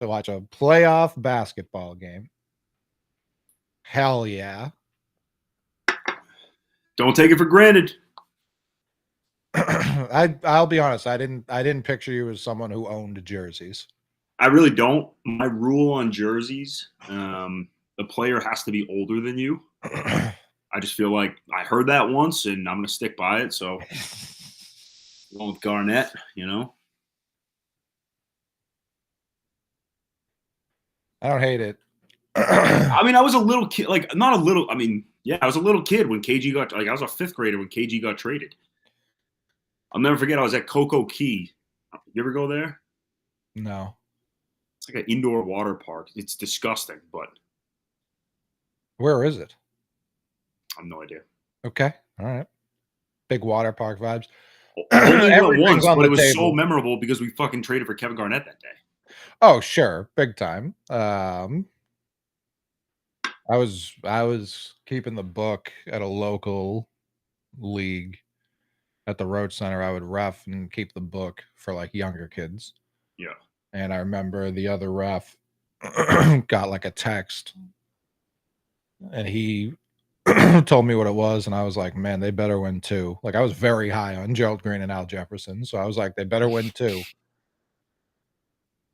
to watch a playoff basketball game. Hell yeah. Don't take it for granted. I'll be honest, I didn't picture you as someone who owned jerseys. I really don't. My rule on jerseys, the player has to be older than you. I just feel like I heard that once, and I'm going to stick by it. So, going with Garnett, you know. I don't hate it. I mean, I was a little kid, like not a little. I mean, yeah, I was a little kid when KG got. Like, I was a fifth grader when KG got traded. I'll never forget. I was at Coco Key. You ever go there? No. It's like an indoor water park. It's disgusting, but where is it? I have no idea. Okay, all right. Big water park vibes. Only went once, but it was so memorable because we fucking traded for Kevin Garnett that day. Oh, sure, big time. I was keeping the book at a local league at the Road Center. I would ref and keep the book for like younger kids. Yeah. And I remember the other ref got like a text, and he told me what it was, and I was like, man, they better win too. Like, I was very high on Gerald Green and Al Jefferson, so I was like, they better win too.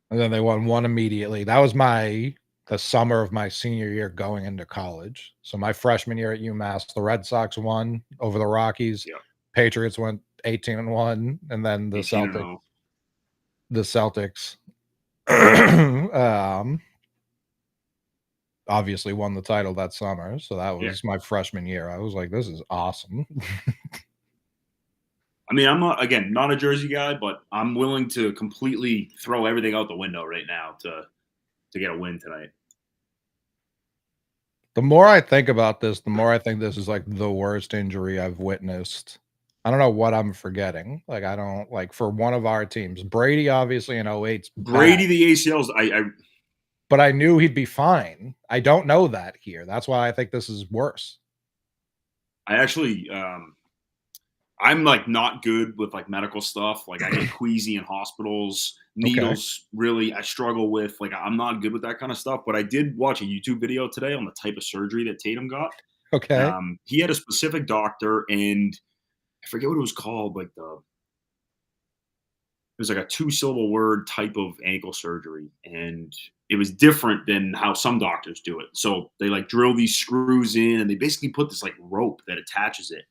And then they won one immediately. That was the summer of my senior year going into college. So my freshman year at UMass, the Red Sox won over the Rockies. Yeah. Patriots went 18-1, and then the Celtics obviously won the title that summer. So that was my freshman year. I was like, this is awesome. I mean, I'm not a jersey guy, but I'm willing to completely throw everything out the window right now to get a win tonight. The more I think about this, the more I think this is like the worst injury I've witnessed. I don't know what I'm forgetting. Like, I don't like for one of our teams. Brady, obviously, in 08. Brady, the ACLs, but I knew he'd be fine. I don't know that here. That's why I think this is worse. I actually, I'm like not good with like medical stuff. Like, I get queasy in hospitals. Needles, really, I struggle with. Like, I'm not good with that kind of stuff. But I did watch a YouTube video today on the type of surgery that Tatum got. Okay. He had a specific doctor, and I forget what it was called. Like it was like a 2-syllable word type of ankle surgery, and it was different than how some doctors do it. So they like drill these screws in, and they basically put this like rope that attaches it.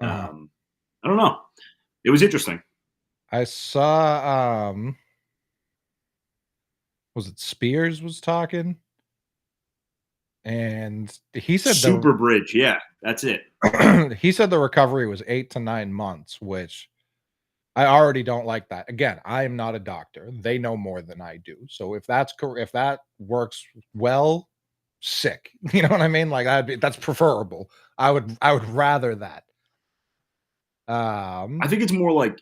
I don't know. It was interesting. I saw was it Spears was talking, and he said Super Bridge. Yeah, that's it. He said the recovery was 8 to 9 months, which I already don't like that. Again, I am not a doctor. They know more than I do. So if that works well, sick. You know what I mean? Like, that's preferable. I would rather that. I think it's more like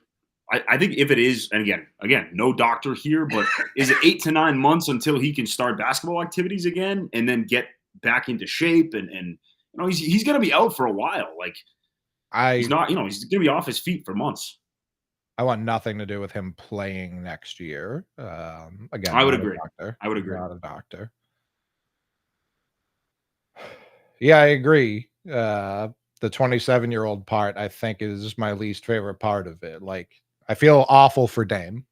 I think if it is, and again, no doctor here, but is it 8 to 9 months until he can start basketball activities again and then get back into shape and you know he's going to be out for a while. Like, he's not, he's going to be off his feet for months. I want nothing to do with him playing next year. Again, I would agree. I would agree. Not a doctor. Yeah, I agree. The 27-year-old part, I think, is my least favorite part of it. Like, I feel awful for Dame.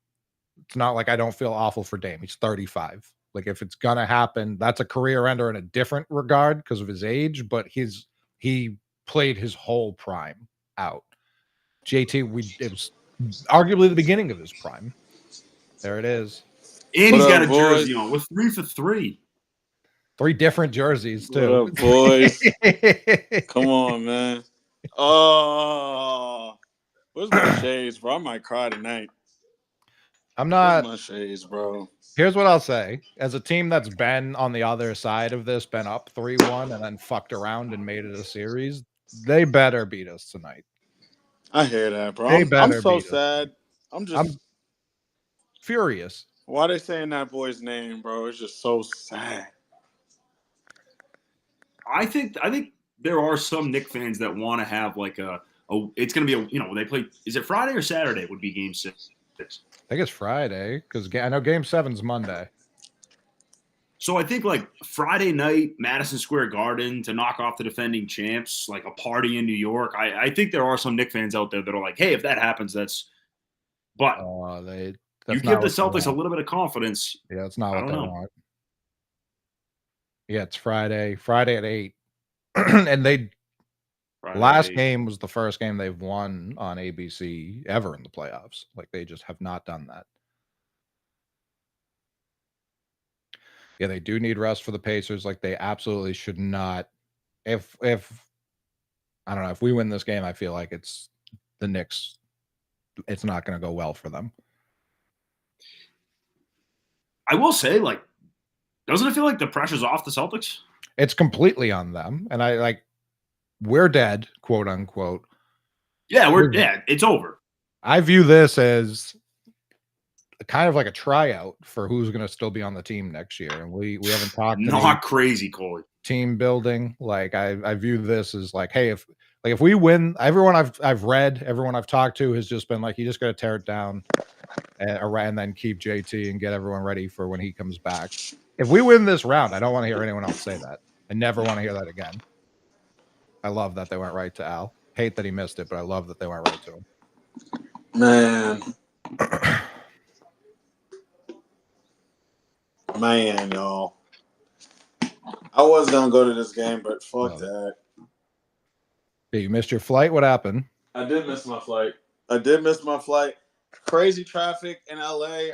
It's not like I don't feel awful for Dame. He's 35. Like, if it's gonna happen, that's a career ender in a different regard because of his age, but he played his whole prime out. JT, it was arguably the beginning of his prime. There it is. And he's got a jersey on with 3 for 3. 3 different jerseys too. What up, boys? Come on, man. Oh, where's my shades, bro? I might cry tonight. I'm not. Where's my shades, bro? Here's what I'll say: as a team that's been on the other side of this, been up 3-1, and then fucked around and made it a series, they better beat us tonight. I hear that, bro. I'm so sad. I'm furious. Why are they saying that boy's name, bro? It's just so sad. I think there are some Knicks fans that want to have like it's going to be they play. Is it Friday or Saturday? Would be Game 6. I think it's Friday because I know Game 7's Monday. So I think like Friday night, Madison Square Garden to knock off the defending champs, like a party in New York. I think there are some Knicks fans out there that are like, hey, if that happens, that's. But you give the Celtics a little bit of confidence. Yeah, that's not what they want. Yeah, it's Friday at 8. And last game was the first game they've won on ABC ever in the playoffs. Like, they just have not done that. Yeah, they do need rest for the Pacers. Like, they absolutely should not. If I don't know, if we win this game, I feel like it's the Knicks. It's not going to go well for them. I will say, like, doesn't it feel like the pressure's off the Celtics? It's completely on them. And we're dead, quote unquote. Yeah, it's over. I view this as kind of like a tryout for who's going to still be on the team next year. And we haven't talked. Not crazy, Coley. Team building. Like, I view this as like, hey, if we win, everyone I've read, everyone I've talked to has just been like, you just got to tear it down and then keep JT and get everyone ready for when he comes back. If we win this round, I don't want to hear anyone else say that. I never want to hear that again. I love that they went right to Al. Hate that he missed it, but I love that they went right to him. Man, y'all. I was going to go to this game, but fuck that. Hey, you missed your flight? What happened? I did miss my flight. Crazy traffic in LA.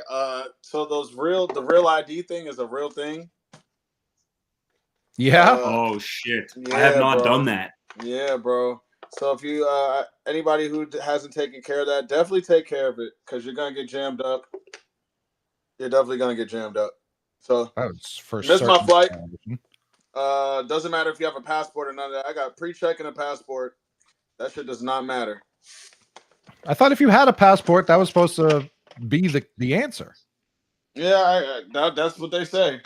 So the real ID thing is a real thing. Yeah. Oh shit! Yeah, I have not done that. Yeah, bro. So if you anybody who hasn't taken care of that, definitely take care of it because you're gonna get jammed up. You're definitely gonna get jammed up. So miss my flight. Doesn't matter if you have a passport or none of that. I got pre-check and a passport. That shit does not matter. I thought if you had a passport, that was supposed to be the answer. Yeah, that's what they say.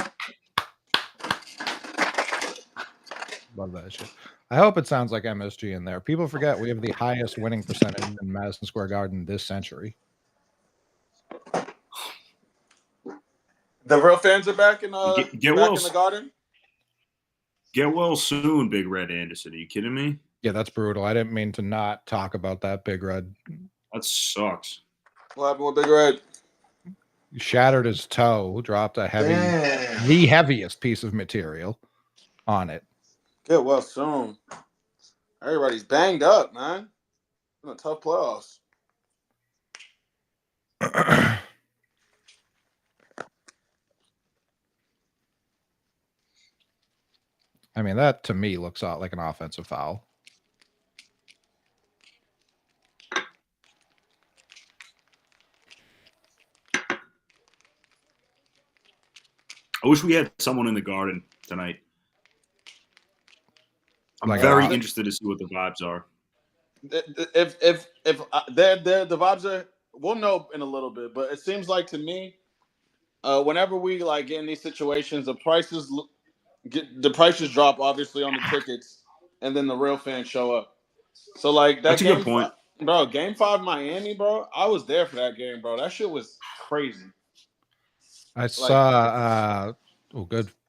Love that shit. I hope it sounds like MSG in there. People forget we have the highest winning percentage in Madison Square Garden this century. The real fans are back in the Garden. Get well soon, Big Red Anderson. Are you kidding me? Yeah, that's brutal. I didn't mean to not talk about that, Big Red. That sucks. What happened with Big Red? He shattered his toe, dropped the heaviest piece of material on it. Get well soon. Everybody's banged up, man. It's been a tough playoffs. I mean, that to me looks like an offensive foul. I wish we had someone in the Garden tonight. I'm very interested to see what the vibes are. If the vibes are, we'll know in a little bit. But it seems like to me, whenever we get in these situations, the prices drop obviously on the tickets, and then the real fans show up. So that's a good point, bro. Game 5 Miami, bro. I was there for that game, bro. That shit was crazy. I saw.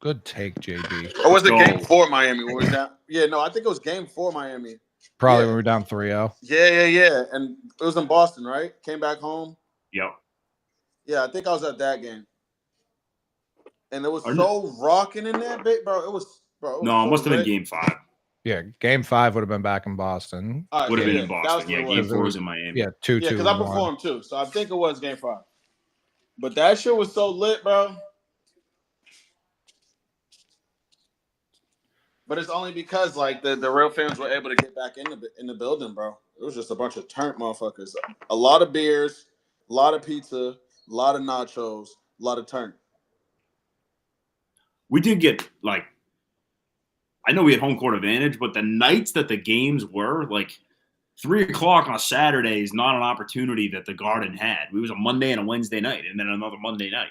Good take, JB. Or was it Game 4 Miami? What was that? Yeah, no, I think it was Game 4 Miami. Probably when we were down 3-0. Yeah. And it was in Boston, right? Came back home. Yep. Yeah, I think I was at that game. And it was so rocking in that bit, bro. It must have been Game 5. Yeah, Game 5 would have been back in Boston. Would have been in Boston. Yeah, Game 4 was in Miami. Yeah, 2-2. Yeah, because I performed too. So I think it was Game 5. But that shit was so lit, bro. But it's only because the real fans were able to get back in the building, bro. It was just a bunch of turnt motherfuckers. A lot of beers, a lot of pizza, a lot of nachos, a lot of turnt. We did get I know we had home court advantage, but the nights that the games were 3:00 on a Saturday is not an opportunity that the Garden had. It was a Monday and a Wednesday night, and then another Monday night.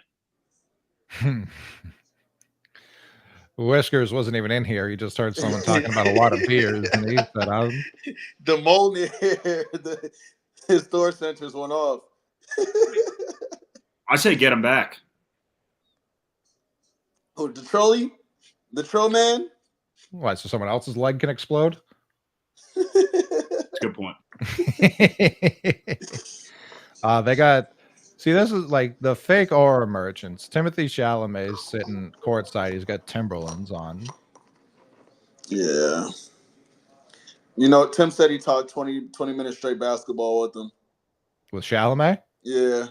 Whiskers wasn't even in here. He just heard someone talking about a lot of beers, and he said, "The mold here, his store centers went off." I say get him back. Who, the trolley? The troll man? Why? So someone else's leg can explode? That's a good point. They got. See, this is like the fake aura merchants. Timothy Chalamet's sitting courtside. He's got Timberlands on. Yeah. You know, Tim said he talked 20 minutes straight basketball with him. With Chalamet? Yeah.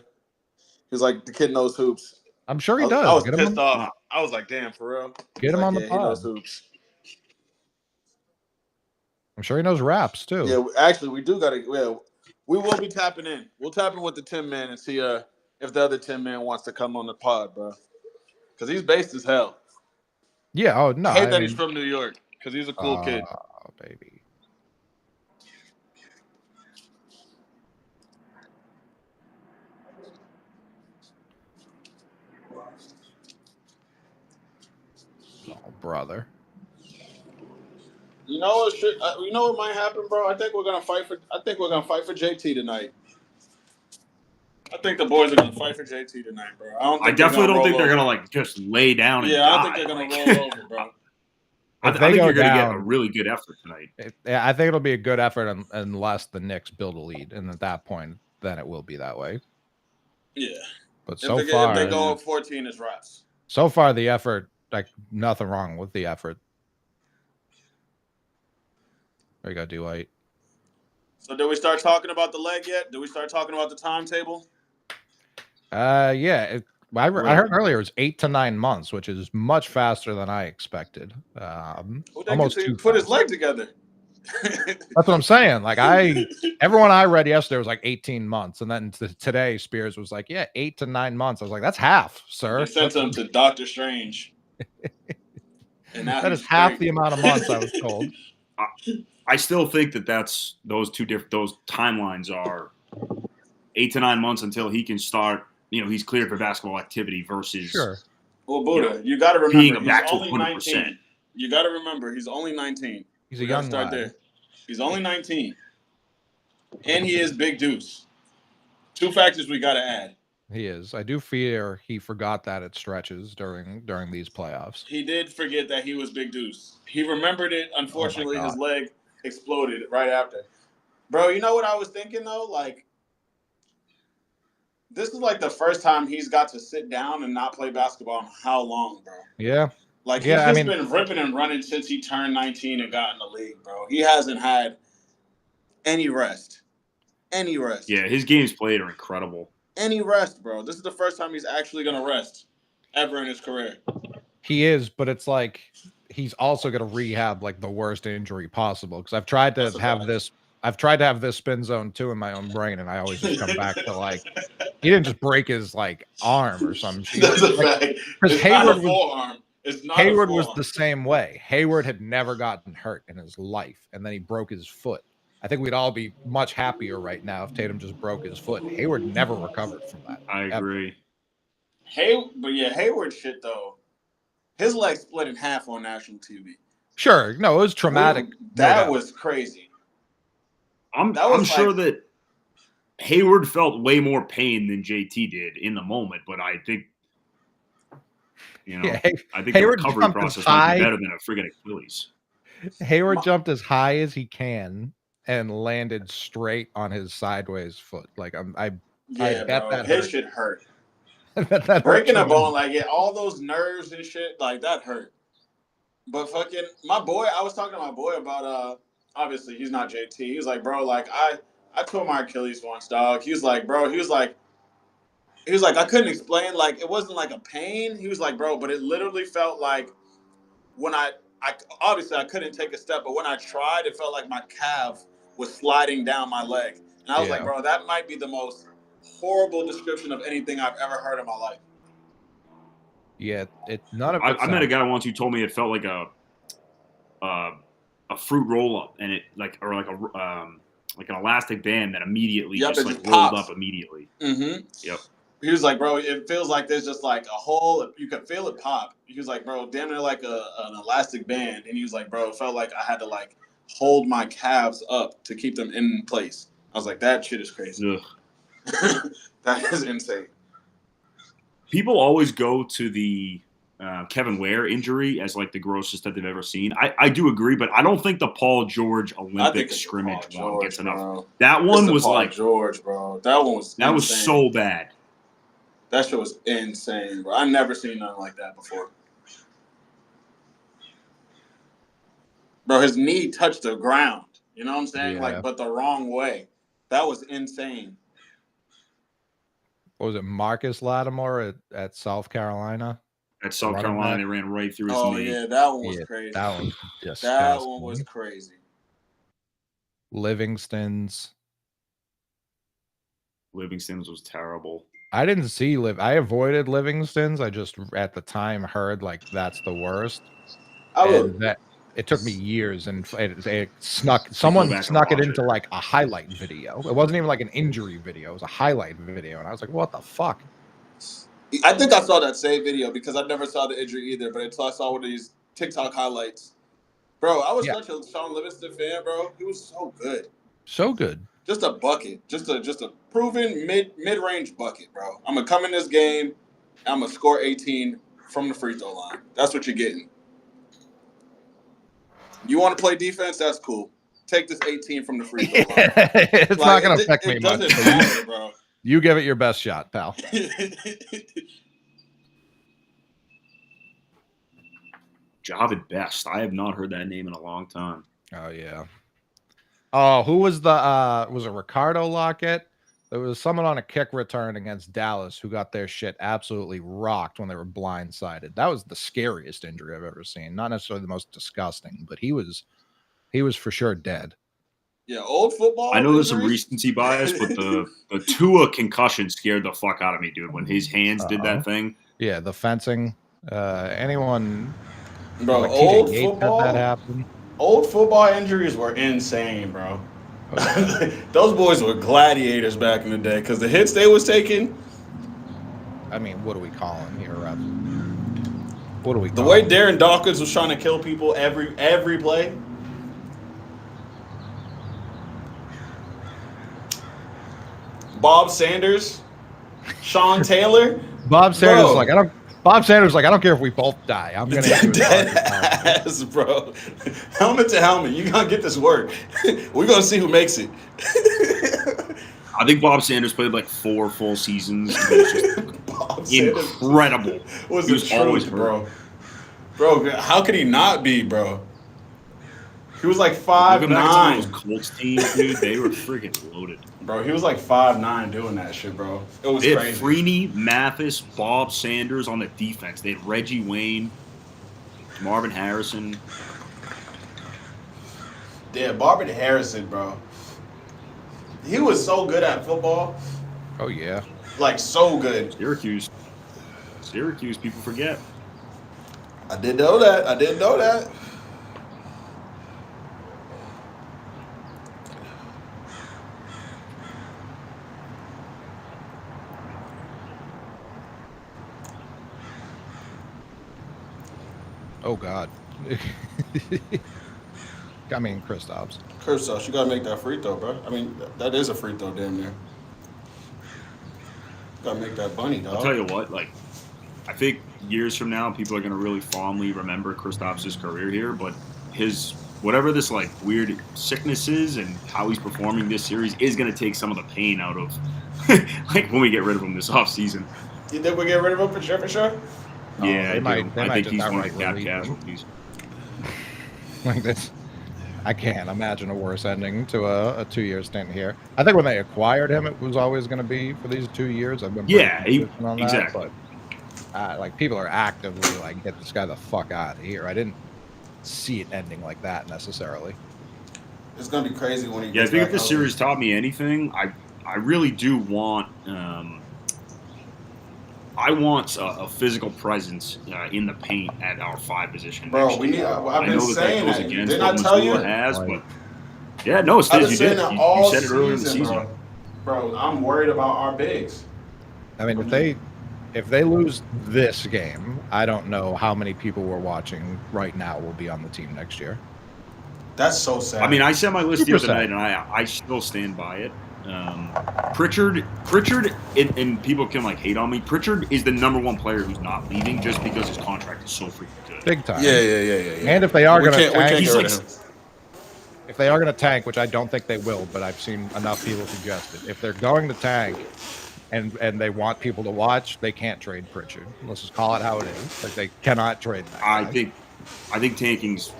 He's like, the kid knows hoops. I'm sure he does. I was Get him pissed on, off. I was like, damn, for real? Get him like, on the He pod. knows hoops. I'm sure he knows raps too. Yeah, actually, we do got to. Yeah, we will be tapping in. We'll tap in with the Tim man and see if the other Tim man wants to come on the pod, bro. Because he's based as hell. Yeah. Oh no. I hate that he's from New York because he's a cool kid. Oh baby. Oh brother. You know what? You know what might happen, bro? I think we're gonna fight for JT tonight. I think the boys are gonna fight for JT tonight, bro. I definitely don't think they're gonna like just lay down. And I don't die. think they're gonna roll over, bro. I think you're gonna get a really good effort tonight. Yeah, I think it'll be a good effort unless the Knicks build a lead, and at that point, then it will be that way. Yeah. But if they go up 14, it's wraps. So far, the effort, like nothing wrong with the effort. There you go, Dwight. So did we start talking about the leg yet? Did we start talking about the timetable? Yeah. I heard earlier it was 8 to 9 months, which is much faster than I expected. Almost he put his leg together. That's what I'm saying. Like everyone I read yesterday was like 18 months, and then today Spears was like, yeah, 8 to 9 months. I was like, that's half, sir. They sent him to Doctor Strange. And that is half the amount of months I was told. I still think those those timelines are 8 to 9 months until he can start. You know, he's cleared for basketball activity versus. Sure. Well, Bouda, you got to remember being he's only 19. You got to remember he's only 19. He's a young guy. There. He's only 19, and he is Big Deuce. 2 factors we got to add. He is. I do fear he forgot that at stretches during these playoffs. He did forget that he was Big Deuce. He remembered it. Unfortunately, his leg exploded right after. Bro, you know what I was thinking though? Like, this is like the first time he's got to sit down and not play basketball in how long, bro? Yeah. Like, he's been ripping and running since he turned 19 and got in the league, bro. He hasn't had any rest. Yeah, his games played are incredible. Any rest, bro. This is the first time he's actually going to rest ever in his career. He is, but it's like he's also going to rehab like the worst injury possible. Because I've tried to have this spin zone too in my own brain, and I always just come back to like he didn't just break his like arm or some shit. That's a fact. It's Hayward not a forearm. Hayward was the same way. Hayward had never gotten hurt in his life, and then he broke his foot. I think we'd all be much happier right now if Tatum just broke his foot. Hayward never recovered from that. I agree. But Hayward shit though, his leg split in half on national TV. Sure, no, it was traumatic. That was crazy. I'm sure that Hayward felt way more pain than JT did in the moment, but I think. I think Hayward the recovery process might be better than a friggin' Achilles. Hayward jumped as high as he can and landed straight on his sideways foot. Like I bet bro, that his shit hurt. I bet that breaking a bone, like all those nerves and shit, like that hurt. But fucking my boy, I was talking to my boy about obviously he's not JT. He was like, bro, like I tore my Achilles once, dog. He was like, I couldn't explain, like it wasn't like a pain. He was like, bro, but it literally felt like when I obviously I couldn't take a step, but when I tried, it felt like my calf was sliding down my leg. And I was like, bro, that might be the most horrible description of anything I've ever heard in my life. Yeah, none of it. I met a guy once who told me it felt like a fruit roll up, and it like an elastic band that immediately just like rolled up immediately. Mm-hmm. Yep. He was like, bro, it feels like there's just like a hole. You can feel it pop. He was like, bro, damn near like an elastic band. And he was like, bro, it felt like I had to like hold my calves up to keep them in place. I was like, that shit is crazy. Ugh. That is insane. People always go to the Kevin Ware injury as like the grossest that they've ever seen. I do agree, but I don't think the Paul George Olympic scrimmage one gets enough. Bro. That one was Paul like George, bro. That one was insane. was so bad. That shit was insane, bro. I never seen nothing like that before. Bro, his knee touched the ground. You know what I'm saying? Yeah. Like, but the wrong way. That was insane. What was it, Marcus Lattimore at South Carolina? At South Carolina, they ran right through his knee. Yeah, that one was crazy. That one was that one was crazy. Livingston's was terrible. I didn't see I avoided Livingston's. I just at the time heard like that's the worst. It took me years, and it someone snuck it into like a highlight video. It wasn't even like an injury video; it was a highlight video, and I was like, "What the fuck?" I think I saw that same video because I never saw the injury either, but I saw one of these TikTok highlights. Bro, I was such a Sean Livingston fan, bro. He was so good, so good. Just a bucket, just a proven mid-range bucket, bro. I'm gonna come in this game, I'm gonna score 18 from the free throw line. That's what you're getting. You want to play defense? That's cool. Take this 18 from the free throw line. It's not going to affect me much. Matter, bro. You give it your best shot, pal. Javid Best. I have not heard that name in a long time. Oh, yeah. Oh, who was was it Ricardo Lockett? There was someone on a kick return against Dallas who got their shit absolutely rocked when they were blindsided. That was the scariest injury I've ever seen. Not necessarily the most disgusting, but he was for sure dead. Yeah, old football. I know there's some recency bias, but the Tua concussion scared the fuck out of me, dude. When his hands did that thing. Yeah, the fencing. Anyone, bro, like old TJ football. Had that happen. Old football injuries were insane, bro. Those boys were gladiators back in the day because the hits they was taking. I mean, what do we call them here, Rep? What do we? The way Darren Dawkins was trying to kill people every play. Bob Sanders, Sean Taylor. Bob Sanders like Bob Sanders like I don't care if we both die. I'm gonna get dead ass, bro. Helmet to helmet. You gonna get this work. We're gonna see who makes it. I think Bob Sanders played like 4 full seasons. Bob incredible. Was the truth, bro. Bro, how could he not be, bro? He was like 5'9". Those Colts teams, dude, they were freaking loaded. Bro, he was like 5'9" doing that shit, bro. It was crazy. Crazy. Freeney, Mathis, Bob Sanders on the defense. They had Reggie Wayne, Marvin Harrison. Yeah, Marvin Harrison, bro. He was so good at football. Oh, yeah. Like, so good. Syracuse, people forget. I didn't know that. Oh, God. I mean, Kristaps. You got to make that free throw, bro. I mean, that is a free throw damn near. Got to make that bunny, dog. I'll tell you what, like, I think years from now, people are going to really fondly remember Kristaps' career here, but his, whatever this, like, weird sickness is and how he's performing this series is going to take some of the pain out of, like, when we get rid of him this offseason. You think we get rid of him for sure? Yeah, I think he's one of the cap casualties. Like this, I can't imagine a worse ending to a 2-year stint here. I think when they acquired him, it was always going to be for these 2 years. I've been on exactly. That, but like people are actively like, get this guy the fuck out of here. I didn't see it ending like that necessarily. It's going to be crazy when he. Yeah, I think if the series taught me anything, I really do want. I want a physical presence in the paint at our 5 position. Bro, we need. I've been saying that. Didn't I tell you? But yeah, no, Stizz, you did. You said it earlier in the season. Bro, I'm worried about our bigs. I mean, if they lose this game, I don't know how many people we're watching right now will be on the team next year. That's so sad. I mean, I said my list the other night, and I still stand by it. Pritchard, and people can like hate on me. Pritchard is the number one player who's not leaving just because his contract is so freaking good. Big time. Yeah. And if they are going to we can't tank, get rid of him. if they are going to tank, which I don't think they will, but I've seen enough people suggest it. If they're going to tank and they want people to watch, they can't trade Pritchard. Let's just call it how it is. Like they cannot trade that guy. I think tanking's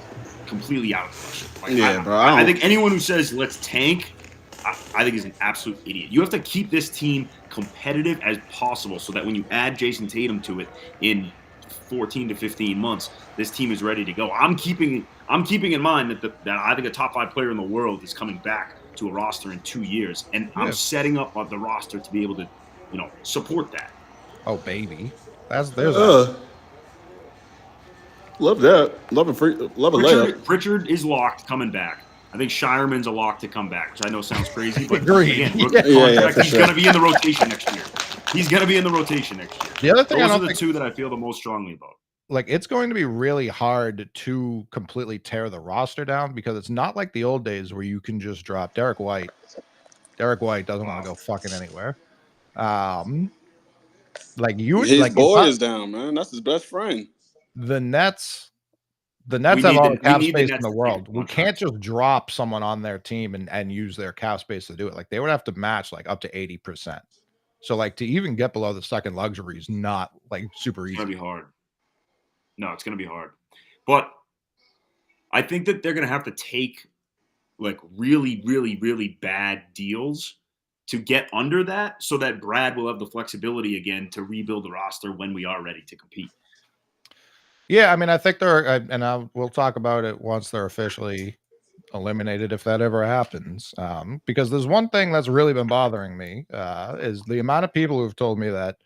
completely out of the question. Like, Yeah, bro. I think anyone who says let's tank, I think is an absolute idiot. You have to keep this team competitive as possible so that when you add Jason Tatum to it in 14 to 15 months, this team is ready to go. I'm keeping in mind that I think a top 5 player in the world is coming back to a roster in 2 years, and I'm setting up the roster to be able to, support that. Oh baby, there's love that. Love a layup. Pritchard is locked coming back. I think Shireman's a lock to come back, which I know sounds crazy, but Agreed. again, he's sure. going to be in the rotation next year. The other thing. Those are the two that I feel the most strongly about. Like it's going to be really hard to completely tear the roster down because it's not like the old days where you can just drop Derek White. Derek White doesn't want to go fucking anywhere. His boy is down, man. That's his best friend. The Nets have all the cap space in the world. We can't just drop someone on their team and use their cap space to do it. Like they would have to match like up to 80%. So like to even get below the second luxury is not like super easy. It's gonna be hard. No, it's gonna be hard. But I think that they're gonna have to take like really, really, really bad deals to get under that so that Brad will have the flexibility again to rebuild the roster when we are ready to compete. Yeah, I mean, I think we'll talk about it once they're officially eliminated, if that ever happens. Because there's one thing that's really been bothering me is the amount of people who've told me that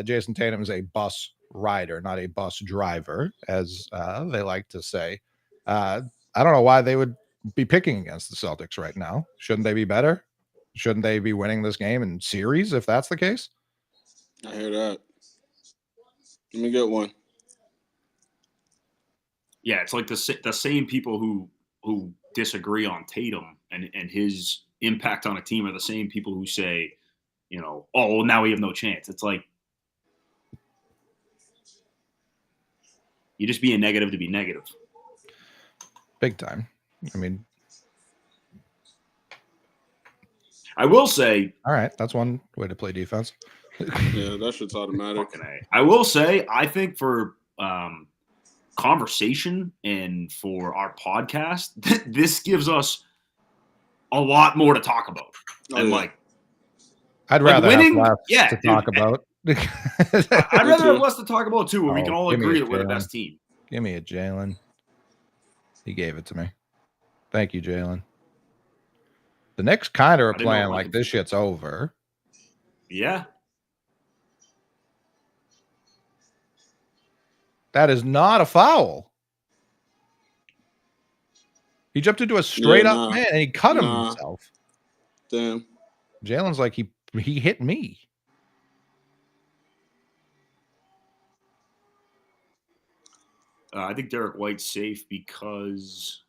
Jason Tatum is a bus rider, not a bus driver, as they like to say. I don't know why they would be picking against the Celtics right now. Shouldn't they be better? Shouldn't they be winning this game in series if that's the case? I hear that. Let me get one. Yeah, it's like the same people who disagree on Tatum and his impact on a team are the same people who say, oh, well, now we have no chance. It's like you're just being negative to be negative. Big time. I mean, I will say. All right, that's one way to play defense. Yeah, that shit's automatic. I will say, I think for conversation and for our podcast, this gives us a lot more to talk about. I'd rather winning, have less to talk about. I'd rather have less to talk about too, where we can all agree that we're the best team. Give me a Jalen. He gave it to me. Thank you, Jalen. The Knicks kind of are playing like this shit's over. Yeah. That is not a foul. He jumped into a straight up man and he cut himself. Damn. Jalen's like he hit me. I think Derek White's safe because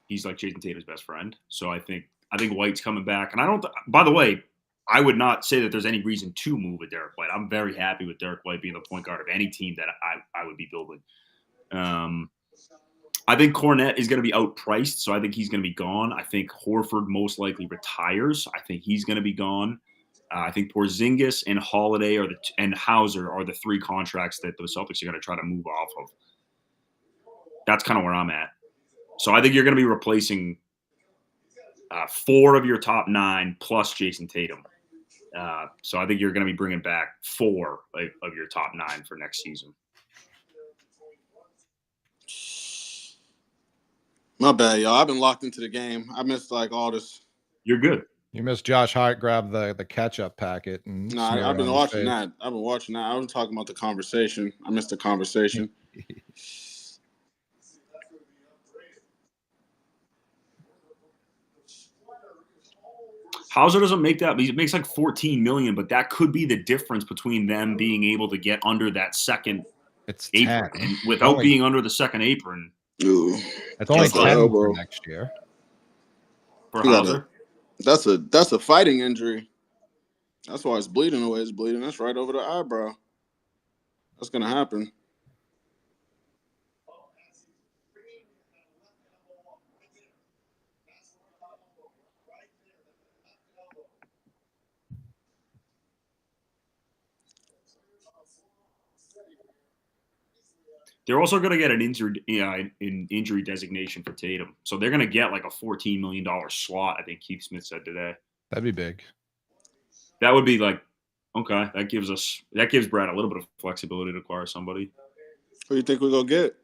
he's like Jason Tatum's best friend. So I think White's coming back. And I don't. By the way, I would not say that there's any reason to move with Derek White. I'm very happy with Derek White being the point guard of any team that I would be building. I think Cornette is going to be outpriced, so I think he's going to be gone. I think Horford most likely retires. I think he's going to be gone. I think Porzingis and Holiday and Hauser are the 3 contracts that the Celtics are going to try to move off of. That's kind of where I'm at. So I think you're going to be replacing 4 of your top 9 plus Jason Tatum. So I think you're going to be bringing back 4 of your top 9 for next season. My bad, y'all. I've been locked into the game. I missed all this. You're good. You missed Josh Hart grab the ketchup packet. I've been watching that. I was talking about the conversation. I missed the conversation. Hauser doesn't make that. He makes like $14 million, but that could be the difference between them being able to get under that second apron and without being under the second apron. Ooh. It's only 10 for next year. For Hauser? That's a fighting injury. That's why it's bleeding the way it's bleeding. That's right over the eyebrow. That's gonna happen. They're also going to get an injury designation for Tatum, so they're going to get like a $14 million slot. I think Keith Smith said today. That'd be big. That would be like, okay, that gives Brad a little bit of flexibility to acquire somebody. Who do you think we're gonna get?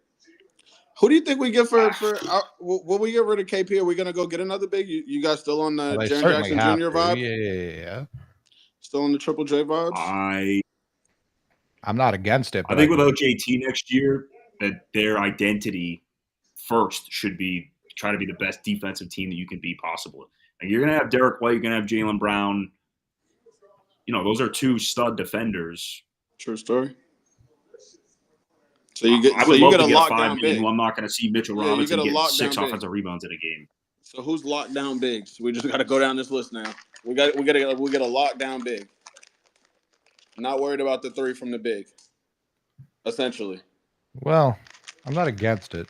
Who do you think we get for will we get rid of KP? Are we gonna go get another big? You guys still on the Jaren Jackson Jr. vibe? Yeah. Still on the Triple J vibes? I'm not against it. I think without JT next year, that their identity first should be try to be the best defensive team that you can be possible. And you're going to have Derek White, you're going to have Jaylen Brown. You know, those are two stud defenders. True story. So you get a lockdown big. I'm not going to see Mitchell Robinson get 6 offensive rebounds in a game. So who's lockdown bigs? We just got to go down this list now. We got a lockdown big. Not worried about the 3 from the big. Essentially. Well, I'm not against it.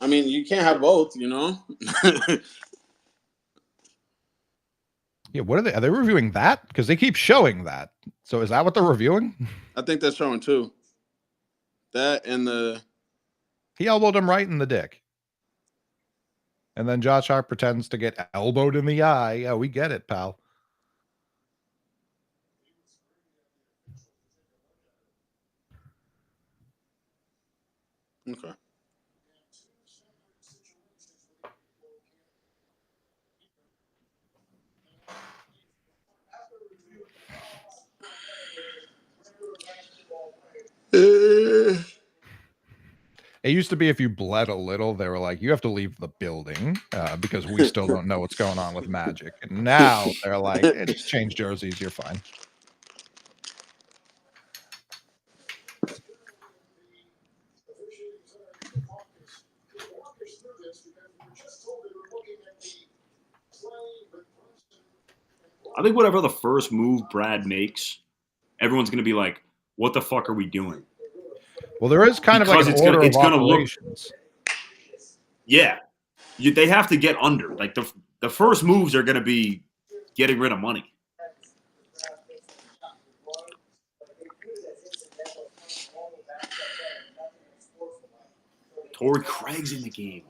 I mean, you can't have both, you know? Yeah, what are they? Are they reviewing that? Because they keep showing that. So is that what they're reviewing? I think that's showing too. That and he elbowed him right in the dick. And then Josh Hart pretends to get elbowed in the eye. Yeah, we get it, pal. Okay. It used to be if you bled a little, they were like, you have to leave the building because we still don't know what's going on with Magic. And now they're like, hey, just change jerseys, you're fine. I think whatever the first move Brad makes, everyone's going to be like, what the fuck are we doing? Well, there is kind because of like an order of operations. Yeah. They have to get under. Like the first moves are going to be getting rid of money. Torrey Craig's in the game.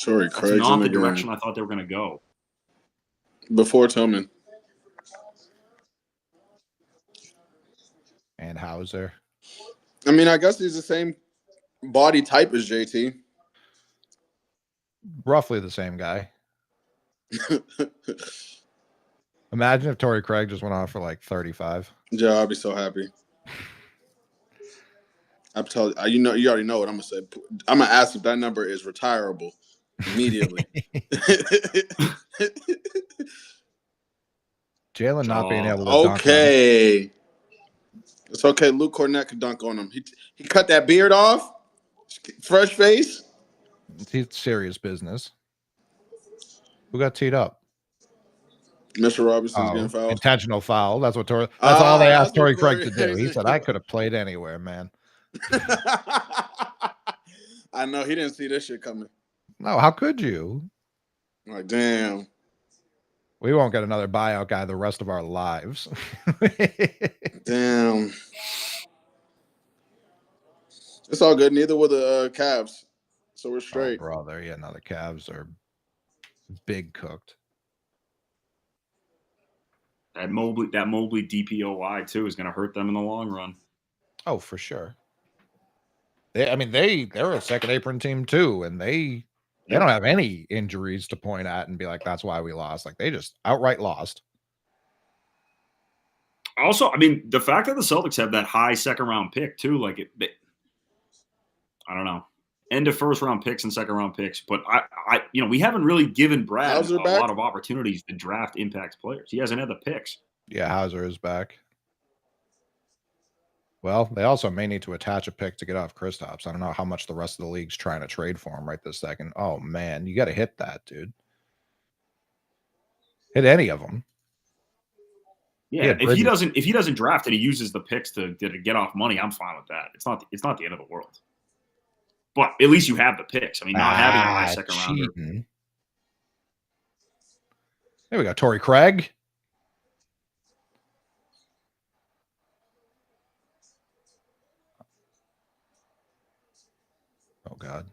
Torrey Craig's not the direction I thought they were going to go. Before Tillman. And Hauser. I mean, I guess he's the same body type as JT. Roughly the same guy. Imagine if Torrey Craig just went off for like 35. Yeah, I'd be so happy. I'm telling you, you already know what I'm gonna say. I'm gonna ask if that number is retirable immediately. Jalen not being able to dunk on him. It's okay. Luke Cornett could dunk on him. He cut that beard off. Fresh face. He's serious business. Who got teed up? Mr. Robinson's getting fouled. Intentional foul. That's what That's all they asked Torrey Craig to do. He said, I could have played anywhere, man. I know. He didn't see this shit coming. No, how could you? Like, damn. We won't get another buyout guy the rest of our lives. Damn. It's all good. Neither were the Cavs. So we're straight. Oh, brother. Yeah, no, the Cavs are big cooked. That Mobley DPOY, too, is going to hurt them in the long run. Oh, for sure. They're a second apron team, too, and they don't have any injuries to point at and be like, that's why we lost. Like, they just outright lost. Also, I mean, the fact that the Celtics have that high second-round pick, too, like, I don't know. End of first-round picks and second-round picks. But, we haven't really given Brad a lot of opportunities to draft impact players. He hasn't had the picks. Yeah, Hauser is back. Well, they also may need to attach a pick to get off Kristaps. I don't know how much the rest of the league's trying to trade for him right this second. Oh, man, you got to hit that, dude. Hit any of them. Yeah, if he doesn't draft and he uses the picks to get off money, I'm fine with that. It's not the end of the world. But at least you have the picks. I mean, not having a high second rounder. There we go, Torrey Craig. Oh God.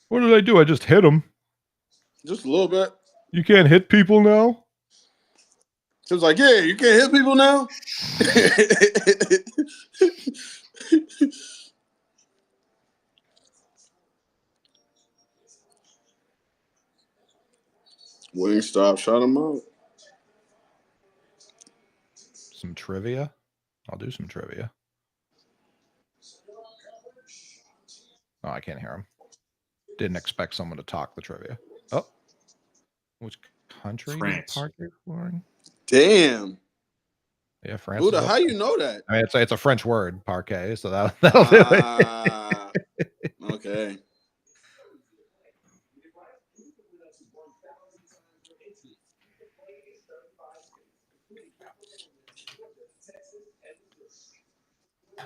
What did I do? I just hit him. Just a little bit. You can't hit people now? She was like, yeah, you can't hit people now? Wingstop shot him out. Some trivia? I'll do some trivia. Oh, I can't hear him. Didn't expect someone to talk the trivia. Oh. Which country? France. Parquet flooring? Damn. Yeah, France. Bouda, how you know that? I mean, it's a French word, parquet, so that'll do it. Okay.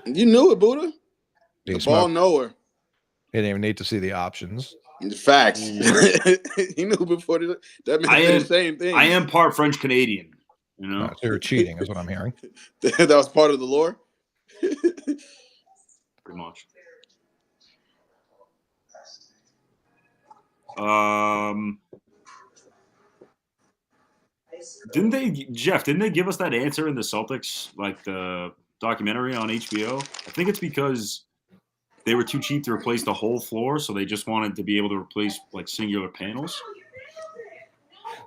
You knew it, Bouda. The ball knower. He didn't even need to see the options. Facts. He knew before that meant the same thing. I am part French Canadian. You know, so you're cheating, is what I'm hearing. That was part of the lore. Pretty much. Didn't they give us that answer in the Celtics, like the documentary on HBO? I think it's because they were too cheap to replace the whole floor, so they just wanted to be able to replace like singular panels.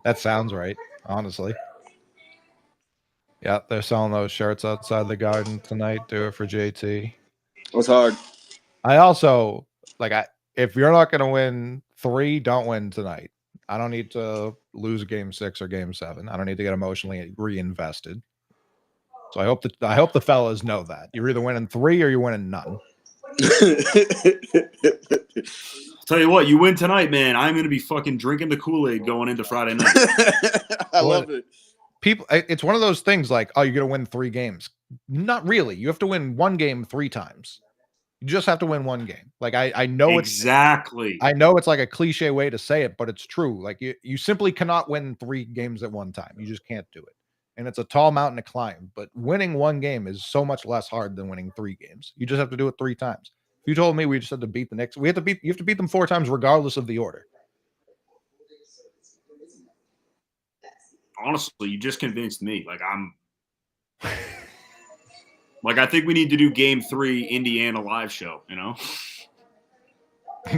That sounds right, honestly. Yeah, they're selling those shirts outside the Garden tonight. Do it for JT. What's hard? I also if you're not going to win 3, don't win tonight. I don't need to lose game 6 or game 7. I don't need to get emotionally reinvested. So I hope the fellas know that you're either winning 3 or you're winning none. Tell you what, you win tonight, man. I'm going to be fucking drinking the Kool-Aid going into Friday night. I love it. People, it's one of those things like, oh, you're going to win 3 games. Not really. You have to win 1 game 3 times. You just have to win 1 game. Like I know exactly. I know it's like a cliche way to say it, but it's true. Like you simply cannot win 3 games at one time. You just can't do it. And it's a tall mountain to climb, but winning 1 game is so much less hard than winning 3 games. You just have to do it 3 times. If you told me we just had to beat the Knicks, you have to beat them 4 times regardless of the order. Honestly, you just convinced me. I think we need to do game 3 Indiana live show, you know?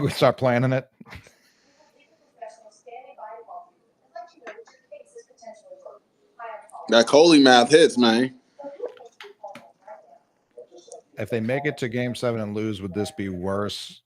We start planning it. That Coley math hits, man. If they make it to game 7 and lose, would this be worse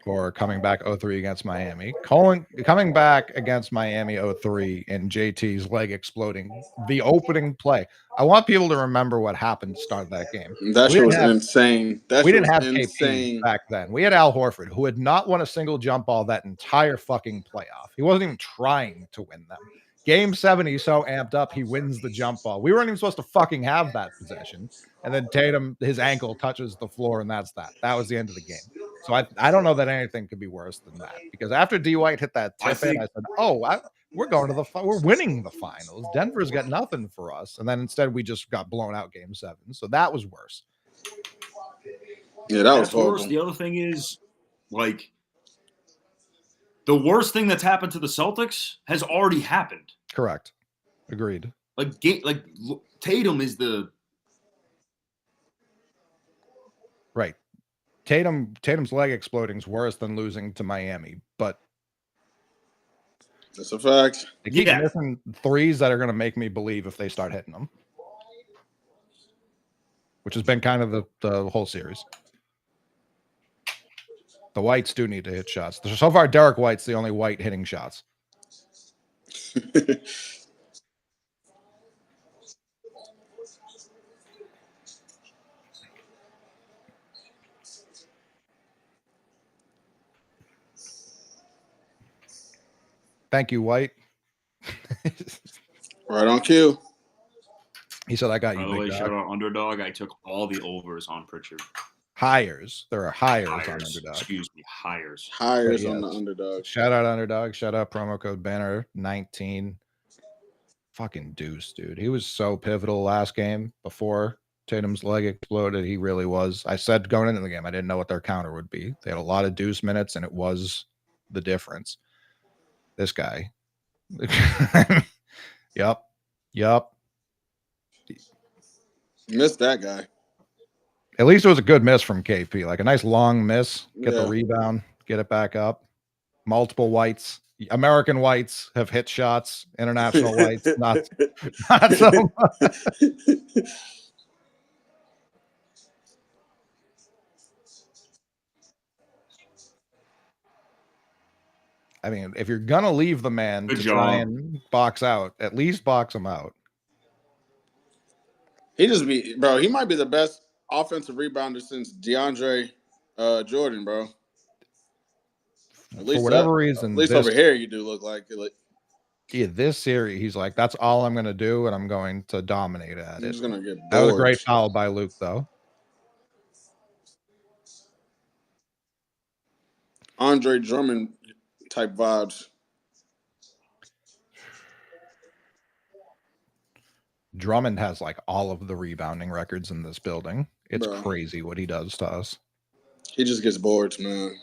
or coming back 0-3 against Miami? Coming back against Miami 0-3 and JT's leg exploding, the opening play. I want people to remember what happened to start that game. That shit was insane. We didn't have KP back then. We had Al Horford, who had not won a single jump ball that entire fucking playoff. He wasn't even trying to win them. Game 7, he's so amped up, he wins the jump ball. We weren't even supposed to fucking have that possession. And then Tatum, his ankle touches the floor, and that's that. That was the end of the game. So I don't know that anything could be worse than that. Because after D. White hit that tip in, I said, we're going to we're winning the finals. Denver's got nothing for us. And then instead we just got blown out game 7. So that was worse. Yeah, that was horrible. Worse. The other thing is, the worst thing that's happened to the Celtics has already happened. Correct. Agreed. Tatum is the right. Tatum's leg exploding is worse than losing to Miami, but that's a fact. They keep missing 3s that are going to make me believe if they start hitting them, which has been kind of the whole series. The Whites do need to hit shots. So far, Derek White's the only White hitting shots. Thank you, White. Right on cue. He said, "I got By you, the way, big shout dog." out Underdog. I took all the overs on Pritchard. Hires. There are hires on Hires. Underdog. Excuse me, hires. Hires But on the yes. Underdog. Shout out Underdog. Shout out promo code Banner 19. Fucking Deuce, dude. He was so pivotal last game before Tatum's leg exploded. He really was. I said going into the game, I didn't know what their counter would be. They had a lot of Deuce minutes, and it was the difference. This guy. Yup. Missed that guy. At least it was a good miss from KP. Like a nice long miss. Get the Yeah. rebound. Get it back up. Multiple whites. American whites have hit shots. International whites, not so much. I mean, if you're gonna leave the man Good to job. try and box out, at least box him out. He might be the best offensive rebounder since DeAndre Jordan, bro. At least For whatever reason, at least this, over here you do look like this series, he's like, that's all I'm gonna do, and I'm going to dominate at he's it. gonna get bored. That was a great foul by Luke, though. Andre Drummond type vibes. Drummond has like all of the rebounding records in this building. It's Bro. crazy what he does to us. He just gets bored, man.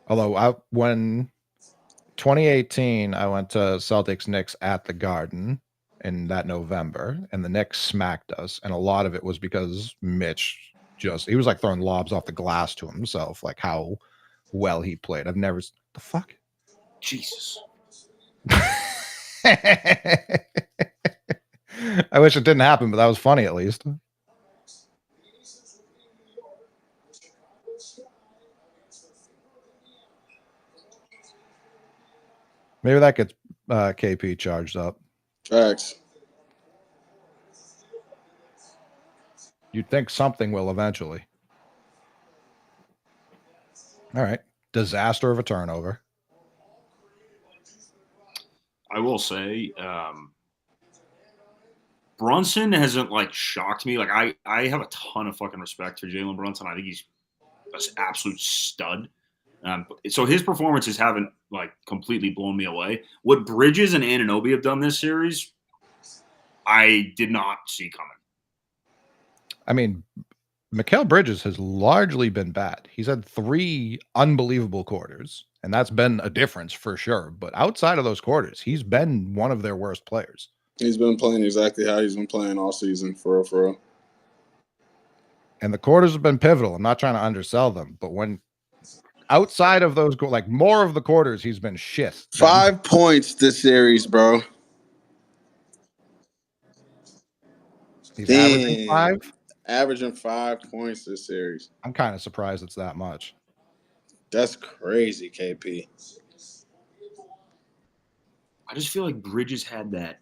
Although when 2018, I went to Celtics Knicks at the Garden in that November, and the Knicks smacked us. And a lot of it was because Mitch he was like throwing lobs off the glass to himself, like how well he played. I've never, the fuck? Jesus. I wish it didn't happen, but that was funny at least. Maybe that gets KP charged up. Facts. You'd think something will eventually. All right. Disaster of a turnover. I will say, Brunson hasn't like shocked me. Like I have a ton of fucking respect for Jalen Brunson. I think he's an absolute stud. So his performances haven't like completely blown me away. What Bridges and Anunoby have done this series, I did not see coming. I mean, Mikal Bridges has largely been bad. He's had 3 unbelievable quarters, and that's been a difference for sure. But outside of those quarters, he's been one of their worst players. He's been playing exactly how he's been playing all season, for real. And the quarters have been pivotal. I'm not trying to undersell them, but when outside of those, like more of the quarters, he's been shit. 5 points this series, bro. He's averaging 5. Averaging 5 points this series. I'm kind of surprised it's that much. That's crazy, KP. I just feel like Bridges had that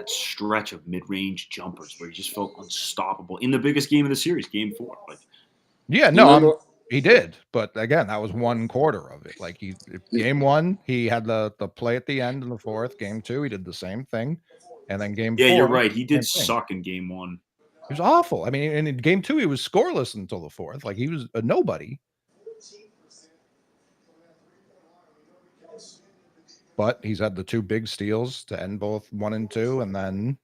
stretch of mid-range jumpers where he just felt unstoppable in the biggest game of the series, Game 4. Like, yeah, no, he did, but again, that was 1 quarter of it. Like game 1, he had the play at the end in the 4th. Game 2, he did the same thing, and then game 4. Yeah, you're right. He did suck in Game 1. He was awful. I mean, and in game 2, he was scoreless until the 4th. Like he was a nobody. But he's had the 2 big steals to end both 1 and 2, and then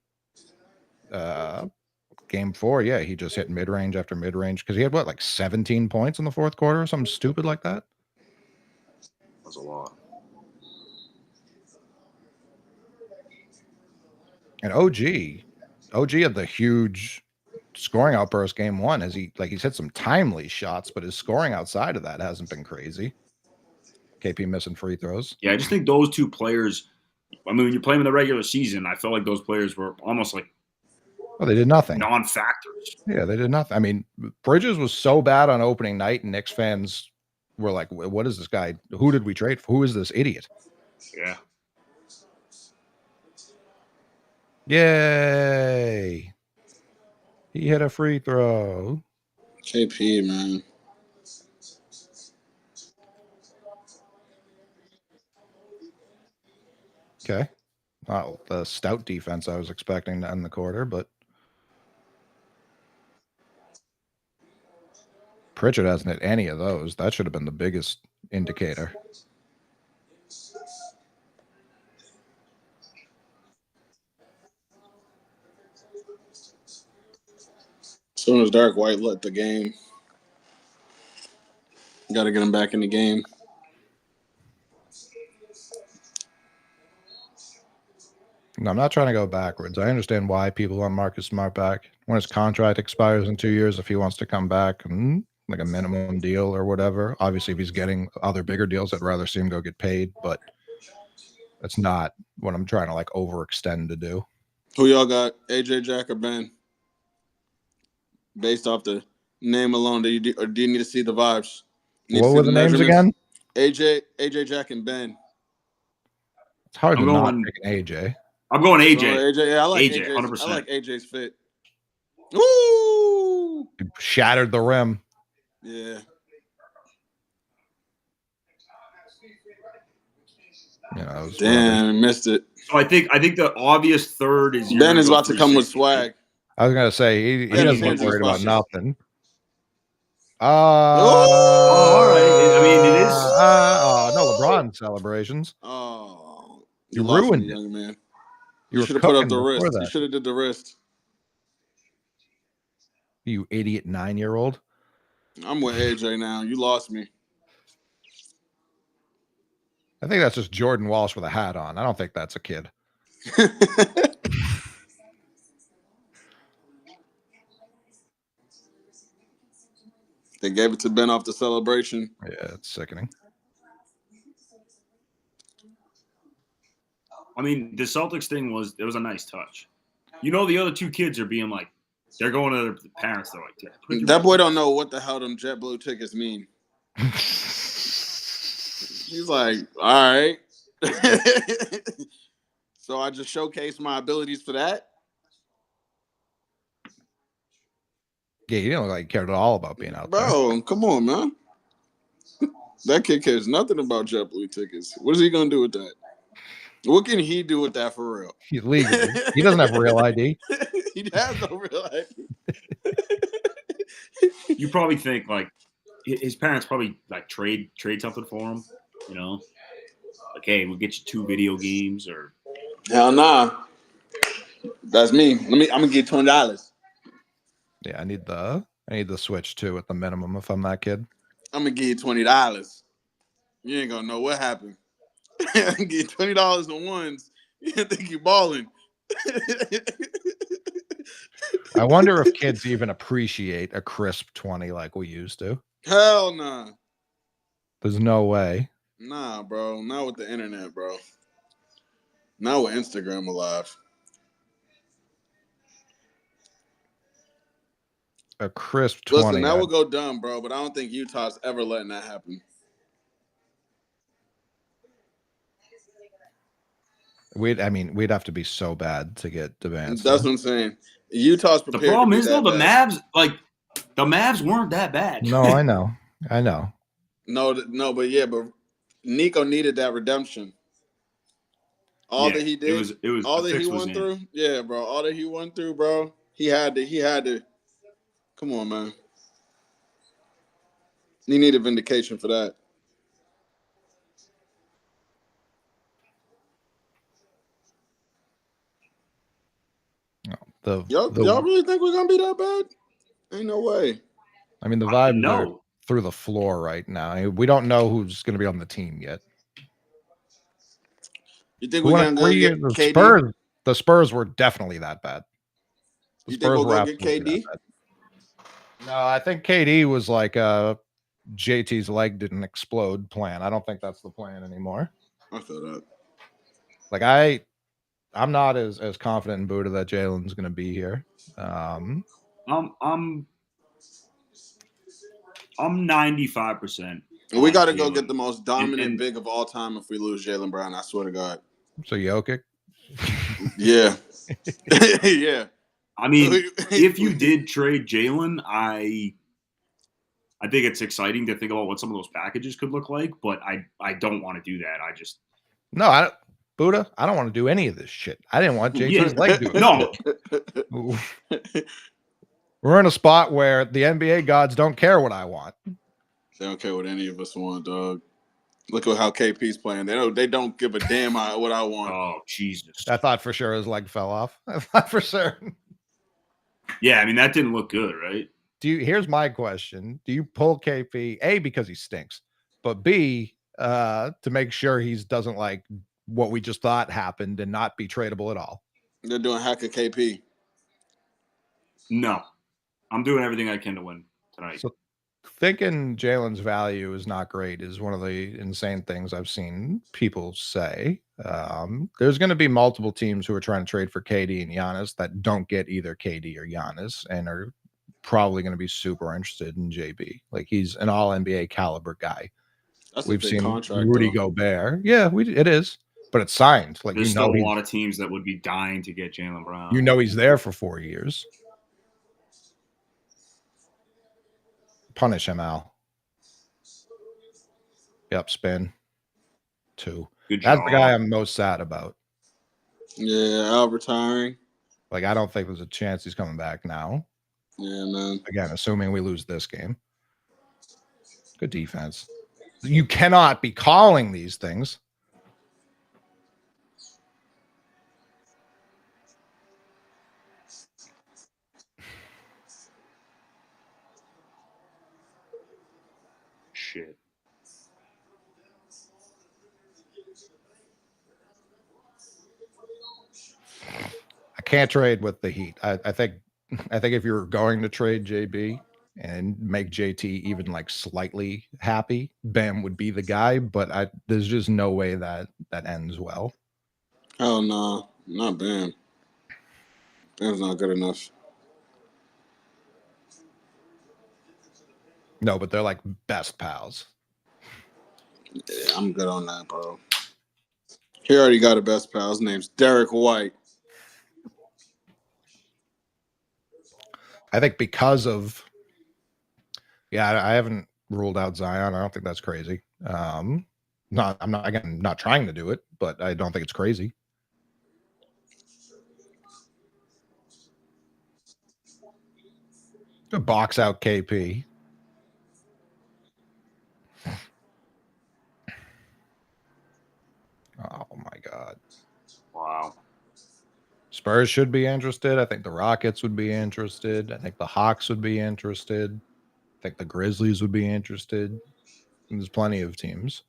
game 4, yeah, he just hit mid-range after mid-range because he had like 17 points in the 4th quarter or something stupid like that. That's a lot. And OG had the huge scoring outburst game 1 as he's hit some timely shots, but his scoring outside of that hasn't been crazy. KP missing free throws. Yeah, I just think those 2 players, I mean, when you play them in the regular season, I felt like those players were almost like they did nothing. Non-factors. Yeah, they did nothing. I mean, Bridges was so bad on opening night, and Knicks fans were like, what is this guy? Who did we trade for? Who is this idiot? Yeah. Yay. He hit a free throw. KP, man. Okay. Not the stout defense I was expecting to end the quarter, but Pritchard hasn't hit any of those. That should have been the biggest indicator. As soon as Dark White let the game, got to get him back in the game. No, I'm not trying to go backwards. I understand why people want Marcus Smart back. When his contract expires in 2 years, if he wants to come back, like a minimum deal or whatever. Obviously, if he's getting other bigger deals, I'd rather see him go get paid, but that's not what I'm trying to like overextend to do. Who y'all got, AJ, Jack, or Ben? Based off the name alone, do you need to see the vibes? What were the names again? AJ, Jack, and Ben. It's hard to not pick an AJ. I'm going AJ. AJ, yeah, I like AJ, 100%. I like AJ's fit. Woo! He shattered the rim. Yeah. Yeah, damn, missed it. So I think the obvious third is Ben is about to come with swag. I was gonna say he doesn't look worried about nothing. All right. I mean, it is. No LeBron celebrations. Oh, you ruined me, it, young man. You should have put up the wrist. You should have did the wrist. You idiot 9-year-old. I'm with AJ now. You lost me. I think that's just Jordan Walsh with a hat on. I don't think that's a kid. They gave it to Ben off the celebration. Yeah, it's sickening. I mean, the Celtics thing was a nice touch. You know, the other two kids are being like, they're going to their parents. They're like, that boy don't know what the hell them JetBlue tickets mean. He's like, all right. So I just showcased my abilities for that. Yeah, you didn't look like you cared at all about being out there. Bro, come on, man. That kid cares nothing about JetBlue tickets. What is he going to do with that? What can he do with that for real? He's legal. He doesn't have real ID. He has no real ID. You probably think like his parents probably like trade something for him, you know? Like, hey, we'll get you 2 video games or hell nah. That's me. I'm gonna get $20. Yeah, I need the Switch too at the minimum if I'm that kid. I'm gonna give you $20. You ain't gonna know what happened. I can get $20 on ones. You think you balling. I wonder if kids even appreciate a crisp 20 like we used to. Hell nah. There's no way. Nah, bro. Not with the internet, bro. Not with Instagram alive. A crisp 20. Listen, that would go dumb, bro, but I don't think Utah's ever letting that happen. We'd have to be so bad to get Devance. That's what I'm saying. Utah's prepared. The problem is though, the Mavs weren't that bad. No, I know. No, but Nico needed that redemption. All that he did, it was all that he went through. Yeah, bro. All that he went through, bro. He had to. Come on, man. He needed vindication for that. Y'all really think we're gonna be that bad? Ain't no way. I mean, the vibe are through the floor right now. We don't know who's going to be on the team yet. You think we're gonna go get KD? Spurs? The Spurs were definitely that bad. You think we'll go get KD? No, I think KD was like JT's leg didn't explode plan. I don't think that's the plan anymore. I feel that. Like I'm not as confident in Bouda that Jalen's going to be here. I'm 95%. We got to go get the most dominant big of all time if we lose Jaylen Brown. I swear to God. So Jokic? Yeah. Yeah. I mean, if you did trade Jaylen, I think it's exciting to think about what some of those packages could look like, but I don't want to do that. Bouda, I don't want to do any of this shit. I didn't want JT's leg doing it. No. We're in a spot where the NBA gods don't care what I want. They don't care what any of us want, dog. Look at how KP's playing. They don't give a damn what I want. Oh, Jesus. I thought for sure his leg fell off. I thought for sure. Yeah, I mean, that didn't look good, right? Here's my question. Do you pull KP, A, because he stinks, but B, to make sure he doesn't like what we just thought happened and not be tradable at all? They're doing hack of KP. No. I'm doing everything I can to win tonight. So thinking Jalen's value is not great is one of the insane things I've seen people say. There's going to be multiple teams who are trying to trade for KD and Giannis that don't get either KD or Giannis and are probably going to be super interested in JB. Like, he's an all NBA caliber guy. We've seen contract, Rudy Gobert. Yeah, it is, but it's signed. Like, there's still a lot of teams that would be dying to get Jaylen Brown. He's there for 4 years. Punish him, Al. Yep, spin. 2. That's the guy I'm most sad about. Yeah, Al retiring. Like, I don't think there's a chance he's coming back now. Yeah, man. Again, assuming we lose this game. Good defense. You cannot be calling these things. Shit. I can't trade with the Heat. I think if you were going to trade JB and make JT even like slightly happy, Bam would be the guy, but there's just no way that ends well. Hell no, not Bam. Bam's not good enough. No, but they're like best pals. Yeah, I'm good on that, bro. He already got a best pal. His name's Derek White. I think because of, I haven't ruled out Zion. I don't think that's crazy. I'm not trying to do it, but I don't think it's crazy. To box out KP. Oh my God. Wow. Spurs should be interested. I think the Rockets would be interested. I think the Hawks would be interested. I think the Grizzlies would be interested. And there's plenty of teams.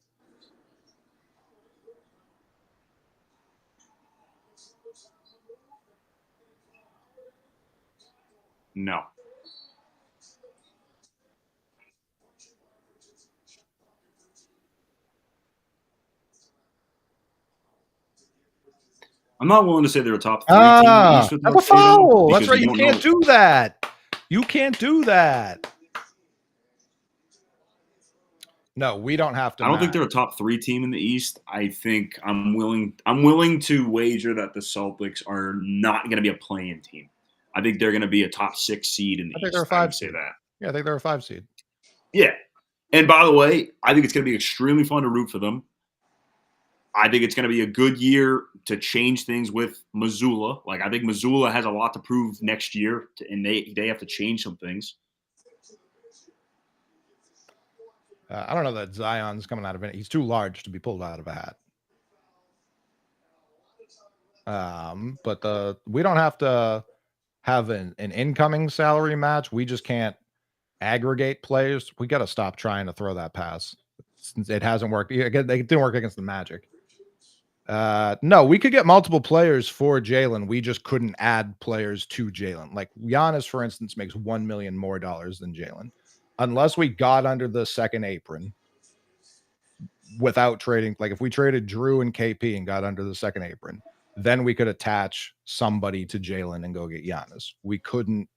No. I'm not willing to say they're a top 3 team. That's a foul. That's right. You can't do that. You can't do that. No, we don't have to. I don't think they're a top 3 team in the East. I think I'm willing to wager that the Celtics are not going to be a play-in team. I think they're going to be a top 6 seed in the East. I think they're a 5 seed. Say that. Yeah, I think they're a 5 seed. Yeah. And by the way, I think it's going to be extremely fun to root for them. I think it's going to be a good year to change things with Missoula. Like, I think Missoula has a lot to prove next year, and they have to change some things. I don't know that Zion's coming out of it. He's too large to be pulled out of a hat. But we don't have to have an incoming salary match. We just can't aggregate players. We got to stop trying to throw that pass. It hasn't worked. It didn't work against the Magic. No, we could get multiple players for Jalen. We just couldn't add players to Jalen. Like Giannis, for instance, makes $1 million more than Jalen. Unless we got under the second apron without trading, like if we traded Drew and KP and got under the second apron, then we could attach somebody to Jalen and go get Giannis. We couldn't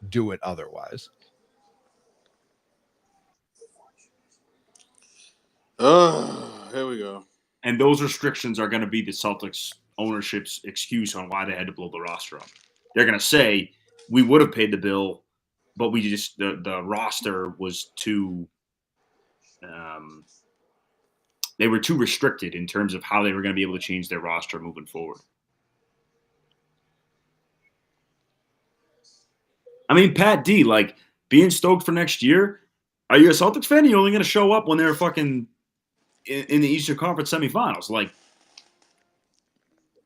do it otherwise. Here we go. And those restrictions are going to be the Celtics ownership's excuse on why they had to blow the roster up. They're going to say, we would have paid the bill, but we just the roster was too they were too restricted in terms of how they were going to be able to change their roster moving forward. I mean, Pat D, like, being stoked for next year. Are you a Celtics fan? You're only going to show up when they're fucking in the Eastern Conference semifinals. Like,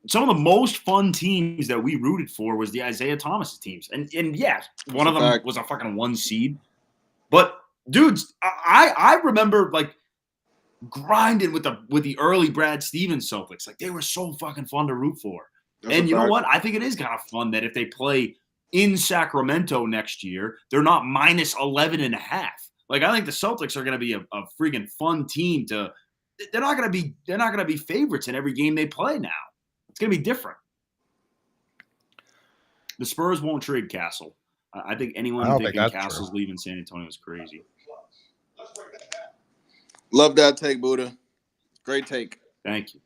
some of the most fun teams that we rooted for was the Isaiah Thomas teams. And yeah, one of them was a fucking 1 seed. But dudes, I remember like grinding with the early Brad Stevens Celtics. Like, they were so fucking fun to root for. And you know what? I think it is kind of fun that if they play in Sacramento next year, they're not minus 11.5. Like, I think the Celtics are going to be a freaking fun team to. They're not going to be favorites in every game they play now. It's going to be different. The Spurs won't trade Castle. I think anyone thinking Castle's leaving San Antonio is crazy. Love that take, Bouda. Great take. Thank you.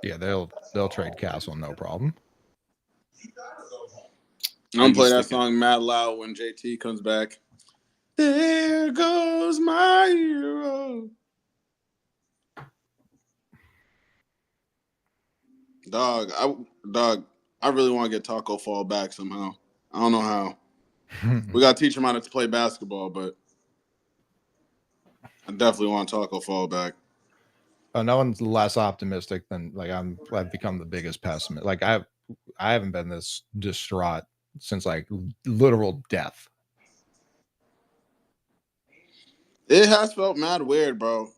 Yeah, they'll trade Castle, no problem. I'm gonna play that song mad loud when JT comes back. There goes my hero. Dog, I really want to get Taco Fall back somehow. I don't know how. We gotta teach him how to play basketball, but I definitely want Taco Fall back. Oh, no one's less optimistic than like I've become the biggest pessimist. Like I haven't been this distraught since like literal death. It has felt mad weird, bro.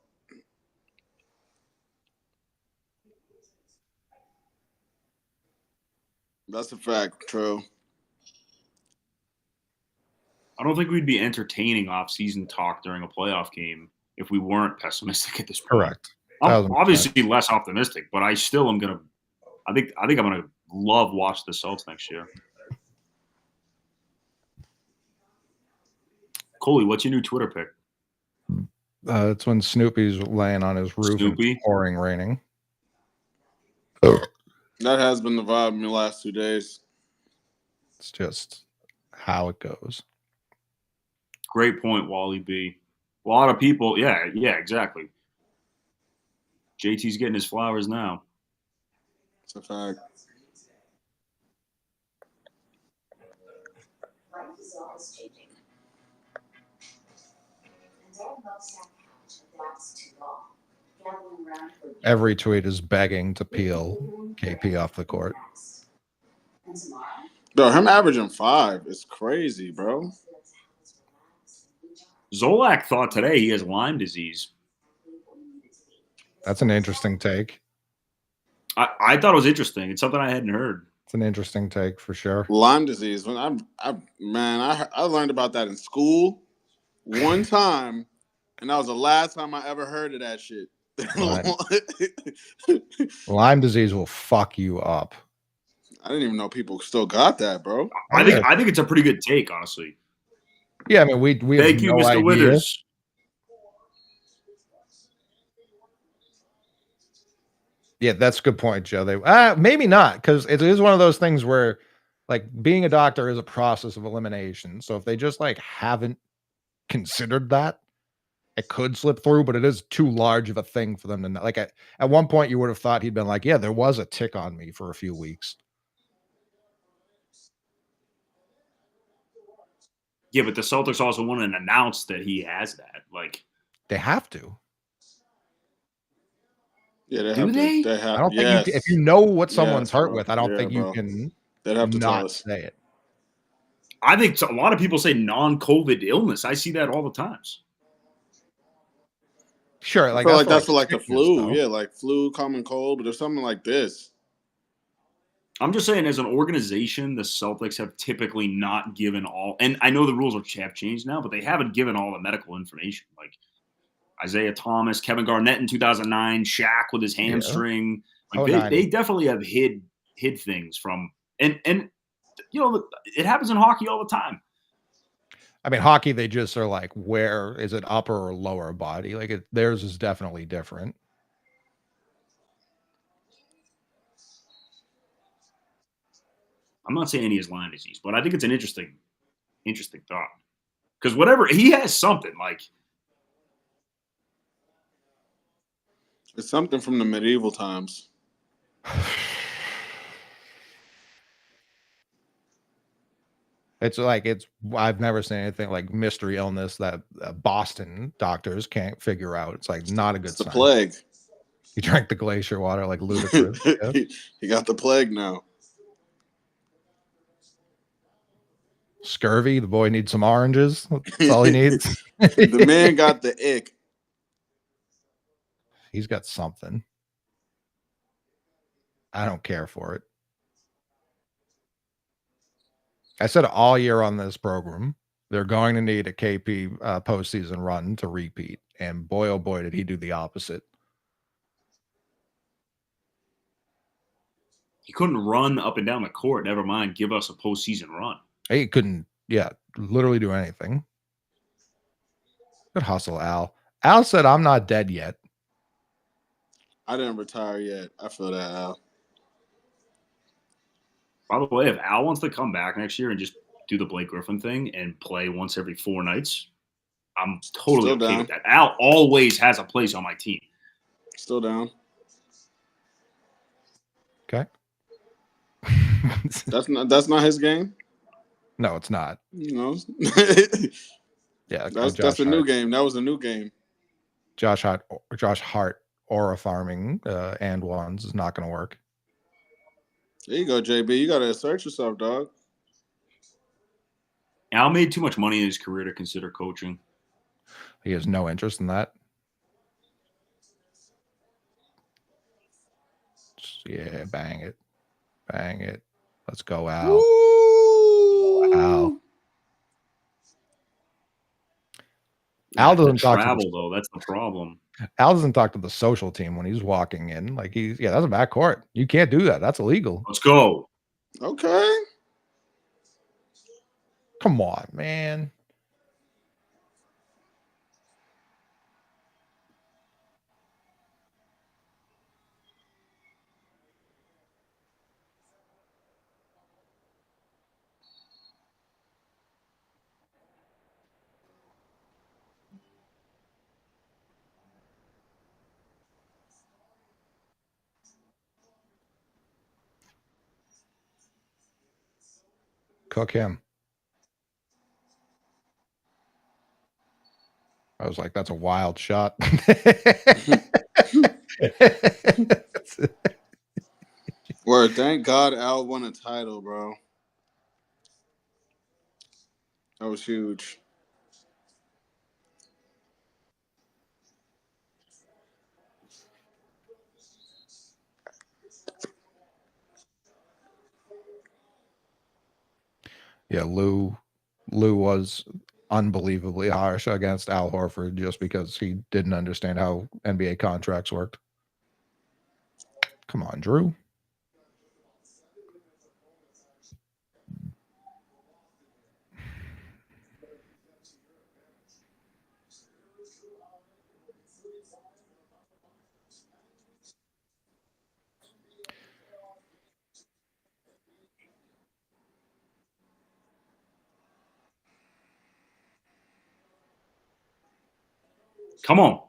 That's a fact, true. I don't think we'd be entertaining off-season talk during a playoff game if we weren't pessimistic at this point. Correct. I'm obviously less optimistic, but I still am gonna. I think I'm gonna love watch the Celtics next year. Coley, what's your new Twitter pick? It's when Snoopy's laying on his roof and it's pouring raining. That has been the vibe in the last 2 days. It's just how it goes. Great point, Wally B. A lot of people, yeah, exactly. JT's getting his flowers now. It's a fact. Every tweet is begging to peel KP off the court. Bro, him averaging 5 is crazy, bro. Zolak thought today he has Lyme disease. That's an interesting take. I thought it was interesting. It's something I hadn't heard. It's an interesting take for sure. Lyme disease. When I learned about that in school one time, and that was the last time I ever heard of that shit. Lyme disease will fuck you up. I didn't even know people still got that, bro. I think it's a pretty good take, honestly. Yeah, I mean, we thank you, Mr. Withers. Yeah, that's a good point, Joe. Maybe not, because it is one of those things where, like, being a doctor is a process of elimination. So if they just like haven't considered that, it could slip through. But it is too large of a thing for them to know. Like at one point, you would have thought he'd been like, "Yeah, there was a tick on me for a few weeks." Yeah, but the Celtics also want to announce that he has that. Like, they have to. Yeah, they have. I don't think if you know what someone's hurt with, I don't think you can not say it. I think a lot of people say non-COVID illness. I see that all the times. Sure, like that's for like the flu. Though. Yeah, like flu, common cold, but there's something like this. I'm just saying, as an organization, the Celtics have typically not given all, and I know the rules have changed now, but they haven't given all the medical information. Like Isaiah Thomas, Kevin Garnett in 2009, Shaq with his hamstring. Yeah. Like they definitely have hid things from, and you know, it happens in hockey all the time. I mean, hockey, they just are like, where is it, upper or lower body? Like theirs is definitely different. I'm not saying he has Lyme disease, but I think it's an interesting thought. Because whatever, he has something like. It's something from the medieval times. I've never seen anything like mystery illness that Boston doctors can't figure out. It's like not a good sign. It's the plague. He drank the glacier water like ludicrous. Yeah. He got the plague now. Scurvy. The boy needs some oranges. That's all he needs. The man got the ick. He's got something. I don't care for it. I said all year on this program, they're going to need a KP postseason run to repeat. And boy, oh boy, did he do the opposite. He couldn't run up and down the court. Never mind, give us a postseason run. He couldn't, literally do anything. Good hustle, Al. Al said, I'm not dead yet. I didn't retire yet. I feel that, Al. By the way, if Al wants to come back next year and just do the Blake Griffin thing and play once every 4 nights, I'm totally okay with that. Al always has a place on my team. Still down. Okay. That's not his game. No, it's not. No. Yeah, that's a new game. That was a new game. Josh Hart aura farming and ones is not going to work. There you go, JB. You got to assert yourself, dog. Al made too much money in his career to consider coaching. He has no interest in that. Yeah, bang it. Bang it. Let's go, Al. Ooh. Al. Al doesn't travel, though. That's the problem. Al doesn't talk to the social team when he's walking in. Like that's a backcourt. You can't do that. That's illegal. Let's go. Okay. Come on, man. Cook him. I was like, that's a wild shot. Word, thank God Al won a title, bro. That was huge. Yeah, Lou was unbelievably harsh against Al Horford just because he didn't understand how NBA contracts worked. Come on, Drew. Come on.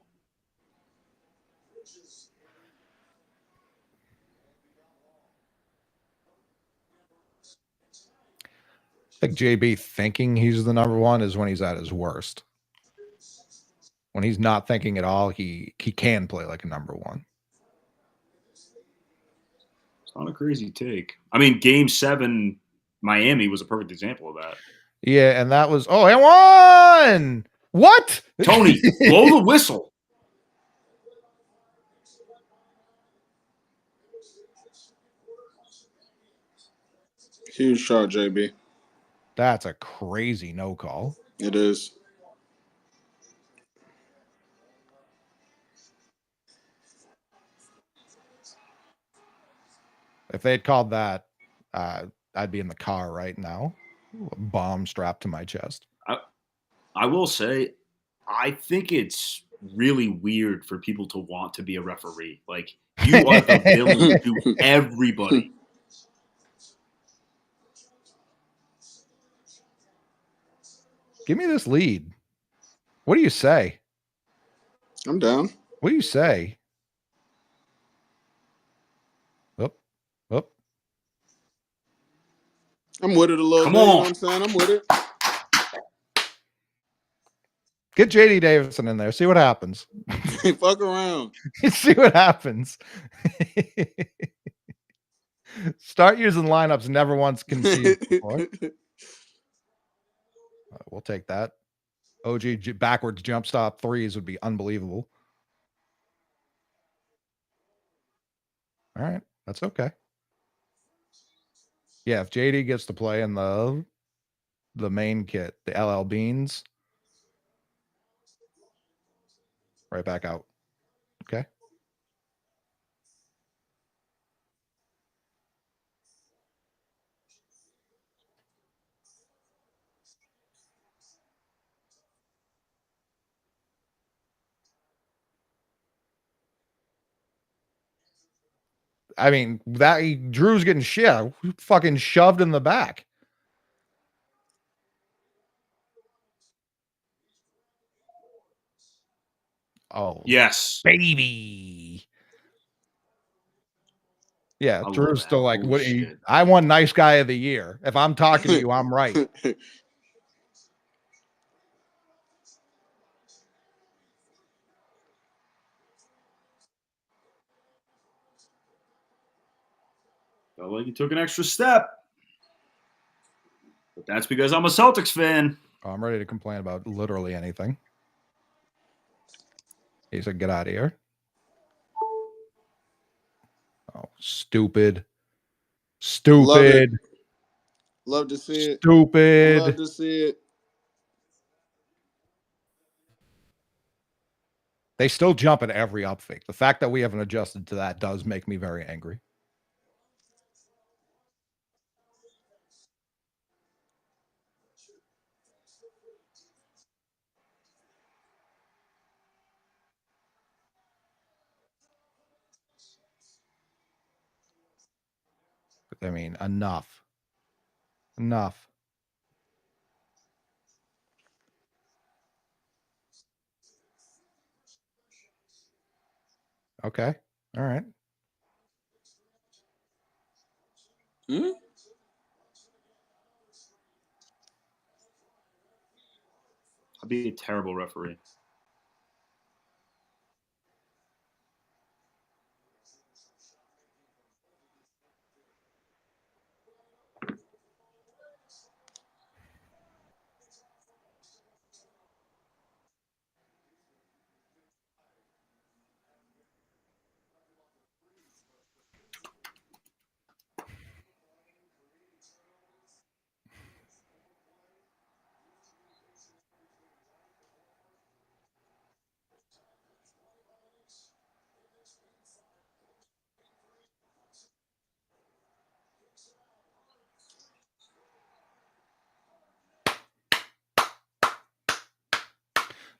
I think JB thinking he's the number one is when he's at his worst. When he's not thinking at all, he can play like a number one. It's not a crazy take. I mean, Game 7, Miami was a perfect example of that. Yeah, and that was, and one! What? Tony, blow the whistle. Huge shot, JB. That's a crazy no call. It is. If they had called that, I'd be in the car right now. A bomb strapped to my chest. I will say, I think it's really weird for people to want to be a referee. Like, you are the villain to everybody. Give me this lead. What do you say? I'm down. What do you say? Up. I'm with it a little Come bit. You know on. what I'm saying? I'm with it. Get JD Davison in there. See what happens. Fuck around. See what happens. Start using lineups never once conceived before. We'll take that. OG backwards jump stop threes would be unbelievable. All right. That's okay. Yeah, if JD gets to play in the main kit, the LL Beans, right back out. Okay. I mean, Drew's getting fucking shoved in the back. Oh, Yes. baby. Yeah, I Drew's love still that. like, Holy what? shit. I won nice guy of the year. If I'm talking to you, I'm right. Felt like you took an extra step. But that's because I'm a Celtics fan. Oh, I'm ready to complain about literally anything. He said, get out of here. Oh, stupid. Stupid. Love to see it. Stupid. Love to see it. They still jump at every up fake. The fact that we haven't adjusted to that does make me very angry. I mean, enough. Enough. Okay. All right. Hmm? I'd be a terrible referee.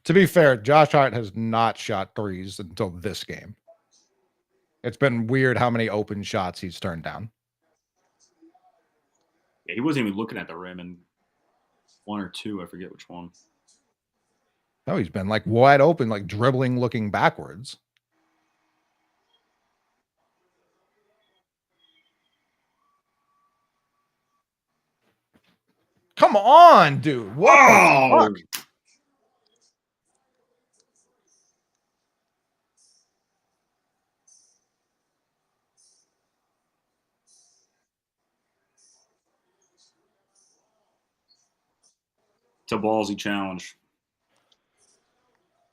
To be fair, Josh Hart has not shot threes until this game. It's been weird how many open shots he's turned down. Yeah, he wasn't even looking at the rim in one or two. I forget which one. No, he's been like wide open, like dribbling, looking backwards. Come on, dude. What the fuck? It's a ballsy challenge.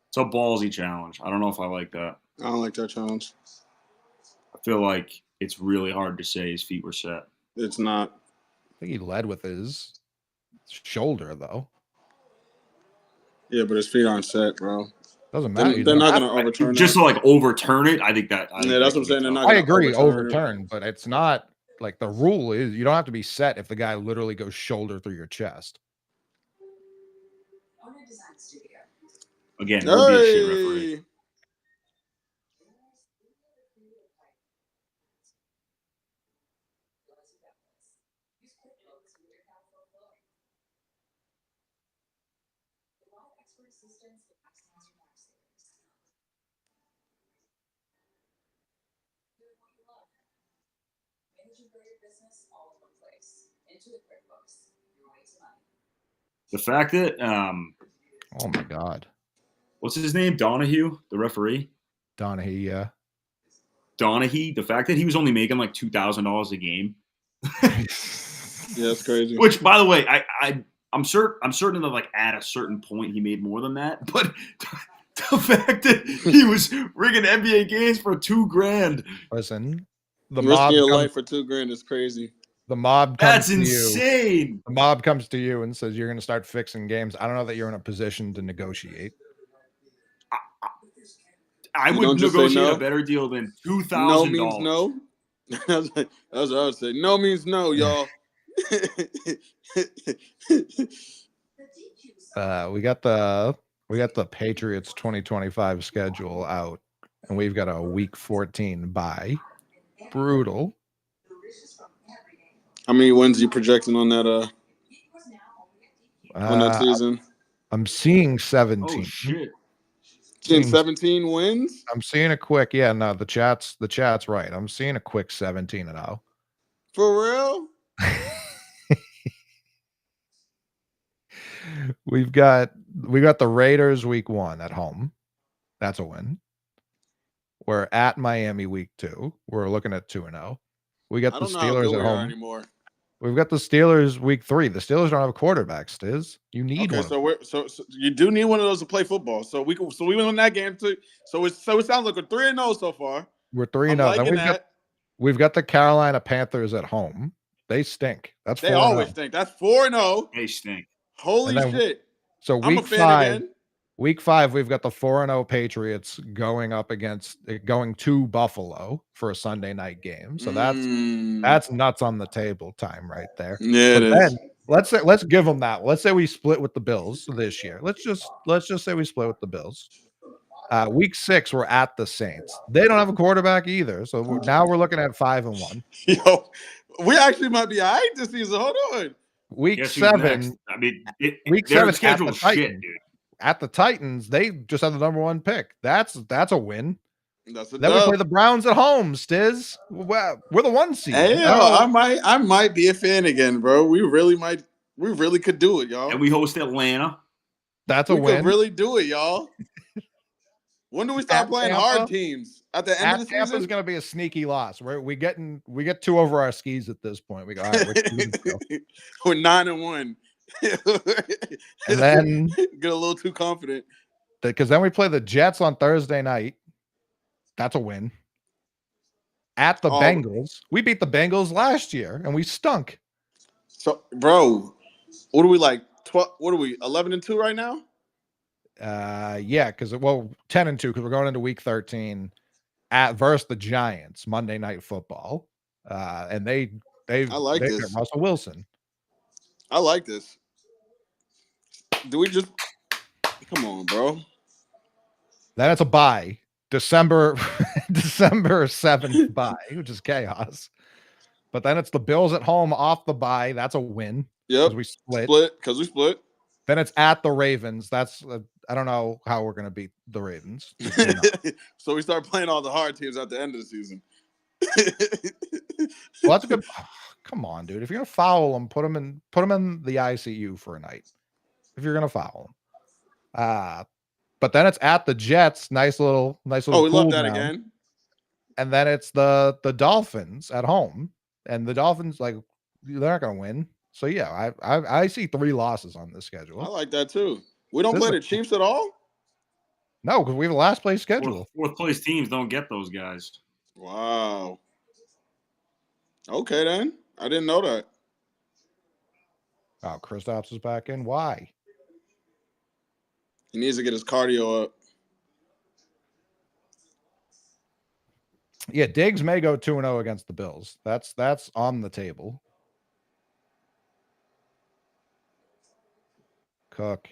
It's a ballsy challenge. I don't know if I like that. I don't like that challenge. I feel like it's really hard to say his feet were set. It's not. I think he led with his shoulder, though. Yeah, but his feet aren't set, bro. Doesn't matter. They're not going to overturn Just that. to like overturn it, I think that. Yeah, that's what I'm saying. They're not I going to agree, overturn it. but it's not like the rule is you don't have to be set if the guy literally goes shoulder through your chest. Again, would be a shit referee. The fact that Oh my God, what's his name? Donahue, the referee. Donahue. Yeah. Donahue. The fact that he was only making like $2,000 a game. Yeah, that's crazy. Which, by the way, I'm certain that like at a certain point he made more than that. But the fact that he was rigging NBA games for $2,000. Listen, the Risking mob your comes, life for $2,000 is crazy. the mob That's comes to you. insane. The mob comes to you and says you're going to start fixing games. I don't know that you're in a position to negotiate. I You would don't just say negotiate no? a better deal than $2,000. No means no. That's what I would say. No means no, y'all. We got the Patriots 2025 schedule out, and we've got a week 14 bye. Brutal. How many wins you projecting on that season? I'm seeing 17. Oh shit. Seeing 17 wins? I'm seeing a quick, the chat's right. I'm seeing a quick 17-0. For real? We got the Raiders week 1 at home. That's a win. We're at Miami week 2. We're looking at 2-0. We got the Steelers at home anymore. We've got the Steelers week 3. The Steelers don't have a quarterback, Stizz. You need one. So you do need one of those to play football. So we win that game too. So it sounds like we're 3-0 so far. We're 3-0. Then we've got the Carolina Panthers at home. They stink. They always stink. That's 4-0. They stink. Holy shit. So I'm a fan again. Week 5, we've got the 4-0 Patriots going to Buffalo for a Sunday night game. So that's nuts on the table time right there. Yeah, it is. Let's give them that. Let's say we split with the Bills this year. Let's just say we split with the Bills. Week 6, we're at the Saints. They don't have a quarterback either. So now we're looking at 5-1. Yo, we actually might be all right this season. Hold on. Week 7. I mean, week their 7 schedule's shit, dude. At the Titans, they just had the number 1 pick. That's a win. Then we play the Browns at home, Stizz. We're the 1 seed. Hey, I might be a fan again, bro. We really could do it, y'all. And we host Atlanta. That's a win. We could really do it, y'all. When do we start playing hard teams? At the end of the season? Tampa's going to be a sneaky loss. We get 2 over our skis at this point. We go, all right, we're 9-1. And then get a little too confident. Because then we play the Jets on Thursday night. That's a win. At the Bengals. We beat the Bengals last year and we stunk. So, bro, what are we like? 12? What are we? 11-2 right now? Yeah, because 10-2 because we're going into week 13 versus the Giants Monday Night Football. And they got Russell Wilson. I like this. Do we just come on, bro? Then it's a bye. December 7th bye, which is chaos. But then it's the Bills at home off the bye. That's a win. Yep. We split. Because we split. Then it's at the Ravens. That's I don't know how we're going to beat the Ravens. So we start playing all the hard teams at the end of the season. Well, that's a good. Come on, dude. If you're gonna foul them, put them in the ICU for a night. If you're gonna foul them, but then it's at the Jets. Nice little. Oh, we love that again. And then it's the Dolphins at home, and the Dolphins they're not gonna win. So yeah, I see 3 losses on this schedule. I like that too. We don't play the Chiefs at all. No, because we have a last place schedule. Fourth place teams don't get those guys. Wow. Okay then. I didn't know that. Oh, Kristaps is back in. Why? He needs to get his cardio up. Yeah, Diggs may go 2-0 against the Bills. That's on the table. Cook.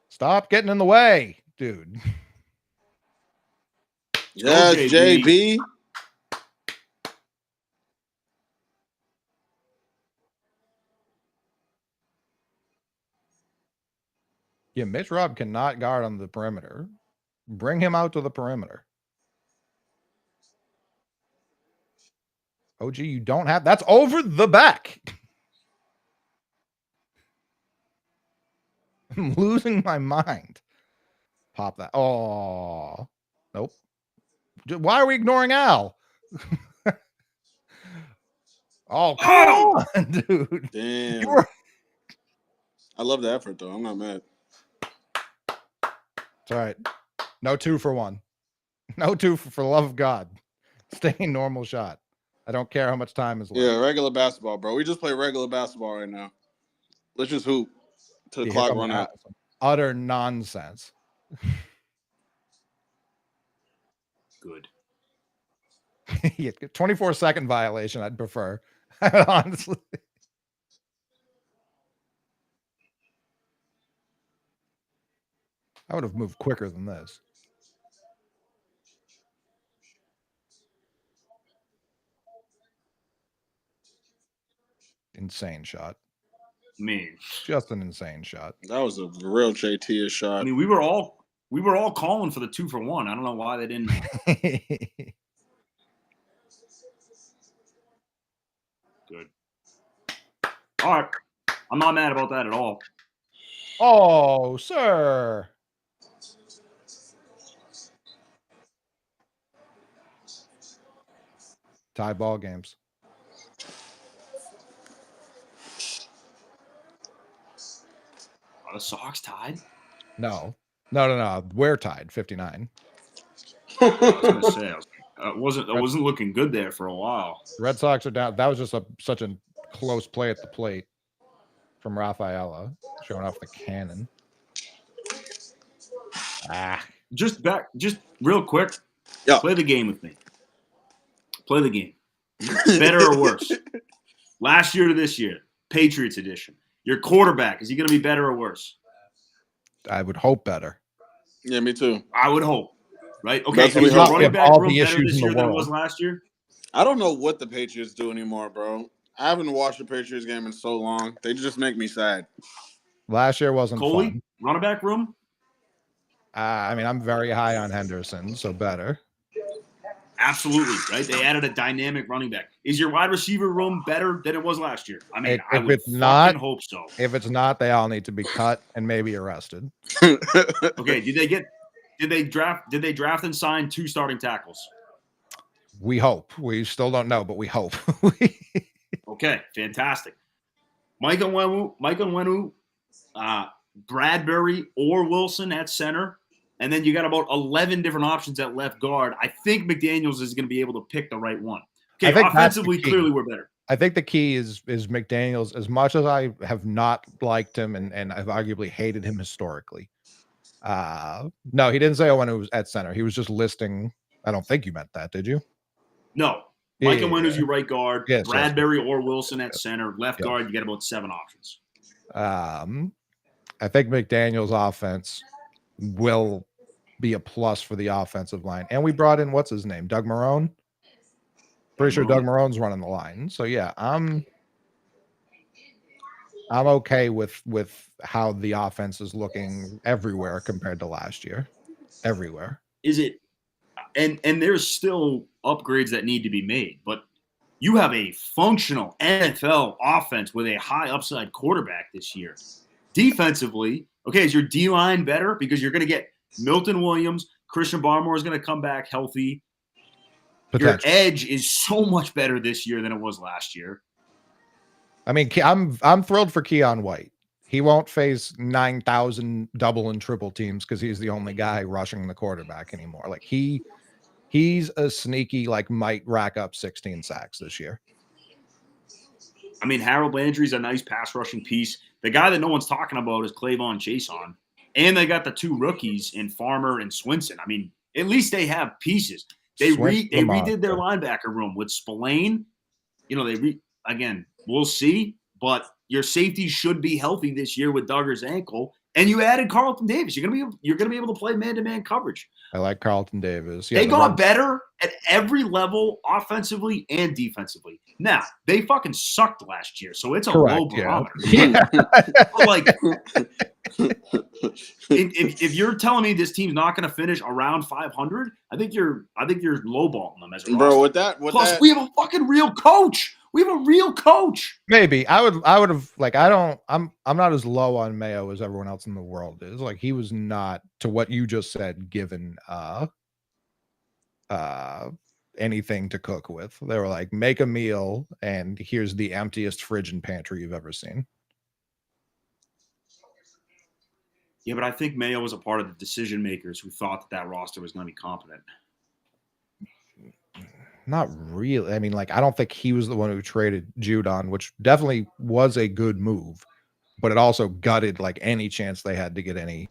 Stop getting in the way, dude. Yes, JB. Yeah, Mitch Robb cannot guard on the perimeter. Bring him out to the perimeter. OG, you don't have... That's over the back. I'm losing my mind. Pop that. Oh, nope. Why are we ignoring Al? Oh, come on, dude. Damn. You were... I love the effort, though. I'm not mad. It's all right. No 2 for 1. No 2 for the love of God. Stay in normal shot. I don't care how much time is left. Yeah, regular basketball, bro. We just play regular basketball right now. Let's just hoop till the clock run out. Utter nonsense. Good. Yeah, 24-second violation, I'd prefer. Honestly. I would have moved quicker than this. Insane shot. Just an insane shot. That was a real JT shot. I mean, we were all calling for the 2 for 1. I don't know why they didn't. Good. All right. I'm not mad about that at all. Oh, sir. Tie ball games. Are the Sox tied? No. We're tied, 59. I was going to say, I wasn't looking good there for a while. Red Sox are down. That was just such a close play at the plate from Rafaela, showing off the cannon. Just real quick. Yeah. Play the game with me. Play the game. Better or worse? Last year to this year, Patriots edition. Your quarterback, is he going to be better or worse? I would hope better. Yeah, me too. I would hope. Right? Okay, That's what we is your hope. running back All room the better issues this in year the than it world. was last year? I don't know what the Patriots do anymore, bro. I haven't watched the Patriots game in so long. They just make me sad. Last year wasn't Coley, fun. running back room? I mean, I'm very high on Henderson, so better. Absolutely, right? They added a dynamic running back. Is your wide receiver room better than it was last year? I mean, I would fucking hope so. If it's not, they all need to be cut and maybe arrested. Okay, did they draft and sign 2 starting tackles? We hope. We still don't know, but we hope. Okay, fantastic. Mike Onwenu, Bradbury or Wilson at center. And then you got about 11 different options at left guard. I think McDaniels is going to be able to pick the right one. Okay, offensively, clearly we're better. I think the key is McDaniels. As much as I have not liked him and I've arguably hated him historically. No, he didn't say when it was at center. He was just listing. I don't think you meant that, did you? No. Mike Onwenu's your right guard. Yes, Bradbury or Wilson at center. Left guard, you get about 7 options. I think McDaniels' offense will be a plus for the offensive line. And we brought in, what's his name? Doug Marrone? Pretty sure Doug Marrone's running the line. So yeah, I'm okay with how the offense is looking everywhere compared to last year. Everywhere. Is it and there's still upgrades that need to be made, but you have a functional NFL offense with a high upside quarterback this year. Defensively, okay, is your D-line better? Because you're going to get Milton Williams, Christian Barmore is going to come back healthy. Your edge is so much better this year than it was last year. I mean, I'm thrilled for Keon White. He won't face 9,000 double and triple teams because he's the only guy rushing the quarterback anymore. Like he's a sneaky, like might rack up 16 sacks this year. I mean, Harold Landry's a nice pass rushing piece. The guy that no one's talking about is Clavon Chason. And they got the 2 rookies in Farmer and Swinson. I mean, at least they have pieces. They redid their linebacker room with Spillane. You know, again, we'll see. But your safety should be healthy this year with Duggar's ankle. And you added Carlton Davis. You're gonna be able to play man-to-man coverage. I like Carlton Davis. Yeah, they got better at every level, offensively and defensively. Now, they fucking sucked last year, so it's a low barometer. Yeah. But like if you're telling me this team's not going to finish around 500, I think you're lowballing them as a bro. roster. Plus, we have a fucking real coach. We have a real coach. Maybe I would have like I'm not as low on Mayo as everyone else in the world is. Like he was not, to what you just said, given anything to cook with. They were like, make a meal and here's the emptiest fridge and pantry you've ever seen. Yeah, but I think Mayo was a part of the decision makers who thought that roster was going to be competent. Not really. I mean, like, I don't think he was the one who traded Judon, which definitely was a good move, but it also gutted like any chance they had to get any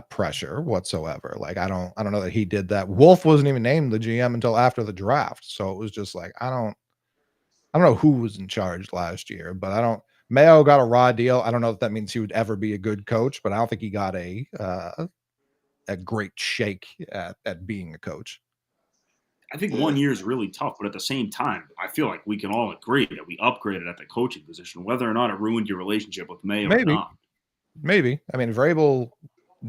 pressure whatsoever. Like, I don't know that he did that. Wolf wasn't even named the GM until after the draft, so it was just like I don't know who was in charge last year, but Mayo got a raw deal. I don't know if that means he would ever be a good coach, but I don't think he got a great shake at being a coach. I think 1 year is really tough, but at the same time, I feel like we can all agree that we upgraded at the coaching position, whether or not it ruined your relationship with Mayo or not. Maybe. I mean, Vrabel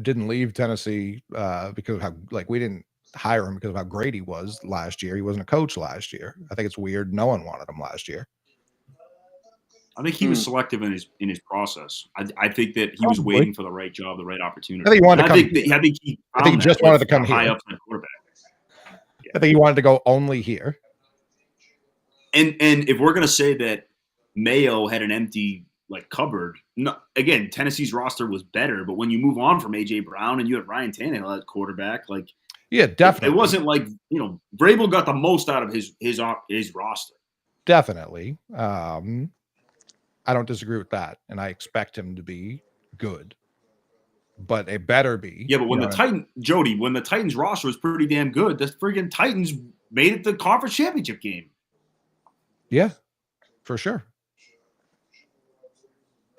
didn't leave Tennessee because of how, like, we didn't hire him because of how great he was last year. He wasn't a coach last year. I think it's weird. No one wanted him last year. I think he was selective in his process. I think that he was waiting for the right job, the right opportunity. I think he wanted to come. I think he just wanted to come here. High up in the quarterback. Yeah. I think he wanted to go only here. And if we're gonna say that Mayo had an empty like cupboard, no, again, Tennessee's roster was better. But when you move on from AJ Brown and you have Ryan Tannehill at quarterback, like yeah, definitely, it wasn't like Vrabel got the most out of his roster. Definitely. I don't disagree with that, and I expect him to be good, but it better be. Yeah, but when the Titans roster was pretty damn good, the friggin' Titans made it the conference championship game. Yeah, for sure.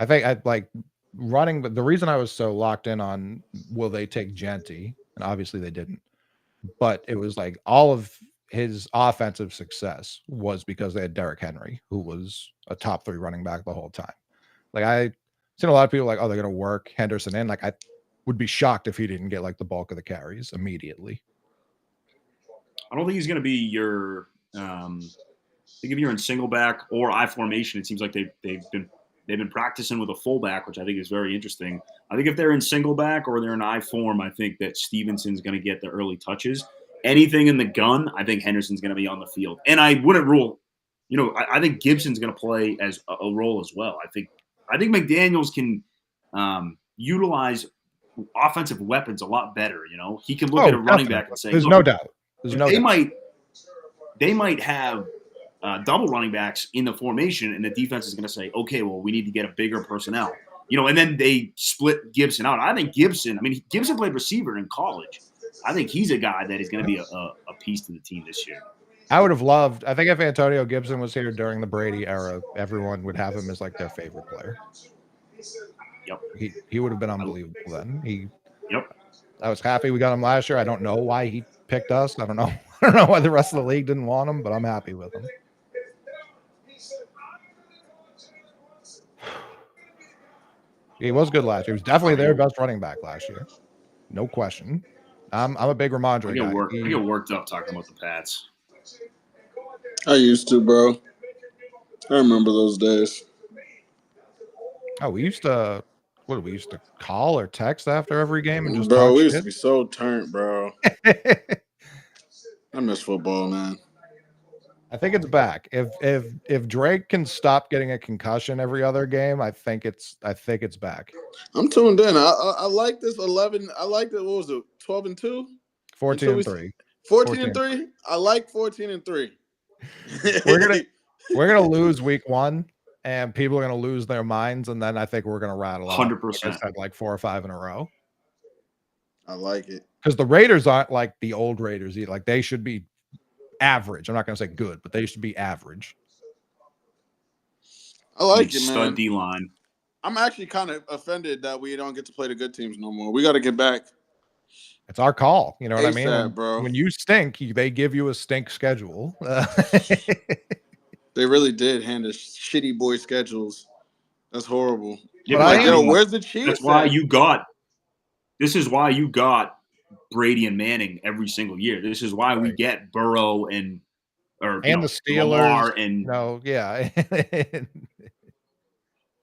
I think I'd like running, but the reason I was so locked in on will they take Genty, and obviously they didn't, but it was like all of his offensive success was because they had Derrick Henry, who was a top 3 running back the whole time. Like I've seen a lot of people like, oh, they're going to work Henderson in. Like I would be shocked if he didn't get like the bulk of the carries immediately. I don't think he's going to be your. I think if you're in single back or I formation, it seems like they've been practicing with a fullback, which I think is very interesting. I think if they're in single back or they're in I form, I think that Stevenson's going to get the early touches. Anything in the gun, I think Henderson's going to be on the field. And I wouldn't rule, I think Gibson's going to play as a role as well. I think McDaniels can utilize offensive weapons a lot better. He can look at a running back and say, "There's no doubt. They might have double running backs in the formation, and the defense is going to say, okay, well, we need to get a bigger personnel." And then they split Gibson out. I think Gibson played receiver in college. I think he's a guy that is going to be a piece to the team this year. I would have loved. I think if Antonio Gibson was here during the Brady era, everyone would have him as like their favorite player. Yep. He would have been unbelievable then. Yep. I was happy we got him last year. I don't know why he picked us. I don't know why the rest of the league didn't want him, but I'm happy with him. He was good last year. He was definitely their best running back last year. No question. I'm a big Ramondre guy. I get worked up talking about the Pats. I used to, bro. I remember those days. Oh, we used to call or text after every game and just bro, talk we used shit? to be so turned, bro. I miss football, man. I think it's back. If Drake can stop getting a concussion every other game, I think it's back. I'm tuned in. I like this 11. I like it. What was it? 12-2? 14-3. 14-3. I like 14-3. We're gonna lose week 1, and people are gonna lose their minds, and then I think we're gonna rattle 100%. Had like 4 or 5 in a row. I like it because the Raiders aren't like the old Raiders either. Like they should be average. I'm not gonna say good, but they should be average. I like it, man. Stud D line. I'm actually kind of offended that we don't get to play the good teams no more. We got to get back. It's our call. You know what I mean? Bro. When you stink, they give you a stink schedule. They really did hand us shitty boy schedules. That's horrible. Yeah, But like, Yo, where's the Chiefs? that's why you got. This is why you got Brady and Manning every single year. This is why we get Burrow and the Steelers. Lamar and yeah.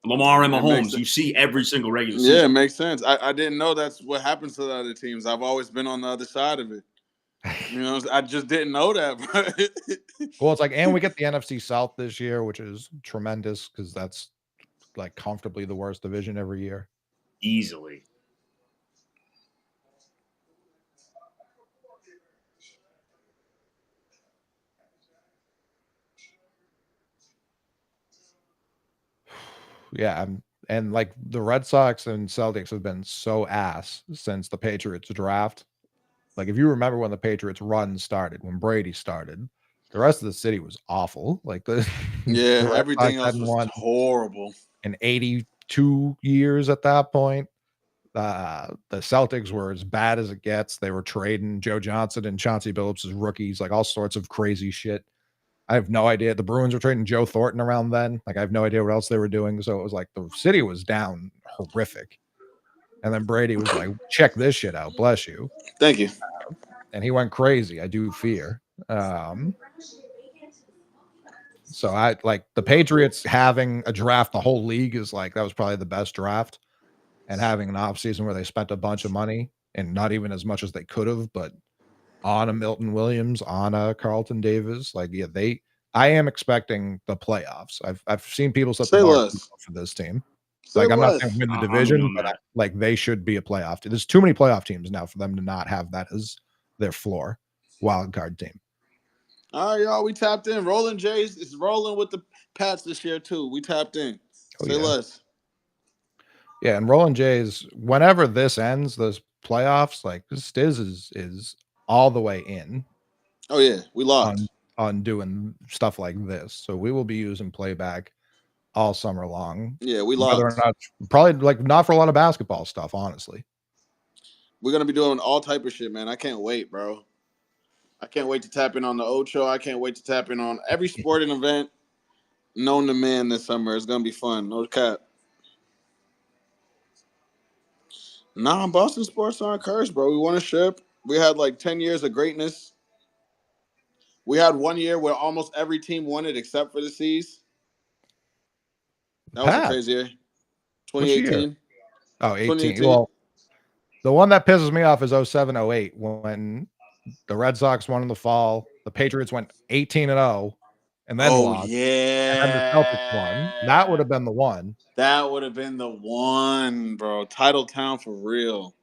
Lamar and It makes Mahomes. sense. You see every single regular season. Yeah, it makes sense. I didn't know that's what happens to the other teams. I've always been on the other side of it. You know, I just didn't know that. Well, it's like, and we get the NFC South this year, which is tremendous because that's like comfortably the worst division every year. Easily. Yeah, and like the Red Sox and Celtics have been so ass since the Patriots draft. Like if you remember when the Patriots run started, when Brady started, the rest of the city was awful. Like the yeah, the Red everything Sox else hadn't was won horrible. in 82 years at that point. The Celtics were as bad as it gets. They were trading Joe Johnson and Chauncey Billups as rookies, like all sorts of crazy shit. I have no idea. The Bruins were trading Joe Thornton around then. Like I have no idea what else they were doing. So it was like the city was down horrific. And then Brady was like, check this shit out. Bless you. Thank you. And he went crazy. I do fear. So I like the Patriots having a draft, the whole league is like, that was probably the best draft. And having an offseason where they spent a bunch of money and not even as much as they could have, but on a Milton Williams, on a Carlton Davis. Like, yeah, I am expecting the playoffs. I've seen people set the bar for this team. Like, I'm not saying win the division, but like they should be a playoff team. There's too many playoff teams now for them to not have that as their floor wild card team. All right, y'all, we tapped in. Rollinjays is rolling with the Pats this year too. We tapped in. Say less. Yeah, and Rollinjays, whenever this ends, those playoffs, like Stizz is all the way in. Oh yeah, we locked on doing stuff like this. So we will be using playback all summer long. Yeah, we locked. Whether or not, probably like not for a lot of basketball stuff, honestly. We're gonna be doing all type of shit, man. I can't wait, bro. I can't wait to tap in on the Ocho. I can't wait to tap in on every sporting event known to man this summer. It's gonna be fun. No cap. Nah, Boston sports aren't cursed, bro. We won a ship. We had like 10 years of greatness. We had 1 year where almost every team won it except for the C's. That was a crazy year. 2018. Oh, 18. Well, the one that pisses me off is 07-08 when the Red Sox won in the fall. The Patriots went 18-0 and then lost. Yeah. And then the Celtics won. That would have been the one. That would have been the one, bro. Title town for real.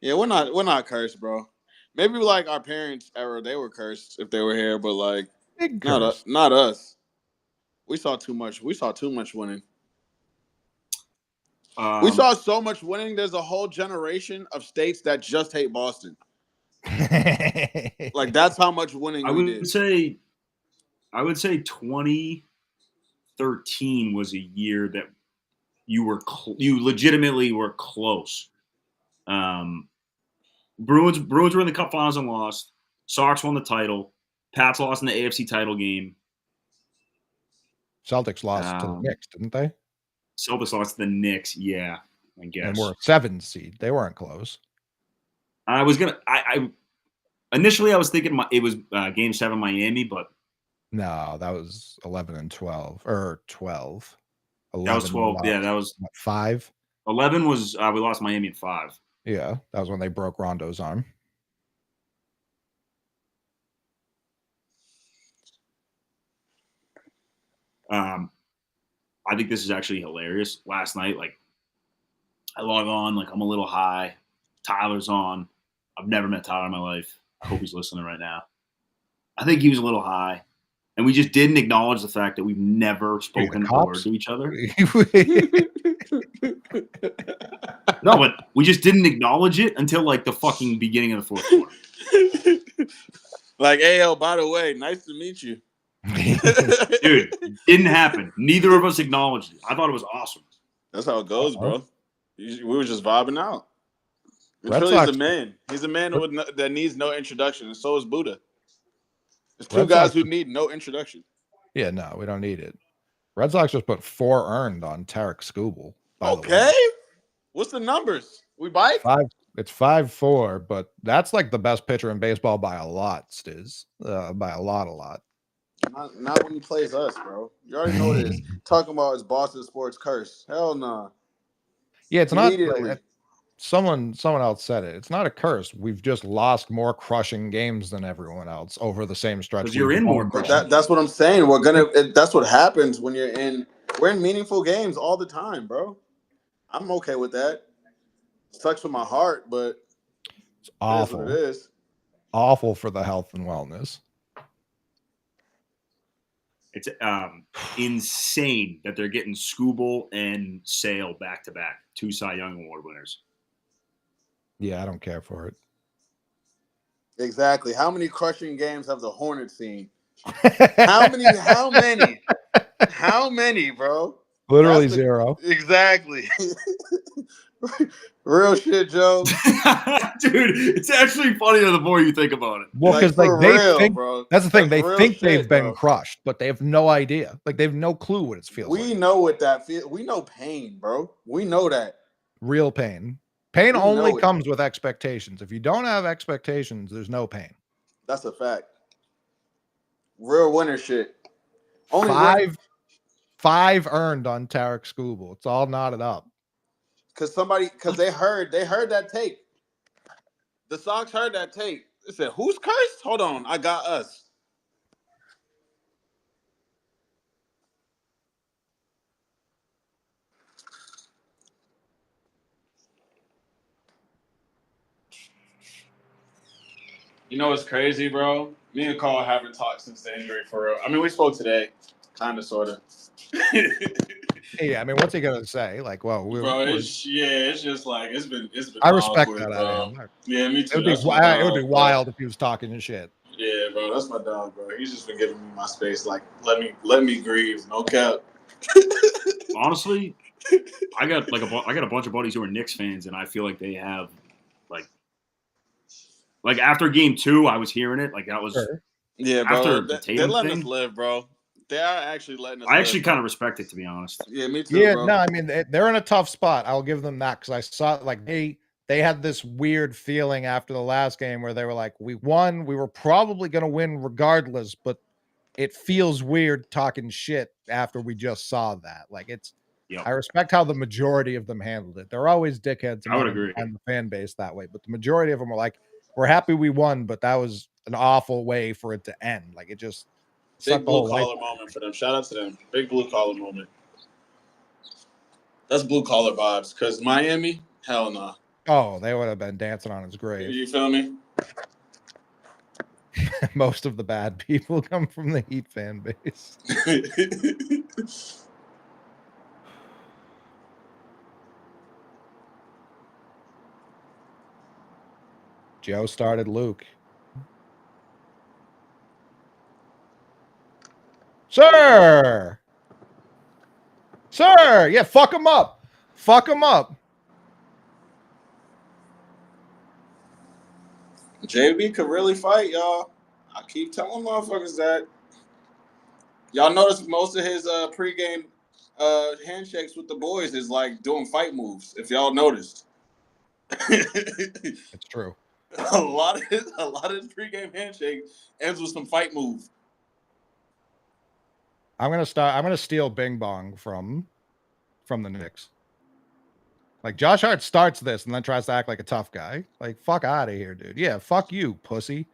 Yeah, we're not cursed, bro. Maybe like our parents' era, they were cursed if they were here, but like not us. We saw too much. We saw too much winning. We saw so much winning. There's a whole generation of states that just hate Boston. Like that's how much winning we did. I would say 2013 was a year that you legitimately were close. Bruins were in the Cup Finals and lost. Sox won the title. Pats lost in the AFC title game. Celtics lost to the Knicks, didn't they? Celtics lost to the Knicks, yeah, I guess. And we're a 7 seed. They weren't close. Initially I was thinking it was Game 7 Miami, but no, that was 11 and 12 or 12. 11 that was 12. Yeah, that was 5. 11 was we lost Miami in 5. Yeah, that was when they broke Rondo's arm. I think this is actually hilarious. Last night, like, I log on, like, I'm a little high. Tyler's on. I've never met Tyler in my life. I hope he's listening right now. I think he was a little high. And we just didn't acknowledge the fact that we've never spoken a word to each other. No, but we just didn't acknowledge it until, like, the fucking beginning of the fourth quarter. Like, hey, by the way, nice to meet you. Dude, didn't happen. Neither of us acknowledged it. I thought it was awesome. That's how it goes, bro. We were just vibing out. He's a man. He's a man that needs no introduction, and so is Bouda. There's two guys who need no introduction. Yeah, no, we don't need it. Red Sox just put 4 earned on Tarek Skubal. Okay. What's the numbers? We bite? It's 5-4, but that's like the best pitcher in baseball by a lot, Stizz. By a lot. Not when he plays us, bro. You already know what it is. Talking about his Boston sports curse. Hell nah. Yeah, it's not. Immediately. Someone else said it. It's not a curse. We've just lost more crushing games than everyone else over the same stretch. Because you're in more But that's what I'm saying. That's what happens when you're in. We're in meaningful games all the time, bro. I'm okay with that. It sucks with my heart, but it's awful. It is. Awful for the health and wellness. It's insane that they're getting Skubal and Sale back to back, 2 Cy Young Award winners. Yeah, I don't care for it. Exactly. How many crushing games have the Hornets seen? How many? How many, bro? Literally 0. Exactly. Real shit, Joe. Dude, it's actually funnier the more you think about it. Well, because they think, bro. that's the thing. They think shit, they've been bro. crushed, but they have no idea. Like, they have no clue what it feels like. We know what that feels. We know pain, bro. We know that. Real pain. Pain only comes with expectations. If you don't have expectations, there's no pain. That's a fact. Real winner shit. Only 5 earned on Tarek Skubal. It's all knotted up. Because they heard that tape. The Sox heard that tape. They said, "Who's cursed? Hold on, I got us." You know what's crazy, bro? Me and Carl haven't talked since the injury for real. I mean, we spoke today, kind of, sort of. Yeah, I mean, what's he gonna say? Like, well, it's just like it's been. I respect that. Yeah, me too. It would be wild if he was talking shit. Yeah, bro, that's my dog, bro. He's just been giving me my space. Like, let me grieve. No cap. Honestly, I got a bunch of buddies who are Knicks fans, and I feel like they have like after game 2, I was hearing it. Like that was yeah, bro. After the Tatum they're letting thing, us live, bro. They are actually letting us. I actually kind of respect it, to be honest. Yeah, me too. Yeah, bro. no, I mean they're in a tough spot. I'll give them that because I saw like they had this weird feeling after the last game where they were like, we won, we were probably going to win regardless, but it feels weird talking shit after we just saw that. Like it's. Yep. I respect how the majority of them handled it. They're always dickheads. I would agree. And the fan base that way, but the majority of them were like, "We're happy we won, but that was an awful way for it to end." Like it just big blue collar moment for them. Shout out to them. Big blue collar moment. That's blue collar vibes. Because Miami, hell no. Nah. Oh, they would have been dancing on his grave. You feel me? Most of the bad people come from the Heat fan base. Joe started Luke. Sir! Yeah, fuck him up. JB could really fight, y'all. I keep telling motherfuckers that. Y'all notice most of his pregame handshakes with the boys is like doing fight moves, if y'all noticed. It's true. A lot of his pregame handshake ends with some fight move. I'm gonna steal Bing Bong from the Knicks. Like Josh Hart starts this and then tries to act like a tough guy. Like fuck out of here, dude. Yeah, fuck you, pussy.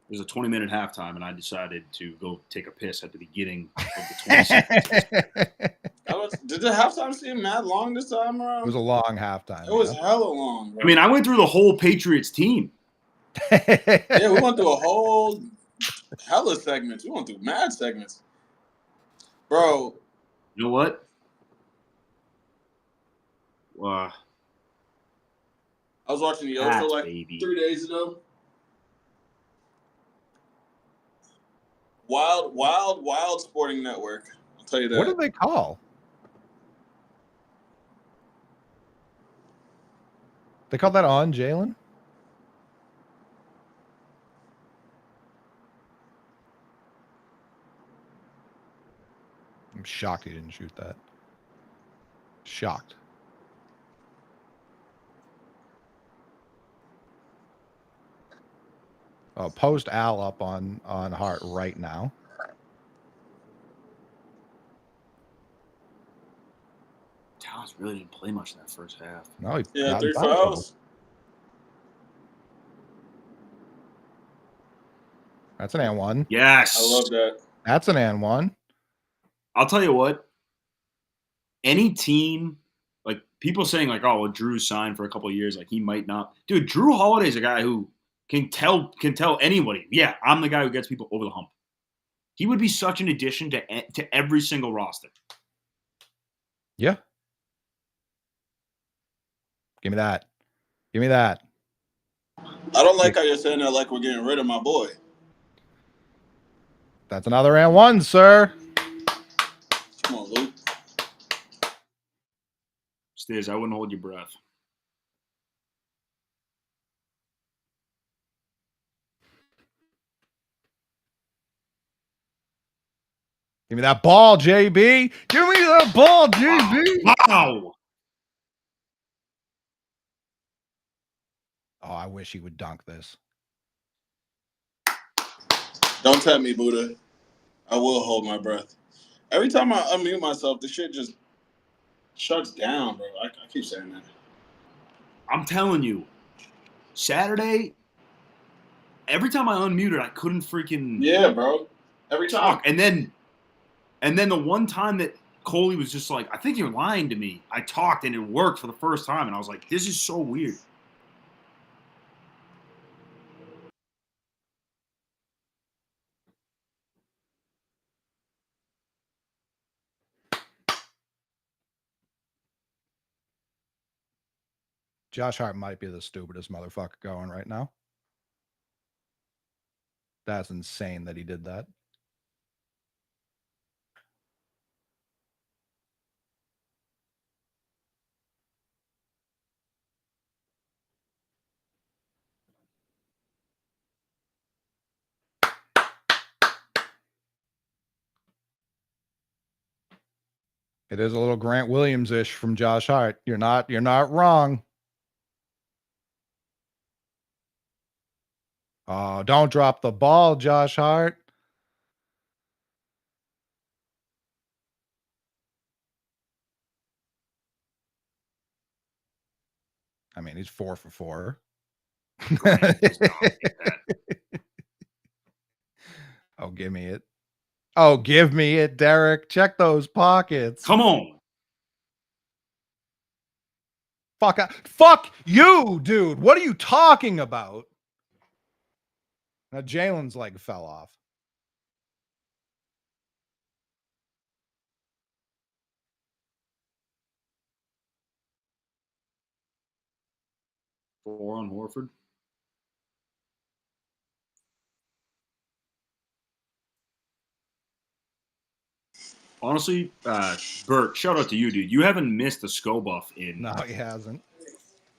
It was a 20-minute halftime, and I decided to go take a piss at the beginning of the 20 seconds. Did the halftime seem mad long this time around? It was a long halftime. It was hella long, bro. I mean, I went through the whole Patriots team. Yeah, we went through a whole hella segments. We went through mad segments. Bro. You know what? I was watching the Ocho like 3 days ago. Wild Sporting Network. I'll tell you that. What do they call? They called that on Jalen? I'm shocked he didn't shoot that. Shocked. Oh, post Al up on Hart right now. Towns really didn't play much in that first half. No, he Yeah, got 3 in foul trouble. fouls. That's an and one. Yes. I love that. That's an and one. I'll tell you what. Any team, like people saying like, oh, well, Drew signed for a couple of years, like he might not. Dude, Drew Holiday's a guy who can tell anybody, yeah, I'm the guy who gets people over the hump. He would be such an addition to every single roster. Yeah. Give me that. Give me that. I don't like how you're saying that like we're getting rid of my boy. That's another and one, sir. Come on, Luke. Stizz, I wouldn't hold your breath. Give me that ball, JB. Give me that ball, JB. Wow. Oh, I wish he would dunk this. Don't tempt me, Bouda. I will hold my breath. Every time I unmute myself, the shit just shuts down, bro. I keep saying that. I'm telling you, Saturday, every time I unmuted, I couldn't freaking bro. Every time. talk. And then the one time that Coley was just like, I think you're lying to me. I talked and it worked for the first time. And I was like, this is so weird. Josh Hart might be the stupidest motherfucker going right now. That's insane that he did that. It is a little Grant Williams-ish from Josh Hart. You're not wrong. Oh, don't drop the ball, Josh Hart. I mean, he's 4 for 4. Oh, give me it. Oh, give me it, Derek. Check those pockets. Come on. Fuck you, dude. What are you talking about? Now, Jalen's leg fell off. Four on Horford. Honestly, Bert, shout out to you, dude. You haven't missed a SCO buff in. No, he hasn't.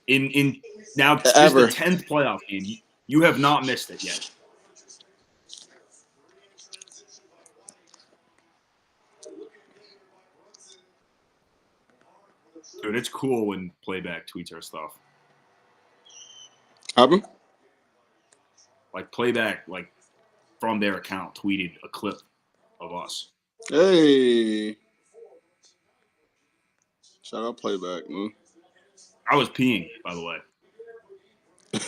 In now, this is the 10th playoff game. You have not missed it yet. Dude, it's cool when Playback tweets our stuff. Happen? Like Playback, like from their account, tweeted a clip of us. Hey. Shout out Playback, man. I was peeing, by the way.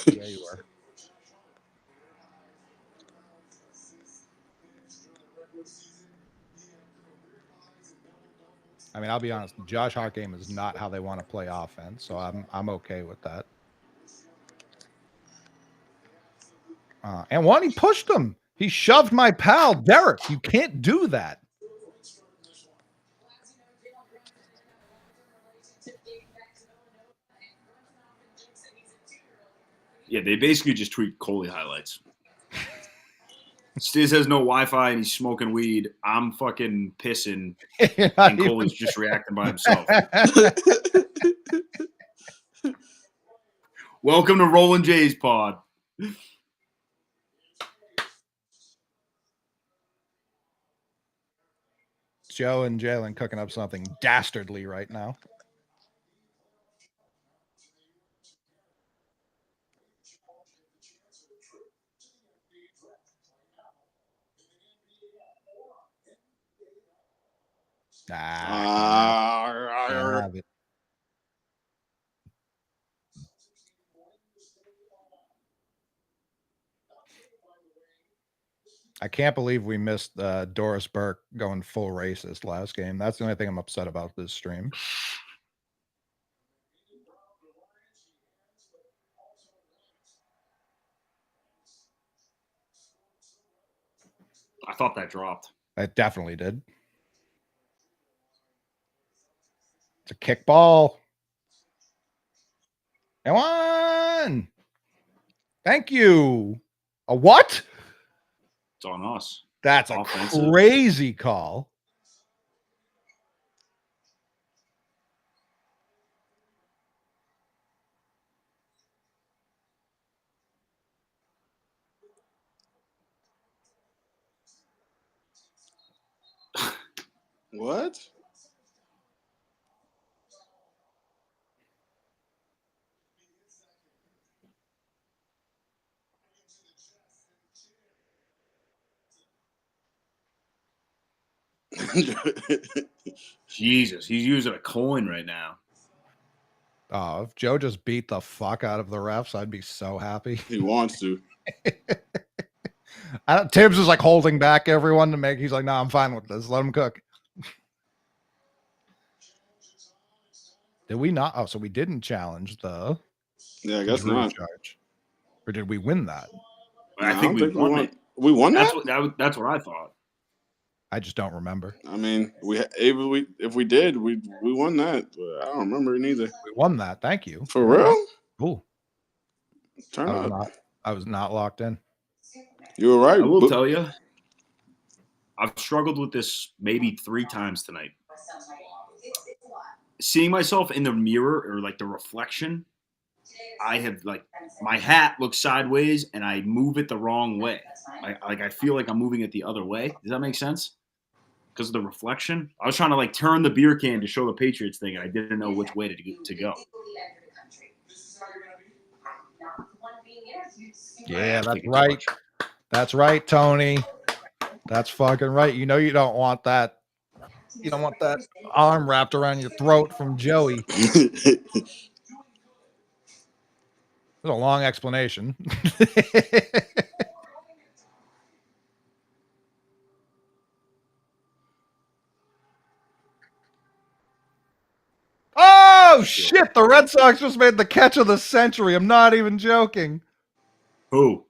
Yeah, you were. I mean, I'll be honest. The Josh Hart game is not how they want to play offense, so I'm okay with that. And one, he pushed him. He shoved my pal Derek. You can't do that. Yeah, they basically just tweet Coley highlights. Stizz has no Wi-Fi and he's smoking weed. I'm fucking pissing, and Coley's just reacting by himself. Welcome to Rollin Jays pod. Joe and Jalen cooking up something dastardly right now. Can't have it. I can't believe we missed Doris Burke going full racist last game. That's the only thing I'm upset about this stream. I thought that dropped. It definitely did. It's a kick ball. Come on. Thank you. A what? It's on us. That's offensive. A crazy call. What? Jesus, he's using a coin right now. Oh, if Joe just beat the fuck out of the refs, I'd be so happy. He wants to. Tibbs is like holding back everyone to make. He's like, no, I'm fine with this. Let him cook. Did we not? Oh, so we didn't challenge the. Yeah, I guess not. Charge. Or did we win that? I think we won it. We won that? That's what I thought. I just don't remember. I mean, if we did, we won that. But I don't remember it either. We won that. Thank you. For real? Cool. Turn up. I was not locked in. You were right. I will tell you, I've struggled with this maybe 3 times tonight. Seeing myself in the mirror or like the reflection, I have like my hat looks sideways and I move it the wrong way. I feel like I'm moving it the other way. Does that make sense? Because of the reflection. I was trying to like turn the beer can to show the Patriots thing, and I didn't know which way to go. Yeah, that's right. That's right, Tony. That's fucking right. You know you don't want that. You don't want that arm wrapped around your throat from Joey. There's a long explanation. Oh, shit. The Red Sox just made the catch of the century. I'm not even joking. Who?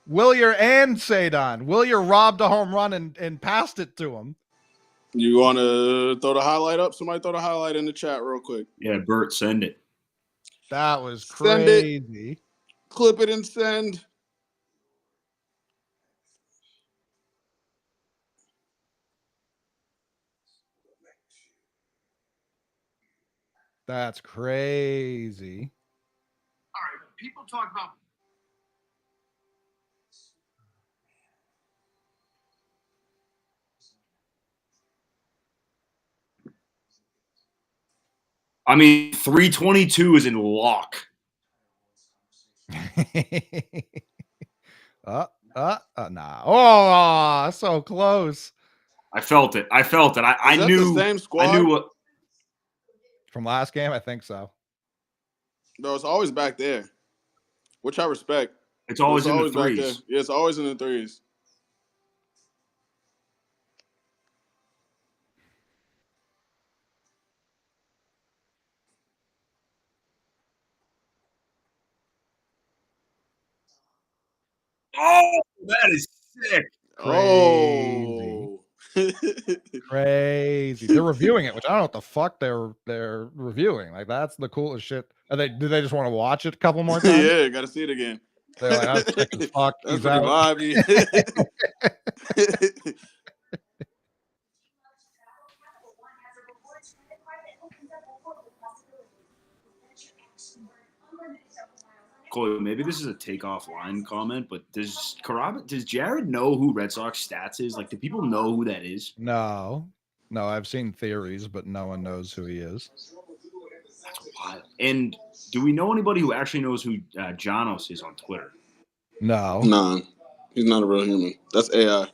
Wilyer and Sadon. Wilyer robbed a home run and passed it to him. You want to throw the highlight up? Somebody throw the highlight in the chat real quick. Yeah, Bert, send it. That was crazy. It, clip it and send. That's crazy. All right, people talk about. I mean, 322 is in lock. Nah. Oh, so close. I felt it. I knew. The same squad? I knew what. From last game, I think so. No, it's always back there, which I respect. It's always in the threes. Yeah, it's always in the threes. Oh, that is sick. Crazy. Crazy. They're reviewing it, which I don't know what the fuck they're reviewing. Like, that's the coolest shit. Do they just want to watch it a couple more times? Yeah, gotta see it again. They're like, that's sick as fuck. That's pretty vibey. Coley, maybe this is a take offline comment, but does Jared know who Red Sox stats is? Like, do people know who that is? No, I've seen theories, but no one knows who he is. That's wild. And do we know anybody who actually knows who Janos is on Twitter? No. Nah, he's not a real human. That's AI.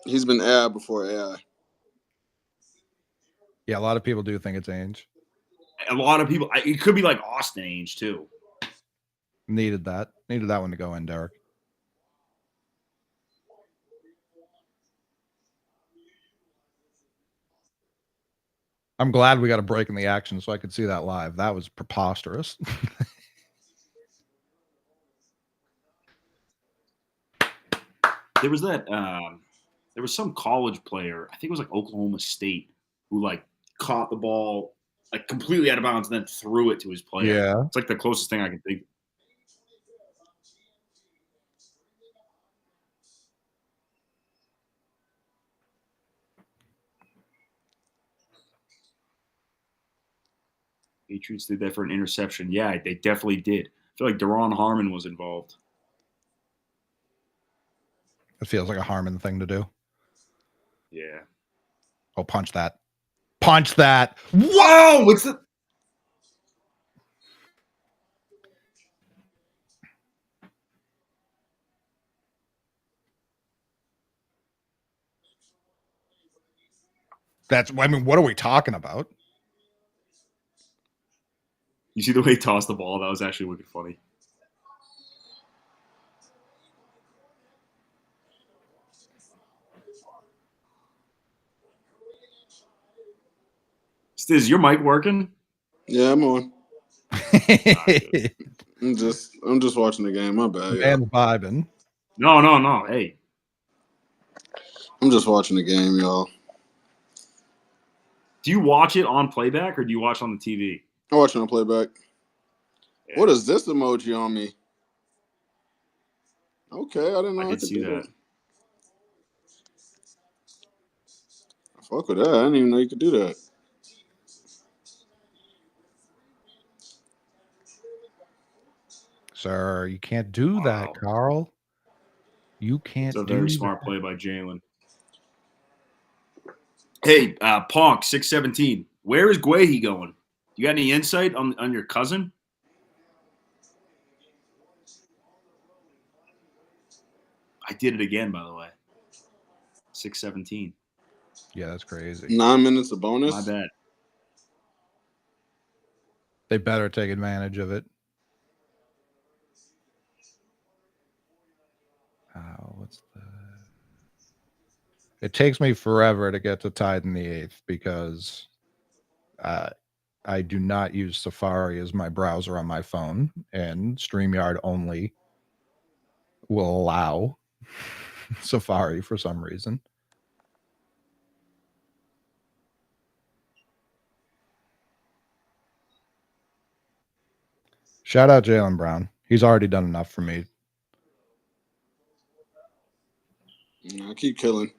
He's been AI before AI. Yeah, a lot of people do think it's Ainge. A lot of people. It could be like Austin Ainge too. Needed that one to go in, Derek. I'm glad we got a break in the action so I could see that live. That was preposterous. There was that. There was some college player. I think it was like Oklahoma State who like caught the ball like completely out of bounds and then threw it to his player. Yeah, it's like the closest thing I can think. Patriots did that for an interception. Yeah, they definitely did. I feel like Deron Harmon was involved. it feels like a Harmon thing to do. Yeah. Oh, punch that. Punch that. Whoa! What's the... I mean, what are we talking about? You see the way he tossed the ball? That was actually wicked funny. Stizz, your mic working? Yeah, I'm on. I'm just watching the game. My bad. Man's vibing. No. Hey. I'm just watching the game, y'all. Do you watch it on playback or do you watch on the TV? I'm watching on playback. Yeah. What is this emoji on me? Okay, I didn't know I did could see do that. Fuck with that. I didn't even know you could do that. Sir, you can't do that, Carl. You can't do that. It's a very smart play by Jalen. Hey, Ponk, 617. Where is Guehi going? You got any insight on your cousin? I did it again, by the way. 617. Yeah, that's crazy. 9 minutes of bonus? My bad. They better take advantage of it. What's the... It takes me forever to get to tied in the 8th because I do not use Safari as my browser on my phone, and StreamYard only will allow Safari for some reason. Shout out Jaylen Brown. He's already done enough for me. I keep killing.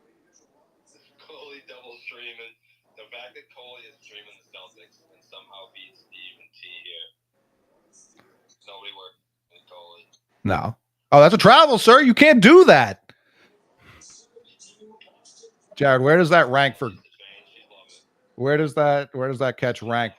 Coley double streaming. The fact that Coley is streaming the Celtics and somehow beats Steve and T here. Nobody worked with Coley. No. Oh, that's a travel, sir. You can't do that. Jared, where does that rank for? Where does that catch rank?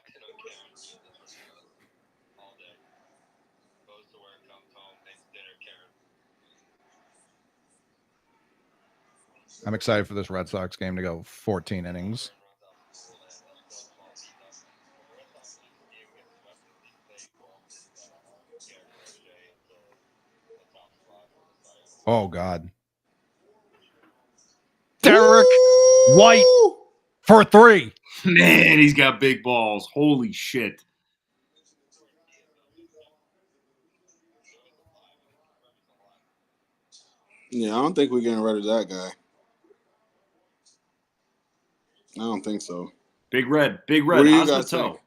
I'm excited for this Red Sox game to go 14 innings. Oh, God. Derek White for 3. Man, he's got big balls. Holy shit. Yeah, I don't think we're getting rid of that guy. I don't think so. Big Red. What do you How's guys the toe? think?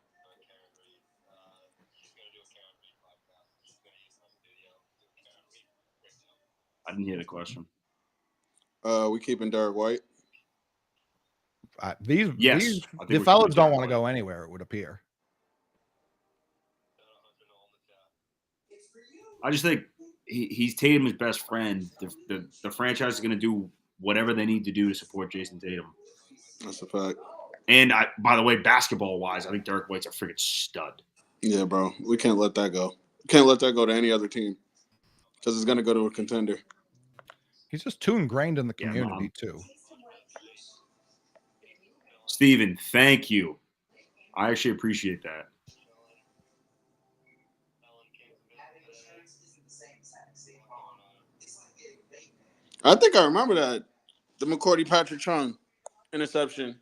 I didn't hear the question. We keeping Derek White? The fellas don't want to go anywhere, it would appear. I just think he's Tatum's best friend. The franchise is going to do whatever they need to do to support Jason Tatum. That's a fact. And by the way, basketball-wise, I think Derek White's a freaking stud. Yeah, bro. We can't let that go. Can't let that go to any other team because it's going to go to a contender. He's just too ingrained in the community, too. Steven, thank you. I actually appreciate that. I think I remember that. The McCourty Patrick Chung interception.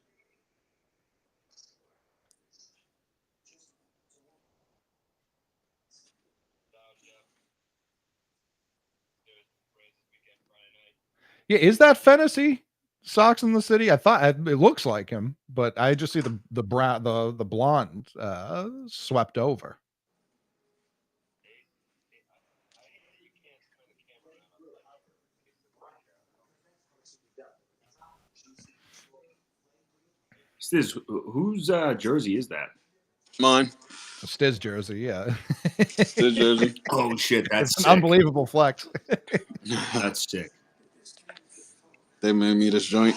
Yeah, is that fantasy Sox in the City? I thought it looks like him, but I just see the brown, the blonde swept over. Stizz, whose jersey is that? Mine. A Stizz jersey, yeah. Stizz jersey. Oh shit, that's an unbelievable flex. That's sick. They made me this joint.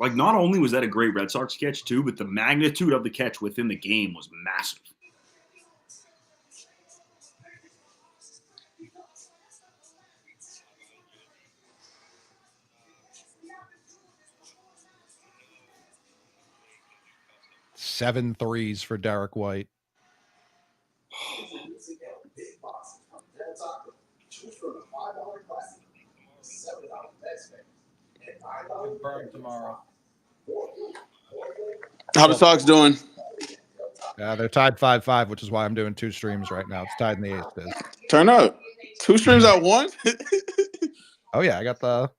Like, not only was that a great Red Sox catch, too, but the magnitude of the catch within the game was massive. Seven threes for Derek White. Burn tomorrow. How the Sox doing? They're tied 5-5, which is why I'm doing 2 streams right now. It's tied in the 8th. Turn up. 2 streams at once? Oh, yeah. I got the...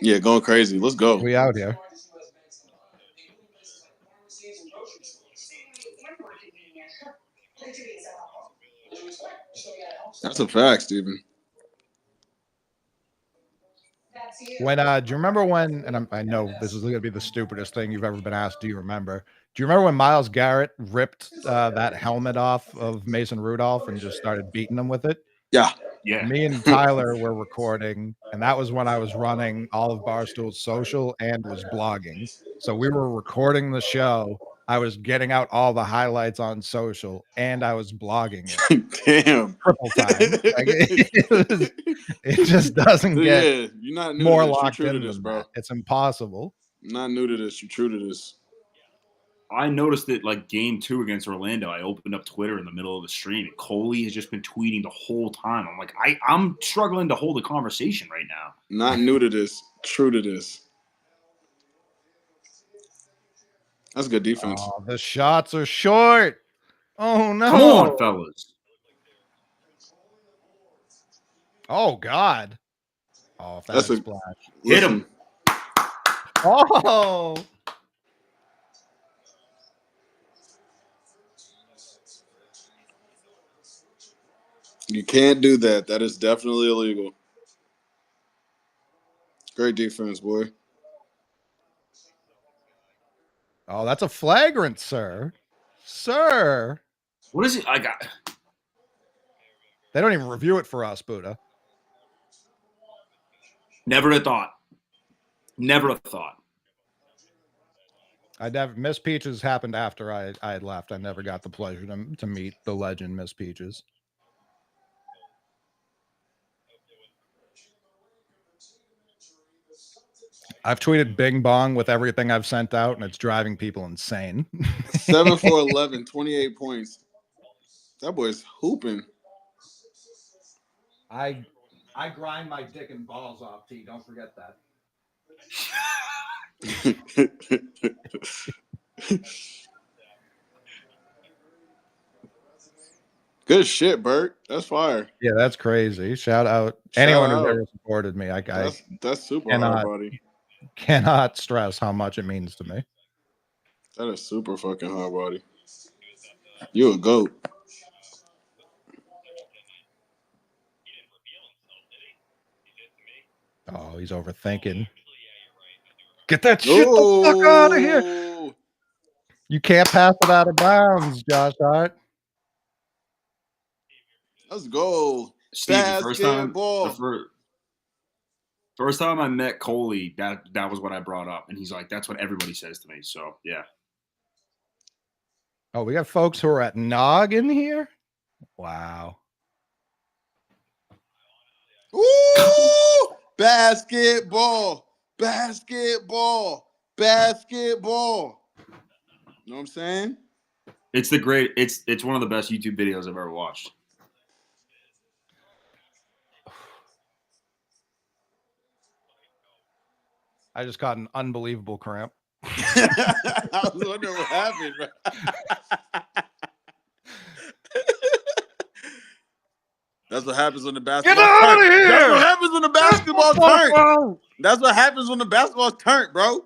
Yeah, going crazy. Let's go. We out here. That's a fact, Steven. When do you remember when? And I know this is going to be the stupidest thing you've ever been asked. Do you remember? Do you remember when Myles Garrett ripped that helmet off of Mason Rudolph and just started beating him with it? Yeah. Yeah. Me and Tyler were recording, and that was when I was running all of Barstool's social and was blogging. So we were recording the show. I was getting out all the highlights on social, and I was blogging it. Damn. Triple time. Like, it just doesn't get you're not new more to this. locked You're true in to this, than bro. that. It's impossible. I'm not new to this. You're true to this. I noticed that, like, game 2 against Orlando, I opened up Twitter in the middle of the stream, and Coley has just been tweeting the whole time. I'm like, I'm struggling to hold a conversation right now. Not new to this. True to this. That's good defense. Oh, the shots are short. Oh, no. Come on, fellas. Oh, God. Oh, if that's a splash. Hit him. Oh. You can't do that. That is definitely illegal. Great defense, boy. Oh, that's a flagrant, sir. Sir. What is it? I got. They don't even review it for us, Bouda. Never a thought. Never a thought. Miss Peaches happened after I had left. I never got the pleasure to meet the legend, Miss Peaches. I've tweeted Bing Bong with everything I've sent out, and it's driving people insane. 7 for 11, 28 points. That boy's hooping. I grind my dick and balls off, T. Don't forget that. Good shit, Bert. That's fire. Yeah, that's crazy. Shout out anyone who's ever supported me. That's super hard, buddy. Cannot stress how much it means to me. That is super fucking hard, buddy. You a goat. Oh, he's overthinking. Get that shit the fuck out of here. Ooh. You can't pass it out of bounds, Josh Hart. Let's go. Steve, the Basketball. first time I met Coley, that was what I brought up, and he's like, "That's what everybody says to me." So yeah. Oh, we got folks who are at Nog in here. Wow. Ooh, basketball. Basketball. Basketball. You know what I'm saying? It's one of the best YouTube videos I've ever watched. I just got an unbelievable cramp. I was wondering what happened, bro. That's what happens when the basketball out of here! That's what happens when the basketball turn. That's what happens when the basketball's turned, bro.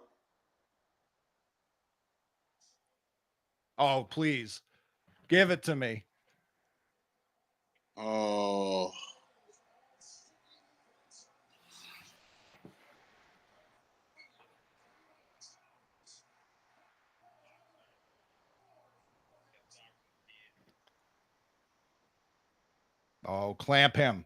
Oh, please. Give it to me. Oh. Oh, clamp him.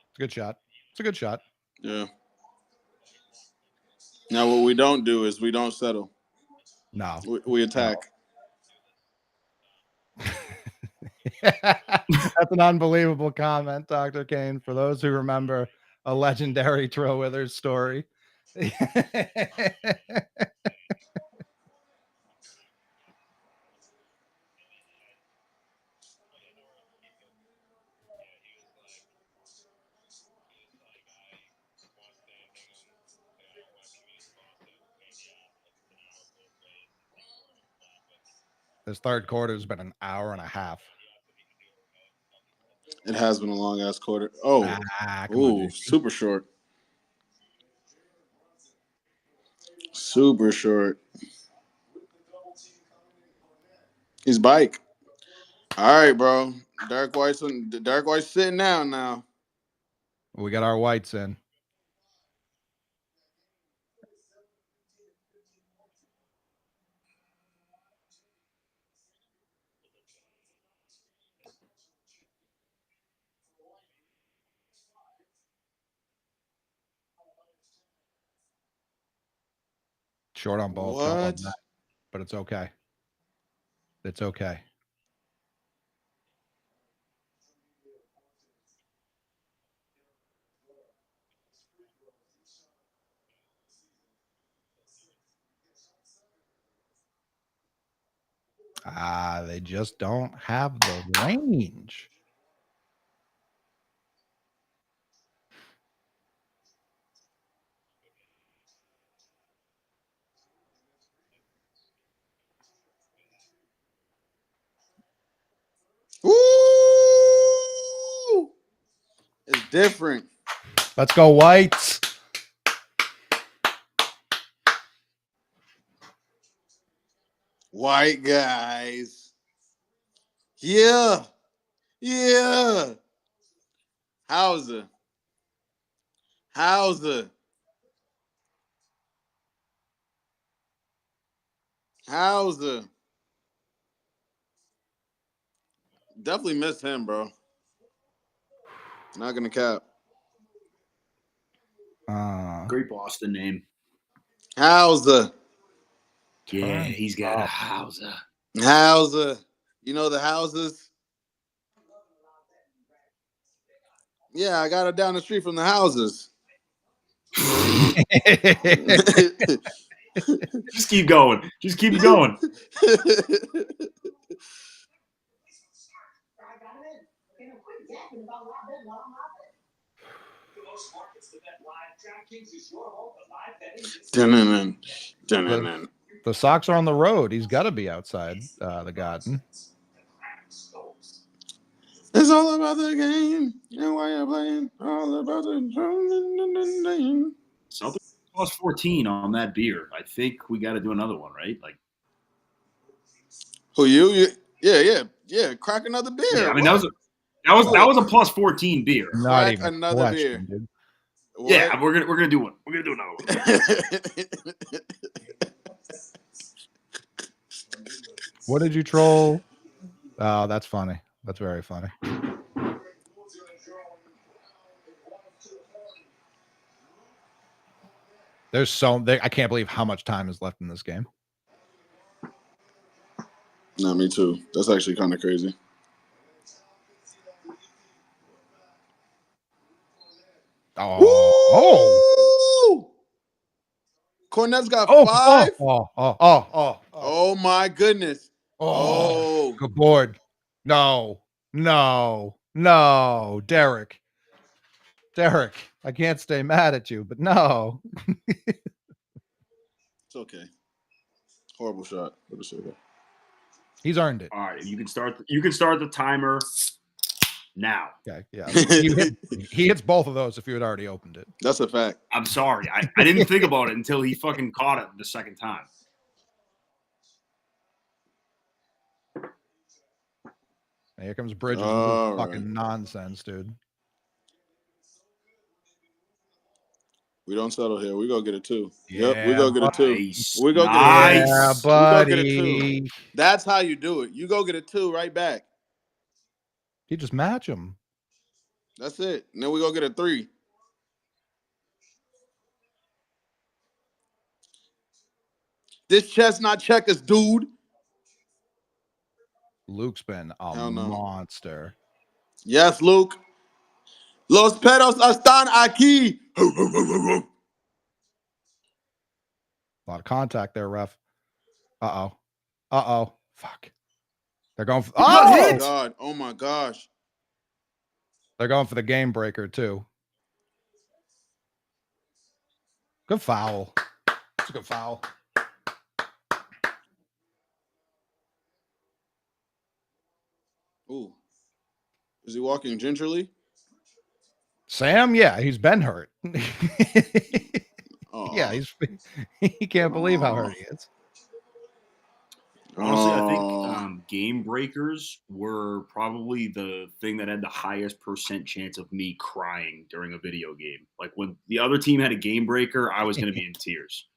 It's a good shot. It's a good shot. Yeah. Now, what we don't do is we don't settle. No. We attack. No. That's an unbelievable comment, Dr. Kane. For those who remember a legendary Trill Withers story. This third quarter has been an hour and a half. It has been a long ass quarter. Oh, ooh, super short. Super short. His bike. All right, bro. Derek White's sitting down now. We got our whites in. Short on both. What? But it's okay. It's okay. They just don't have the range. Ooh! It's different. Let's go, whites. White guys. Yeah. Yeah. Hauser. Definitely missed him, bro. Not gonna cap. Great Boston name. Hauser. Yeah, he's got a Hauser. You know the houses? Yeah, I got it down the street from the houses. Just keep going. Just keep going. The Sox are on the road. He's got to be outside the garden. It's all about the game and why you're playing. All about the game. Celtics plus 14 on that beer. I think we got to do another one, right? Like, Who you? Yeah. Crack another beer. yeah, I mean, that was a plus 14 beer. Not Crack even another question, beer. dude. What? Yeah, we're gonna do one. We're gonna do another one. What did you troll? Oh, that's funny. That's very funny. I can't believe how much time is left in this game. No, me too. That's actually kind of crazy. Oh. Cornet's got 5. Oh My goodness. Oh. Good board. No. Derek, I can't stay mad at you, but no. It's okay. Horrible shot. He's earned it. All right, you can start the timer now. Okay, yeah. He hits both of those if you had already opened it. That's a fact. I'm sorry. I didn't think about it until he fucking caught it the second time. Here comes Bridges. Fucking nonsense, dude. We don't settle here. We go get it too. Yeah, yep, we go get it too. Nice. We go Nice. get it. Yeah, buddy. We go get it too. That's how you do it. You go get it 2 right back. You just match him. That's it. And then we go get a 3. This chestnut checkers, dude. Luke's been a monster. Yes, Luke. Los perros están aquí. A lot of contact there, ref. Uh-oh. Fuck. They're going for Oh my gosh. They're going for the game breaker too. Good foul. That's a good foul. Ooh. Is he walking gingerly? Sam, yeah, he's been hurt. Oh. Yeah, he can't believe how hurt he is. Honestly, I think game breakers were probably the thing that had the highest % chance of me crying during a video game. Like when the other team had a game breaker, I was going to be in tears.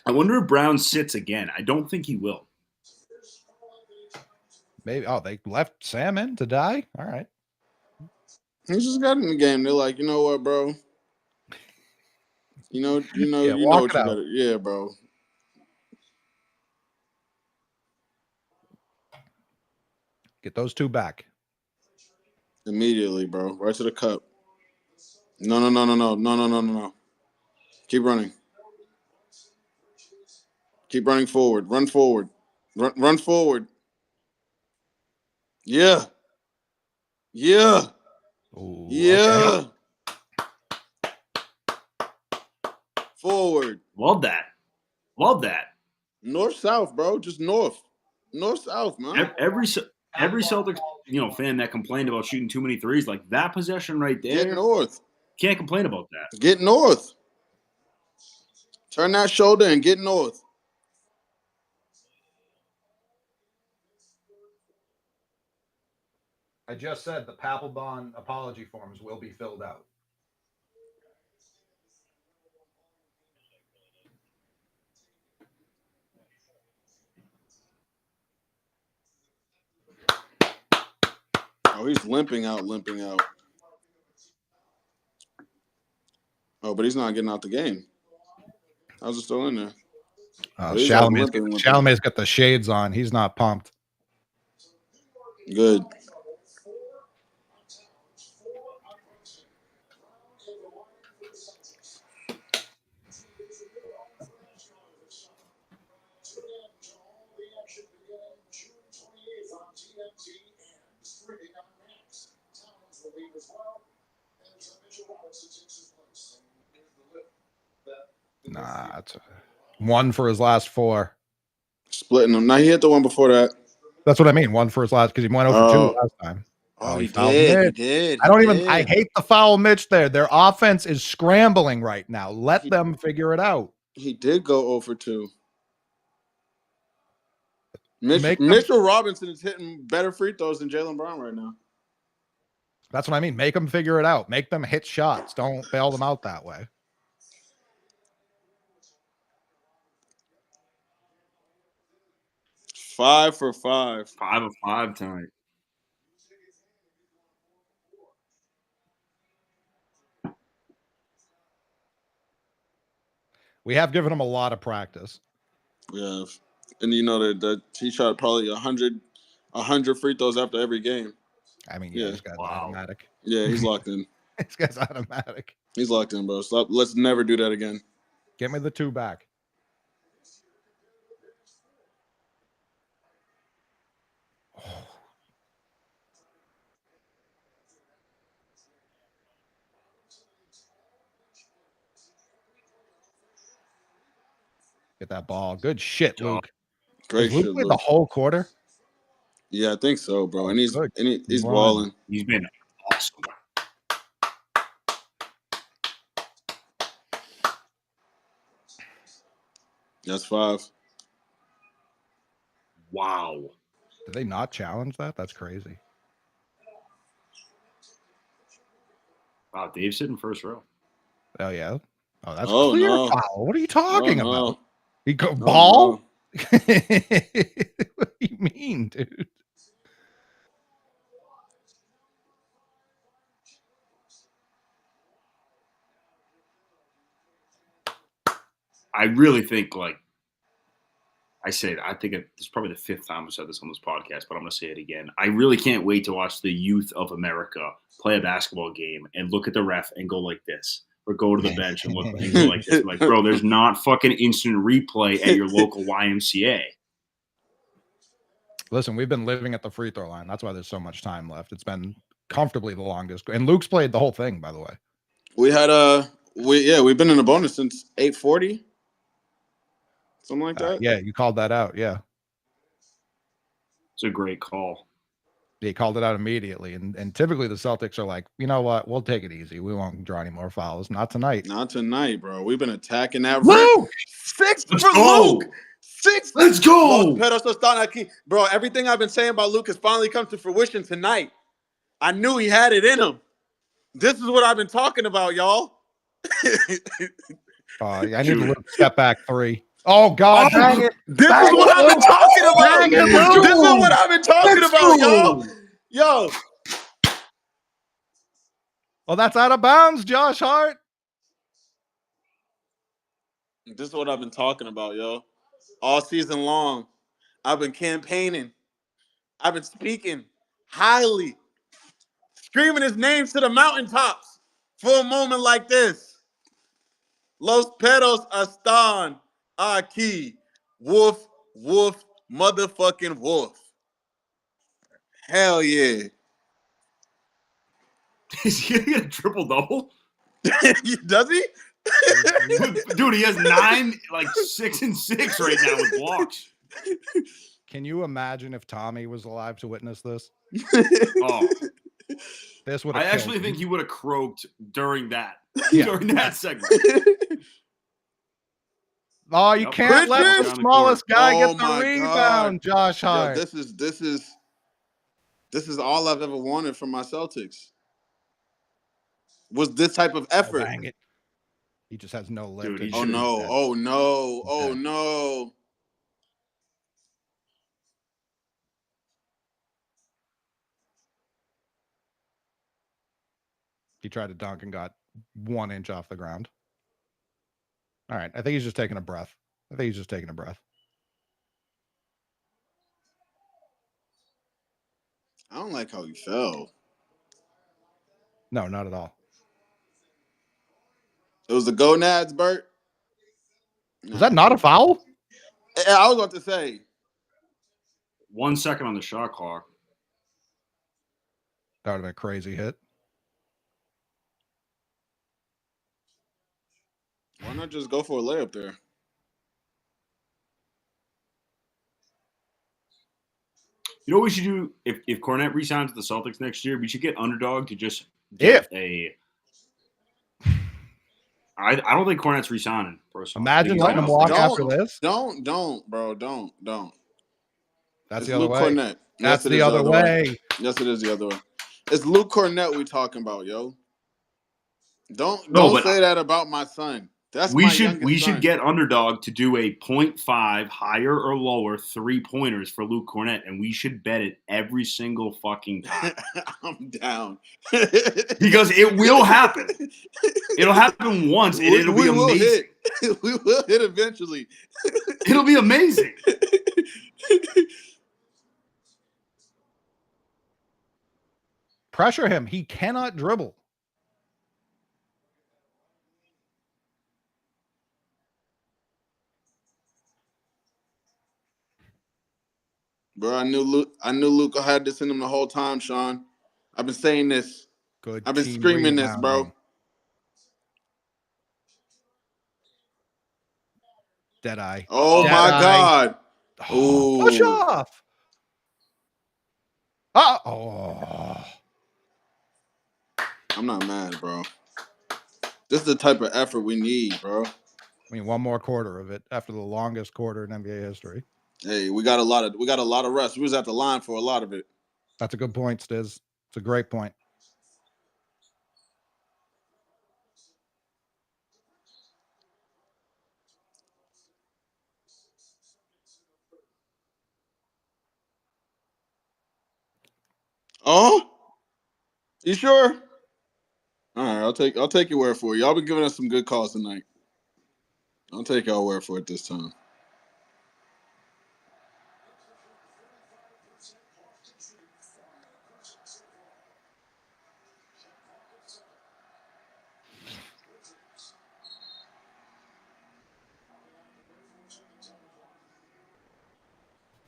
I wonder if Brown sits again. I don't think he will. Maybe. Oh, they left Sam in to die? All right. He just got in the game. They're like, you know what, bro? You know what you got to. Yeah, bro. Get those 2 back. Immediately, bro. Right to the cup. No. Keep running. Keep running forward. Run forward. Run forward. Yeah. Ooh, yeah. Okay. Forward. Love that. North south, bro. Just north south, man. Every Celtics fan that complained about shooting too many threes, like that possession right there. Get north. Can't complain about that. Get north. Turn that shoulder and get north. I just said the Papelbon apology forms will be filled out. Oh, he's limping out. Oh, but he's not getting out the game. How's it still in there? Chalamet's got the shades on. He's not pumped. Good. Nah, it's 1 for his last 4. Splitting them. Now he hit the one before that. That's what I mean. One for his last because he went 0 for 2 last time. Oh, he fouled did. Mitch. He did. I don't even. I hate the foul Mitch there. Their offense is scrambling right now. Let them figure it out. He did go 0 for 2. Mitchell Robinson is hitting better free throws than Jaylen Brown right now. That's what I mean. Make them figure it out. Make them hit shots. Don't bail them out that way. Five for 5. 5 of 5 tonight. We have given him a lot of practice. We have. And you know that he shot probably 100 free throws after every game. I mean, yeah, this guy's automatic. Yeah, he's locked in. This guy's automatic. He's locked in, bro. Stop. Let's never do that again. Get me the 2 back. Get that ball. Good shit, Luke. Great shit, Luke. The whole quarter? Yeah, I think so, bro. And he's balling. He's been awesome. That's 5. Wow. Did they not challenge that? That's crazy. Wow, Dave's sitting first row. Oh, yeah. Oh, that's clear foul. What are you talking about? He go No, ball? no. What do you mean, dude? I really think, like I said, I think this is probably the 5th time I've said this on this podcast, but I'm going to say it again. I really can't wait to watch the youth of America play a basketball game and look at the ref and go like this, or go to the bench and look and go like this. Like, bro, there's not fucking instant replay at your local YMCA. Listen, we've been living at the free throw line. That's why there's so much time left. It's been comfortably the longest. And Luke's played the whole thing, by the way. We had we've been in a bonus since 8:40. Something like that. Yeah, you called that out. Yeah. It's a great call. He called it out immediately. And typically the Celtics are like, you know what? We'll take it easy. We won't draw any more fouls. Not tonight. Not tonight, bro. We've been attacking that. Luke! 6 for Luke. 6. Let's go. Bro, everything I've been saying about Luke has finally come to fruition tonight. I knew he had it in him. This is what I've been talking about, y'all. I need to look step back 3. Oh, God. Dang it. This is what I've been talking about. This is what I've been talking about, y'all. Yo. Well, that's out of bounds, Josh Hart. This is what I've been talking about, yo. All season long, I've been campaigning. I've been speaking highly, screaming his name to the mountaintops for a moment like this. Los pedos están aquí. Woof, woof, motherfucking woof. Hell yeah. Is he going to get a triple-double? Does he? Dude, he has 9, like 6 and 6 right now with blocks. Can you imagine if Tommy was alive to witness this? Oh, this would. I actually think he would have croaked during that. Yeah. During that segment. Oh, you can't let the smallest guy get the rebound, Josh Hart. Yo, this is all I've ever wanted from my Celtics. Was this type of effort? Oh, dang it. He just has no lift. Dude, Oh no. Oh no. Oh no. He tried to dunk and got 1 inch off the ground. All right. I think he's just taking a breath. I don't like how he fell. No, not at all. It was the gonads, Bert. Was that not a foul? I was about to say. 1 second on the shot clock. That would have been a crazy hit. Why not just go for a layup there? You know what we should do if Cornette resigns with the Celtics next year? We should get Underdog to just get a. I don't think Cornette's resigning. Personally, Imagine letting him walk after this. Don't, bro. Don't. That's it's the other Luke way. Cornette. That's the other way. Yes, it is the other way. It's Luke Cornette we talking about, yo. Don't say that about my son. That's we my should youngest we son. should get Underdog to do a 0.5 higher or lower 3-pointers for Luke Cornette, and we should bet it every single fucking time. I'm down because it will happen. It'll happen once, and it'll be amazing. We will hit eventually. It'll be amazing. Pressure him. He cannot dribble. Bro, I knew Luke had this in him the whole time, Sean. I've been saying this. Good. I've been screaming this, bro. Deadeye. Oh my God. Oh, push off. Oh. I'm not mad, bro. This is the type of effort we need, bro. I mean, one more quarter of it after the longest quarter in NBA history. Hey, we got a lot of rest. We was at the line for a lot of it. That's a good point, Stizz. It's a great point. Oh, you sure? All right, I'll take your word for it. Y'all been giving us some good calls tonight. I'll take y'all word for it this time.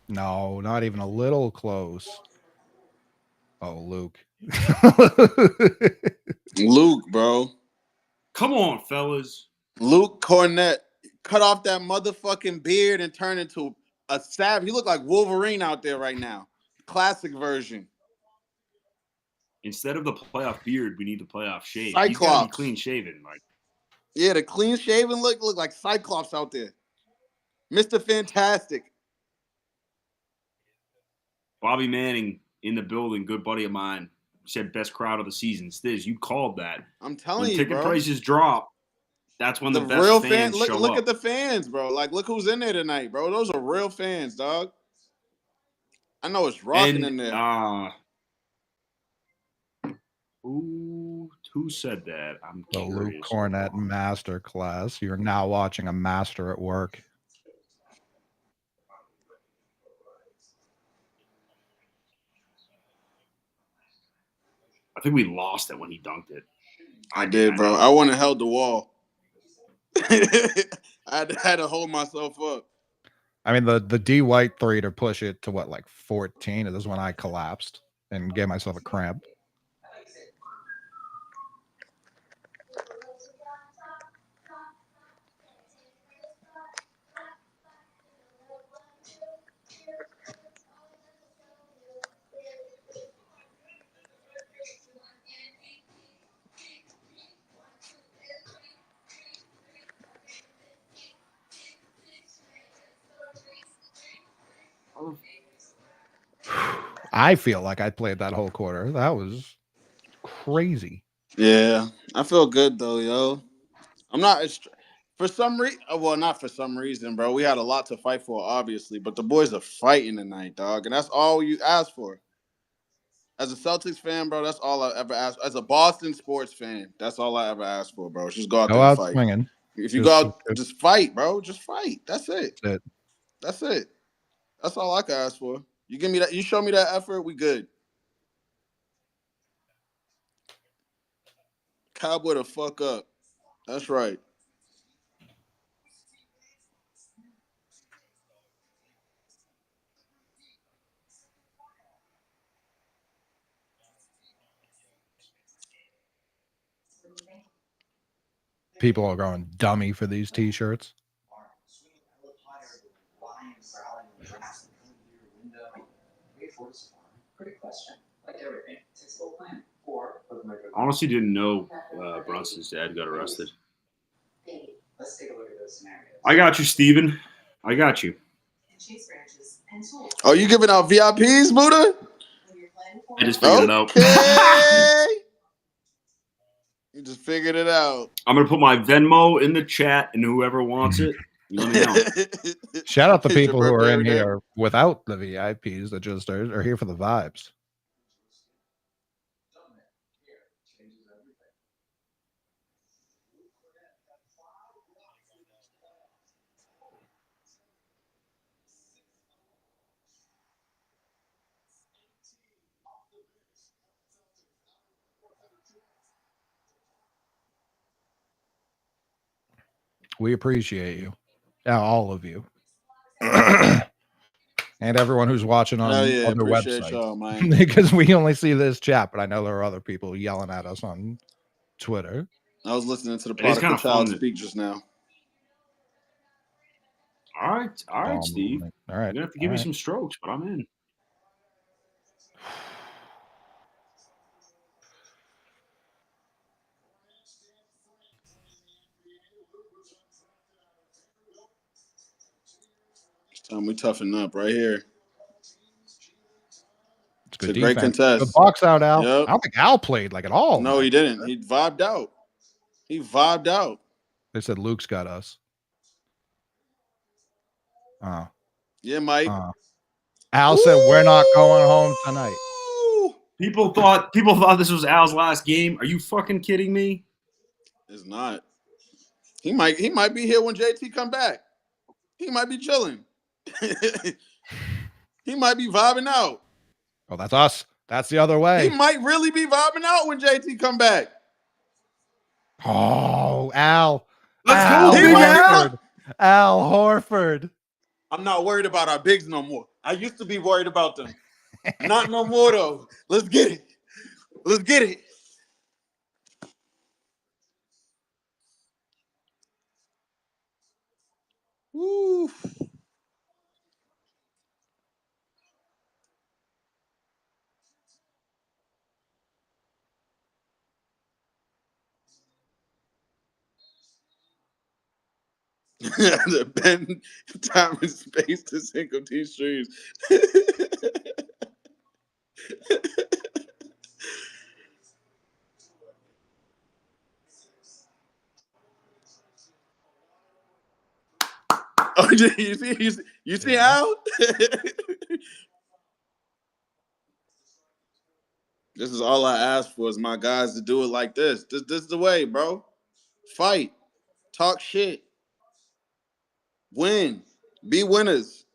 No, not even a little close. Oh, Luke. Luke, bro. Come on, fellas. Luke Cornette cut off that motherfucking beard and turned into a savage. He look like Wolverine out there right now. Classic version. Instead of the playoff beard, we need the playoff shave. Cyclops. He's got to be clean shaven, like. Yeah, the clean shaven look like Cyclops out there. Mr. Fantastic. Bobby Manning in the building, good buddy of mine, said best crowd of the season. Stizz, you called that. I'm telling when you, ticket bro. prices drop, that's when the best real fans show look up. at the fans, bro. Like, look who's in there tonight, bro. Those are real fans, dog. I know it's rocking in there. Who said that? I'm the curious. Luke Cornette masterclass. You're now watching a master at work. I think we lost it when he dunked it. I did, bro. I wouldn't have held the wall. I had to hold myself up. I mean, the D White three to push it to what, like 14? This is when I collapsed and gave myself a cramp. I feel like I played that whole quarter. That was crazy. Yeah, I feel good though, yo. I'm not for some reason. Well, not for some reason, bro. We had a lot to fight for, obviously, but the boys are fighting tonight, dog, and that's all you ask for. As a Celtics fan, bro, that's all I ever asked. As a Boston sports fan, that's all I ever asked for, bro. Just go out there and fight. Swinging. If you go out, just fight, bro. Just fight. That's it. That's it. That's all I can ask for. You give me that. You show me that effort. We good. Cowboy the fuck up. That's right. People are going dummy for these t-shirts. Honestly, didn't know Brunson's dad got arrested. I got you, Steven. I got you. Oh, you giving out VIPs, Bouda? I just figured it out. Okay. You just figured it out. I'm going to put my Venmo in the chat, and whoever wants it, let me know. Shout out the It's your people who are birthday in every day. here without the VIPs that just are here for the vibes. We appreciate you. All of you. And everyone who's watching on Hell yeah, other appreciate y'all, websites. man. Because we only see this chat, but I know there are other people yelling at us on Twitter. I was listening to the It is prodigal kinda child fun. speak just now. All right, Steve. All right. You're going to have to give me some strokes, but I'm in. It's time we toughen up right here. It's a great contest. Good box out, Al. Yep. I don't think Al played like at all. No, he didn't. He vibed out. They said Luke's got us. Yeah, Mike. Al said we're not going home tonight. People thought this was Al's last game. Are you fucking kidding me? It's not. He might be here when JT come back. He might be chilling. He might be vibing out. Oh, that's us. That's the other way. He might really be vibing out when JT come back. Oh, Al. Let's go, Big Al. Al Horford. I'm not worried about our bigs no more. I used to be worried about them. Not no more, though. Let's get it. Let's get it. Woo. The Ben time and space to single T streams. Oh, you see Al? This is all I ask for is my guys to do it like this. This is the way, bro. Fight. Talk shit. Win. Be winners.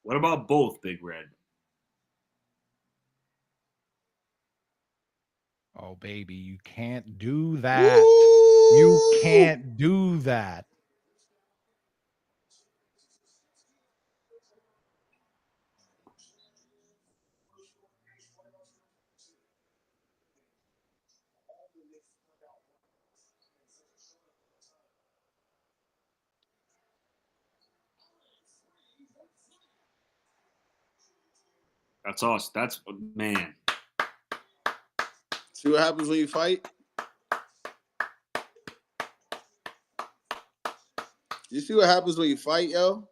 What about both, Big Red? Oh, baby, you can't do that. Woo! You can't do that. That's us. That's man. See what happens when you fight? You see what happens when you fight, yo?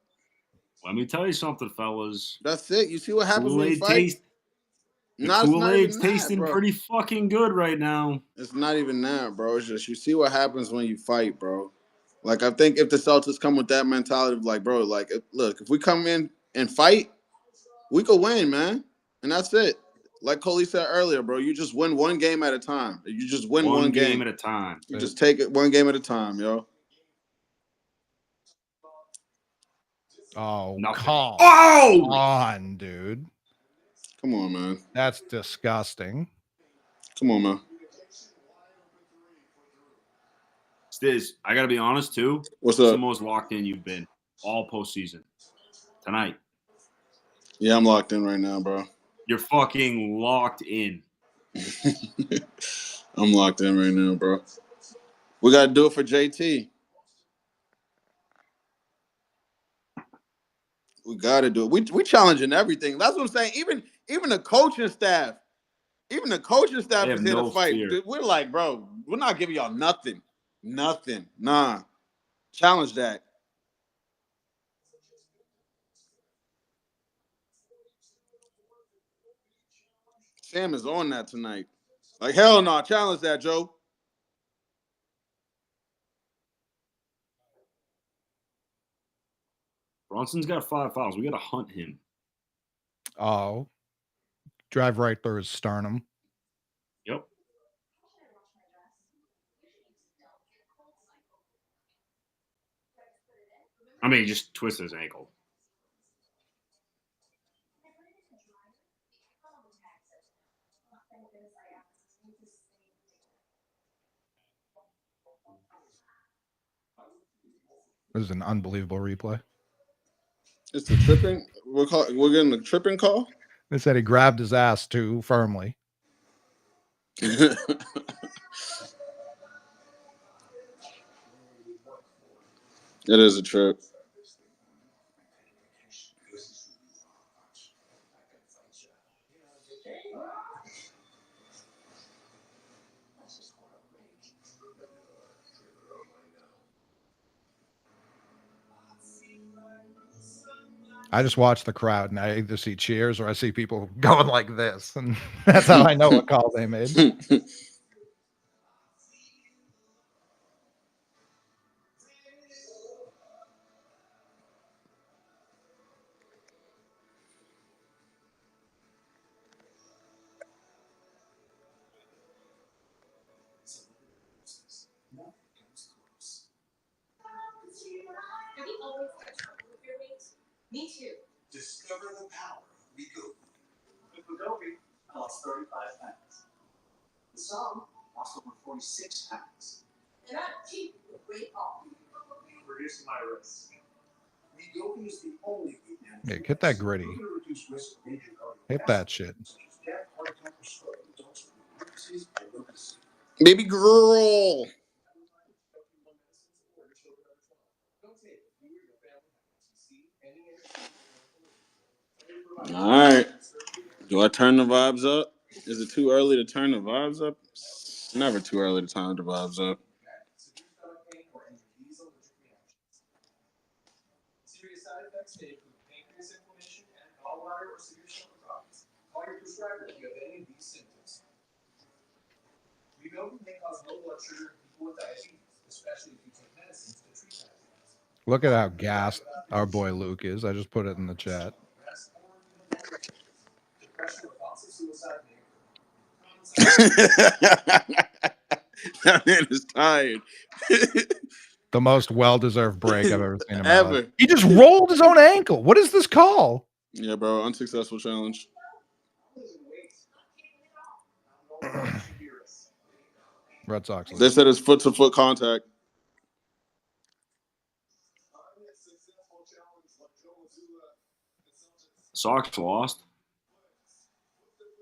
Let me tell you something, fellas. That's it. You see what happens when you Kool-Aid fight? taste. The Kool-Aid's even tasting that, bro. pretty fucking good right now. It's not even that, bro. It's just you see what happens when you fight, bro. Like, I think if the Celtics come with that mentality of like, bro, like, look, if we come in and fight, we could win, man. And that's it. Like Coley said earlier, bro, you just win one game at a time. You just win one game at a time. You just take it one game at a time, yo. Oh, Nothing. come Oh! on, dude. Come on, man. That's disgusting. Come on, man. Stizz, I got to be honest, too. What's It's up? the most locked in you've been all postseason. Tonight. Yeah, I'm locked in right now, bro. You're fucking locked in. I'm locked in right now, bro. We got to do it for JT. We got to do it. We challenging everything. That's what I'm saying. Even the coaching staff, is here to fight. Fear. We're like, bro, we're not giving y'all nothing. Nothing. Nah. Challenge that. Sam is on that tonight. Like, hell no. Challenge that, Joe. Bronson's got 5 fouls. We got to hunt him. Oh. Drive right through his sternum. Yep. I mean, he just twisted his ankle. This is an unbelievable replay. It's the tripping. We're getting the tripping call. They said he grabbed his ass too firmly. It is a trip. I just watch the crowd and I either see cheers or I see people going like this. And that's how I know what call they made. Me too. Discover the power of Wegovy. With Wegovy, I lost 35 pounds. The song lost over 46 pounds. And I'm cheap with weight off. Reducing my risk. Wegovy is the only Yeah, hit that gritty. Hit that shit. Baby girl. All right. Do I turn the vibes up? Is it too early to turn the vibes up? It's never too early to turn the vibes up. Serious side effects may include pancreas inflammation and gallbladder or severe stomach problems. Call your prescriber if you have any of these symptoms. Wegovy may cause low blood sugar in people with diabetes, especially if you take medicines to treat diabetes. Look at how gassed our boy Luke is. I just put it in the chat. Depression or thoughts of suicide may That man is tired. The most well-deserved break I've ever seen in my Ever. life. He just rolled his own ankle. What is this call? Yeah, bro. Unsuccessful challenge. Red Sox. They said it's foot-to-foot contact. Sox lost.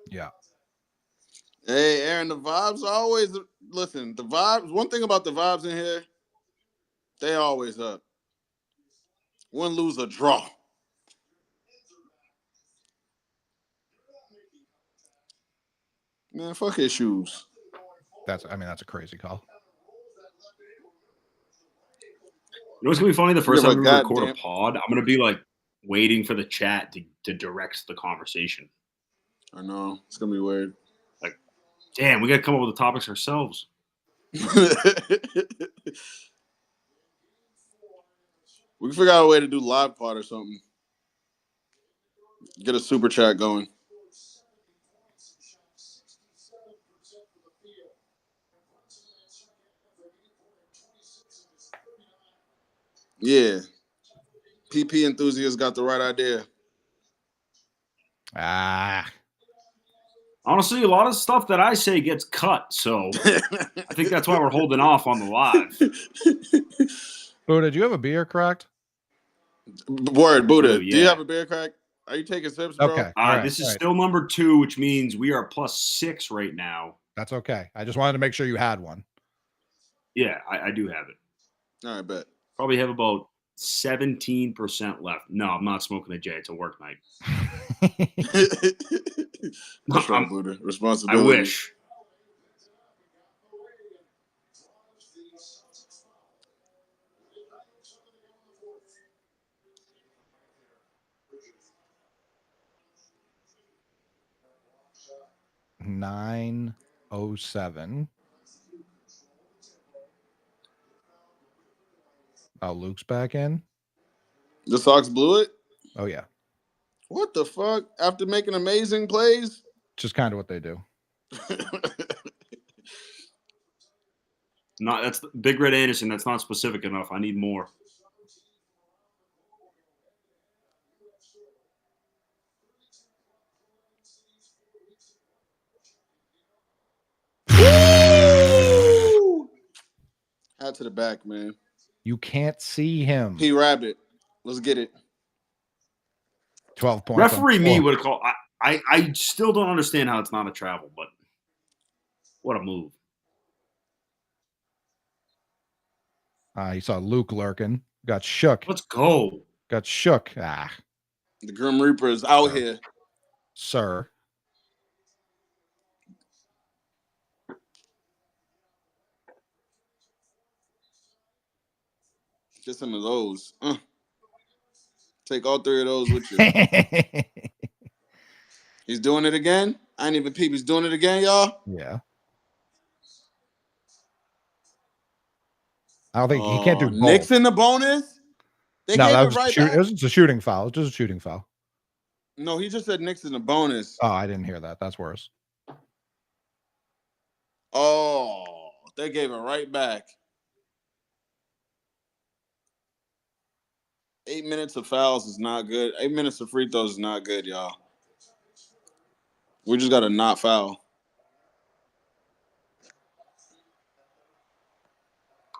Yeah. Hey, Aaron, the vibes always listen. The vibes. One thing about the vibes in here, they always up. Win, lose, or draw. Man, fuck his shoes. That's a crazy call. You know what's gonna be funny? The first time we record a goddamn- pod, I'm gonna be like waiting for the chat to direct the conversation. I know. It's gonna be weird. Damn, we gotta come up with the topics ourselves. We can figure out a way to do live pod or something. Get a super chat going. Yeah. PP enthusiasts got the right idea. Honestly, a lot of stuff that I say gets cut, so I think that's why we're holding off on the live. Bouda, did you have a beer cracked? Word, Bouda. Yeah. Do you have a beer crack? Are you taking sips, bro? Okay. This is still number 2, which means we are +6 right now. That's okay. I just wanted to make sure you had one. Yeah, I do have it. All right, bet. Probably have about 17% left. No, I'm not smoking a J. It's a work night. That's right, Bouda. I Responsibility. wish. $9.07. Oh, Luke's back in. The Sox blew it? Oh, yeah. What the fuck? After making amazing plays? Just kind of what they do. That's Big Red Anderson. That's not specific enough. I need more. Out to the back, man. You can't see him. P Rabbit. Let's get it. 12 points. Referee me would have called. I still don't understand how it's not a travel, but what a move. You saw Luke lurking. Got shook. Let's go. Got shook. The Grim Reaper is out here. Sir. Get some of those. Take all three of those with you. He's doing it again. I ain't even peep. He's doing it again, y'all. Yeah. I don't think he can't do both. Knicks in the bonus. They no, gave that it was right back. It was a shooting foul. It was just a shooting foul. No, he just said Knicks in the bonus. Oh, I didn't hear that. That's worse. Oh, they gave it right back. 8 minutes of fouls is not good. 8 minutes of free throws is not good, y'all. We just got to not foul.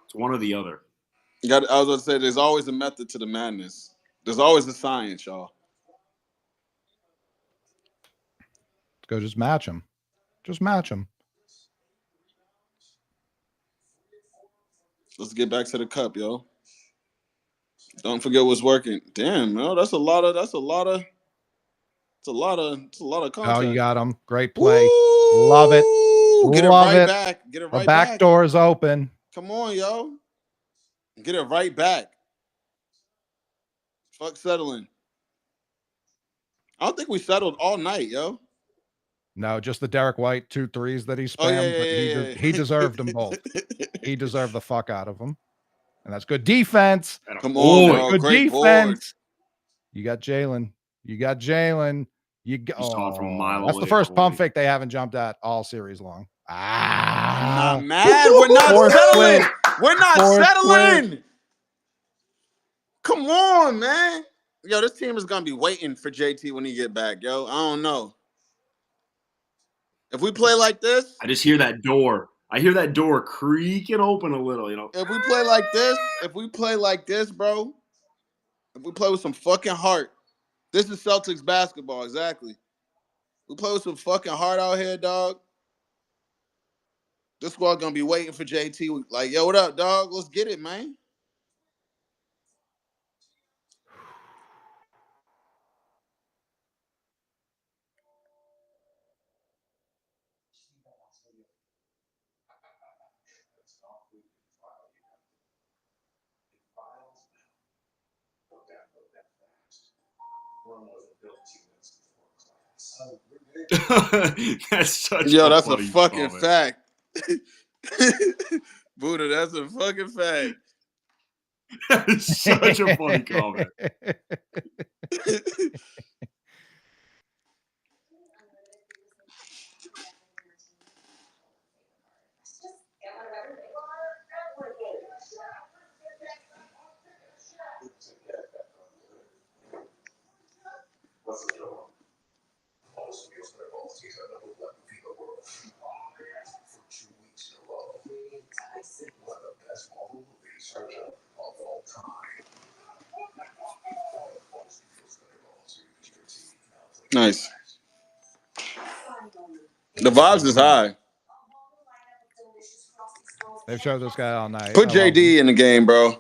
It's one or the other. I was going to say, there's always a method to the madness. There's always a science, y'all. Let's go just match him. Just match him. Let's get back to the cup, yo. Don't forget what's working. Damn, no, that's a lot of content. Oh, you got him. Great play. Woo! Love it. Get Love it right it. back. Get it right The back. back door is open. Come on, yo. Get it right back. Fuck settling. I don't think we settled all night, yo. No, just the Derek White 2 threes that he spammed. Oh, yeah. He deserved them both. He deserved the fuck out of them. And that's good defense. Come on, bro. Good Great defense. Board. You got Jalen. Saw it from a mile that's away, the first Coley. pump fake they haven't jumped at all series long. I'm not mad. We're not settling. We're not settling. Come on, man. Yo, this team is gonna be waiting for JT when he get back, yo. I don't know. If we play like this, I just hear that door. I hear that door creaking open a little, you know. if we play like this, bro, if we play with some fucking heart, this is Celtics basketball, exactly. We play with some fucking heart out here, dog. This squad gonna be waiting for JT. Like, yo, what up, dog? Let's get it, man. That's such that's a funny fucking comment. fact. Bouda, that's a fucking fact. That is such a funny comment. Nice. The vibes is high. They've showed this guy all night. Put JD in the game, bro.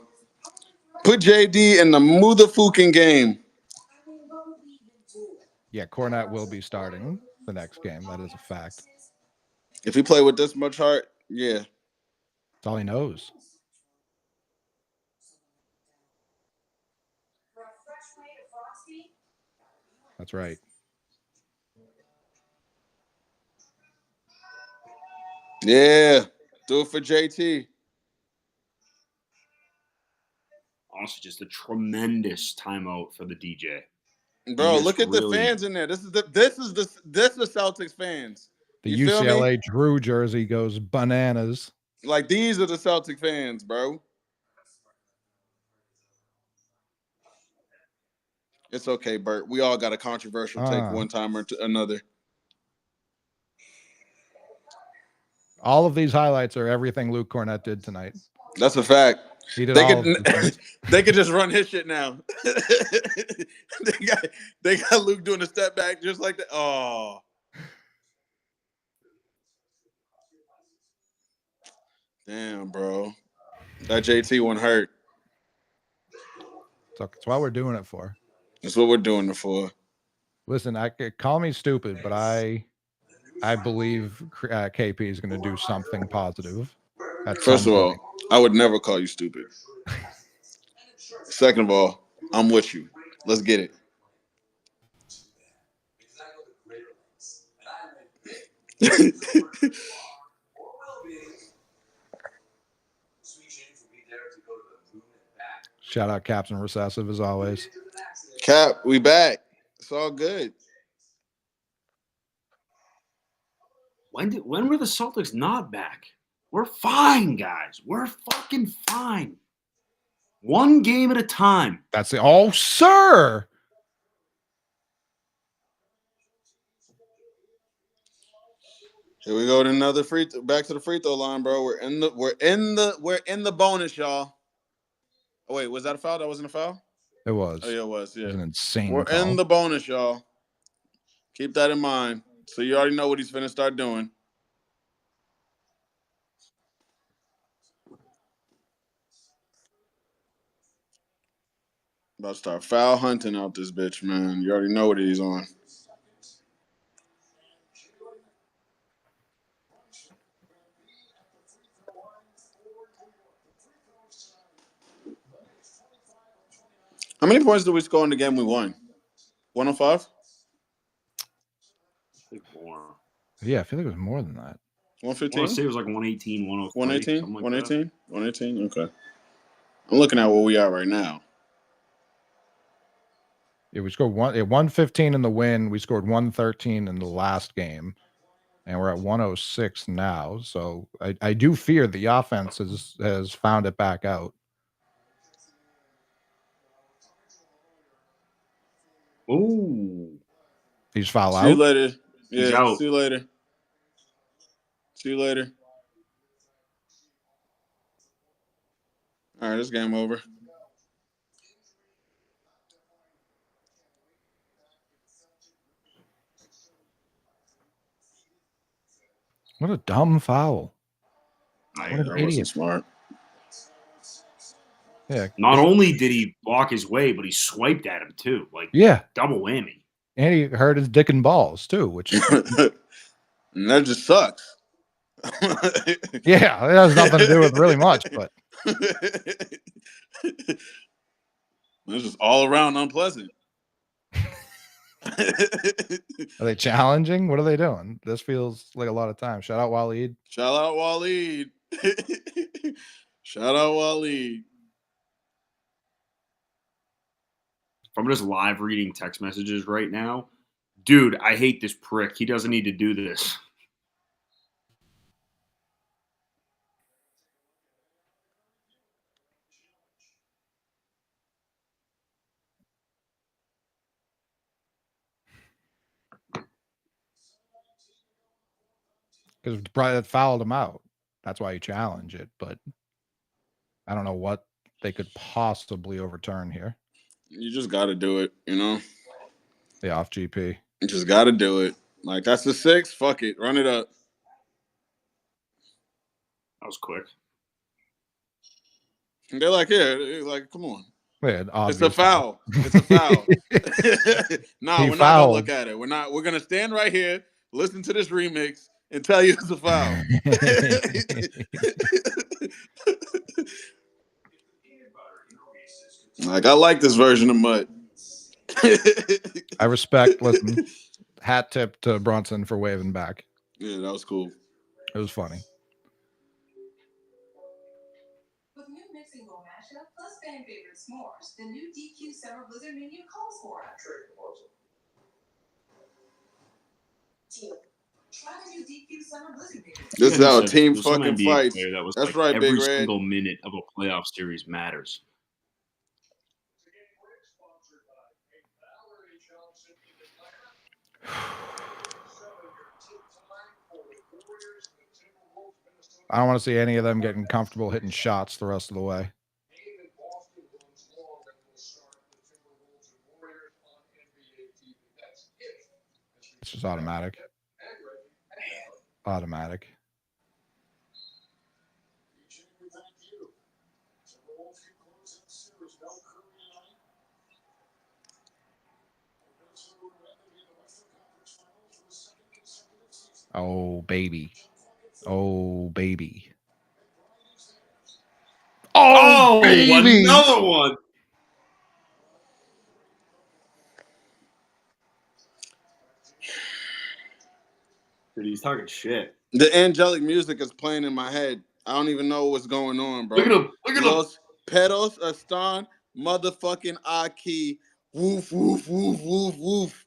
Put JD in the motherfucking game. Yeah, Cornette will be starting the next game. That is a fact. If he play with this much heart, yeah. That's all he knows. That's right. Yeah. Do it for JT. Also, just a tremendous timeout for the DJ. Bro, look at the fans in there. This is the Celtics fans. The You feel me? UCLA Drew jersey goes bananas. Like, these are the Celtic fans, bro. It's okay, Bert. We all got a controversial take one time or another. All of these highlights are everything Luke Cornette did tonight. That's a fact. He did they could just run his shit now. they got Luke doing a step back just like that. Oh. Damn, bro. That JT one hurt. That's what we're doing it for. That's what we're doing it for. Listen, call me stupid, but I believe KP is going to do something positive. First of all, I would never call you stupid. Second of all, I'm with you. Let's get it. Shout out Caps and Recessive as always. Cap, we back. It's all good. When were the Celtics not back? We're fine, guys. We're fucking fine. One game at a time. That's it. Oh, sir. Here we go to another back to the free throw line, bro. We're in the bonus, y'all. Oh wait, was that a foul? That wasn't a foul? It was. Oh yeah, it was. Yeah. It was an insane We're call. in the bonus, y'all. Keep that in mind. So you already know what he's finna start doing. About to start foul hunting out this bitch, man. You already know what he's on. How many points did we score in the game we won? 105? I think more. Yeah, I feel like it was more than that. 115? I want to say it was like 118, 103. 118? Like 118? 118? Okay. I'm looking at where we are right now. Yeah, we scored 115 in the win. We scored 113 in the last game. And we're at 106 now. So I do fear the offense has found it back out. Ooh. He's foul out. See you later. Yeah, He's out. see you later. See you later. All right, this game over. What a dumb foul. What an idiot. Wasn't smart. Yeah. Not only did he block his way, but he swiped at him too. Like, yeah, double whammy. And he hurt his dick and balls too, which and that just sucks. Yeah, it has nothing to do with really much, but it's just all around unpleasant. Are they challenging? What are they doing? This feels like a lot of time. Shout out Waleed. Shout out Waleed. Shout out Waleed. I'm just live reading text messages right now. Dude, I hate this prick. He doesn't need to do this. Because Brett fouled him out. That's why you challenge it. But I don't know what they could possibly overturn here. You just got to do it, you know? The off GP. You just got to do it. Like, that's the 6. Fuck it. Run it up. That was quick. They're like, yeah, like, come on. It's a foul. It's a foul. No, we're not gonna look at it. We're gonna stand right here, listen to this remix, and tell you it's a foul. Like, I like this version of Mud. I respect. Listen, hat tip to Brunson for waving back. Yeah, that was cool. It was funny. With new mixing bowl mashup plus fan favorite s'mores, the new DQ Summer Blizzard menu calls for a trade proposal. Try the new DQ Summer Blizzard menu. This is how a team There's some fucking NBA fights. player that was That's like, right, every Big Red. single minute of a playoff series matters. I don't want to see any of them getting comfortable hitting shots the rest of the way. It's just automatic. Automatic. Oh, baby. Oh, baby. Oh, baby. Another one. Dude, he's talking shit. The angelic music is playing in my head. I don't even know what's going on, bro. Look at him. Look at him. Los pedos están motherfucking aquí. Woof, woof, woof, woof, woof.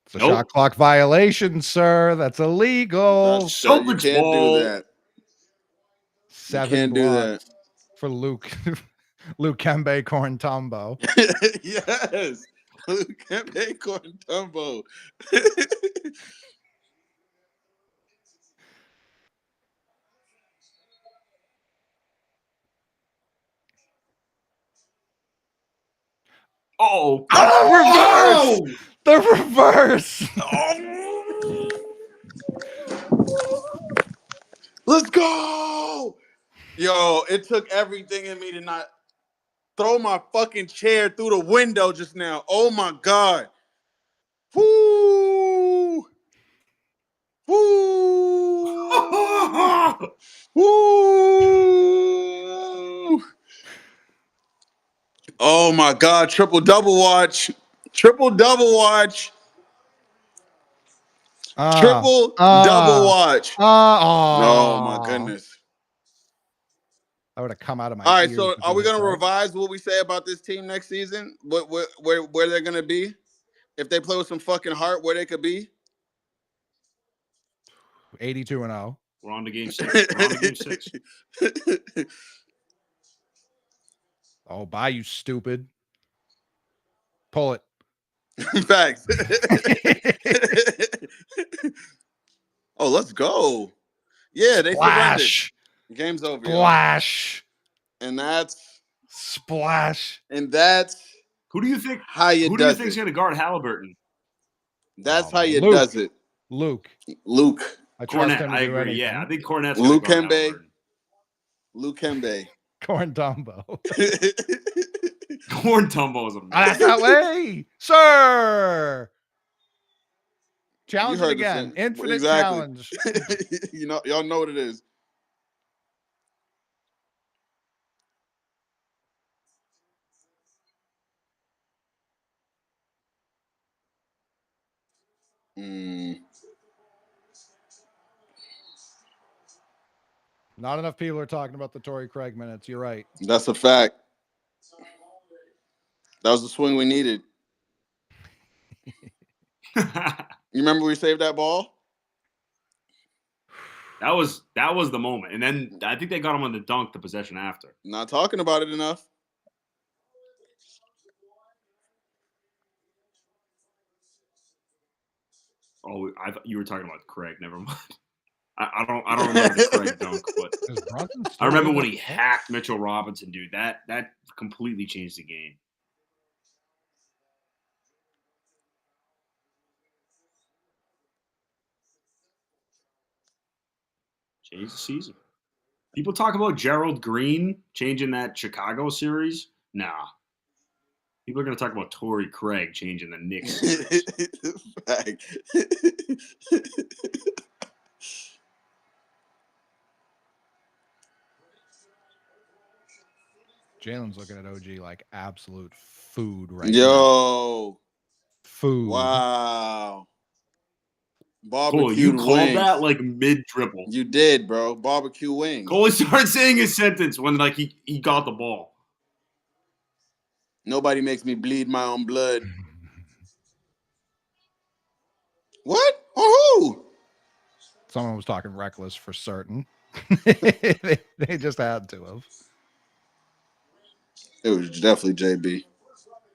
It's a shot clock violation, sir. That's illegal. You can't do that. 7 you can't do that. For Luke Kembe Corntombo. Yes. Luke Kembe Corntombo. Oh, reverse! The reverse! Let's go! Yo, it took everything in me to not throw my fucking chair through the window just now. Oh my God. Woo! Woo! Woo! Oh my God, triple double watch. Triple double watch. Triple double watch. Oh my goodness. I would have come out of my All right, ears so if are it we was gonna right. revise what we say about this team next season? Where they're gonna be? If they play with some fucking heart, where they could be? 2-0. 82-0. We're on to game 6. We're on to game 6. Oh, bye, you stupid. Pull it. Facts. Oh, let's go. Yeah, they Splash. surrendered. Game's over. Splash. Yo. And that's splash. And that's who do you think? How you who do you think's going to guard Halliburton? That's how you Luke. does it. Luke. I trust Cornette, him to I do agree. anything. Yeah, I think Cornette's Luke going to guard Kembe. Halliburton. Luke Kembe. Corntombo. Corntombo is a That's that way, sir. Challenge You it heard the again. same- Infinite exactly. challenge. Y'all know what it is. Not enough people are talking about the Torrey Craig minutes. You're right. That's a fact. That was the swing we needed. You remember we saved that ball? That was the moment. And then I think they got him on the dunk the possession after. Not talking about it enough. Oh, you were talking about Craig. Never mind. I don't remember the Craig dunk, but I remember when he hacked Mitchell Robinson, dude. That completely changed the game. Change the season. People talk about Gerald Green changing that Chicago series. Nah. People are going to talk about Torrey Craig changing the Knicks series. Jalen's looking at OG like absolute food right now. Yo. Food. Wow. Cool, you called that like mid-dribble. You did, bro. Barbecue wings. Coley started saying his sentence when like he got the ball. Nobody makes me bleed my own blood. What? Who? Someone was talking reckless for certain. they just had to have. It was definitely JB.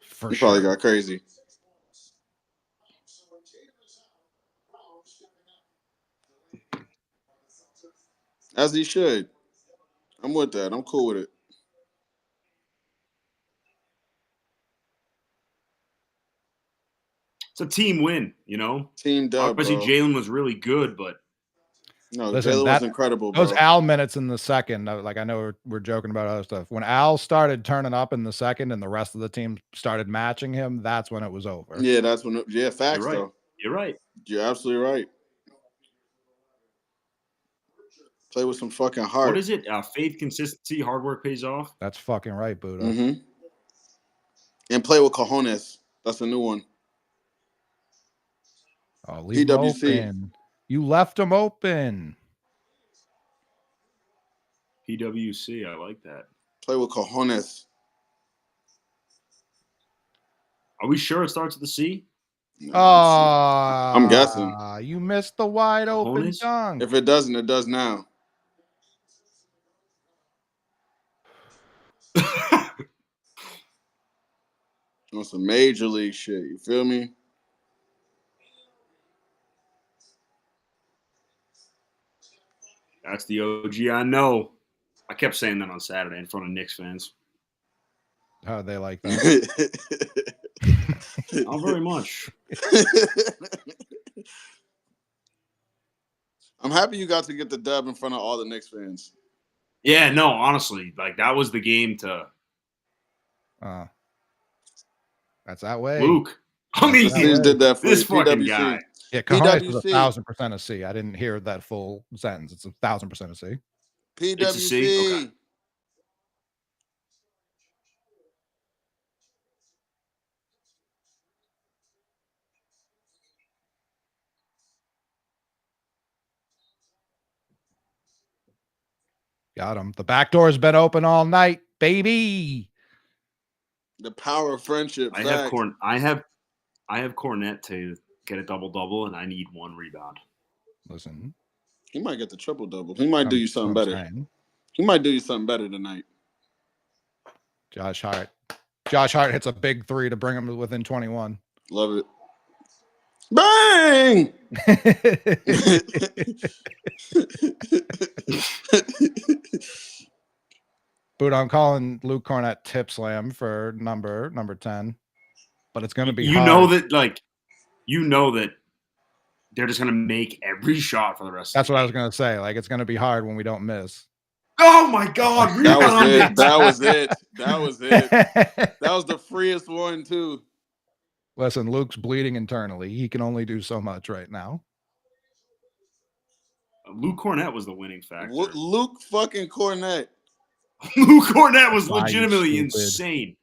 For He sure. probably got crazy. As he should. I'm with that. I'm cool with it. It's a team win, you know? Team dub, obviously, bro. Jalen was really good, but No, Listen, Jalen was incredible, bro. Those Al minutes in the second, like I know we're joking about other stuff. When Al started turning up in the second and the rest of the team started matching him, that's when it was over. Yeah, that's when. Facts, you're right. though. You're right. You're absolutely right. Play with some fucking heart. What is it? Faith, consistency, hard work pays off. That's fucking right, Bouda. Mm-hmm. And play with cojones. That's a new one. Oh, leave him open. You left him open. PWC, I like that. Play with cojones. Are we sure it starts with the C? No, I'm guessing. You missed the wide open dunk. If it doesn't, it does now. On some major league shit. You feel me? That's the OG I know. I kept saying that on Saturday in front of Knicks fans. How they like that? Not very much. I'm happy you got to get the dub in front of all the Knicks fans. Yeah, no, honestly, like that was the game to. That's that way. Luke, I mean, Stizz did that for this you. fucking PWC. guy. Yeah, Cojones is 1,000% a C. I didn't hear that full sentence. It's 1,000% a C. PWC. It's a C? Okay. Got him. The back door's been open all night, baby. The power of friendship. I have Cornette to get a double-double, and I need one rebound. Listen. He might get the triple-double. He might do you something better. He might do you something better tonight. Josh Hart. Josh Hart hits a big three to bring him to within 21. Love it. Bang! But I'm calling Luke Cornette tip slam for number 10. But it's going to be hard. You know that they're just going to make every shot for the rest That's of the what I was going to say. Like, it's going to be hard when we don't miss. Oh, my God. That was it. That was the freest one, too. Listen, Luke's bleeding internally. He can only do so much right now. Luke Cornette was the winning factor. Luke fucking Cornette. Luke Cornette was legitimately insane.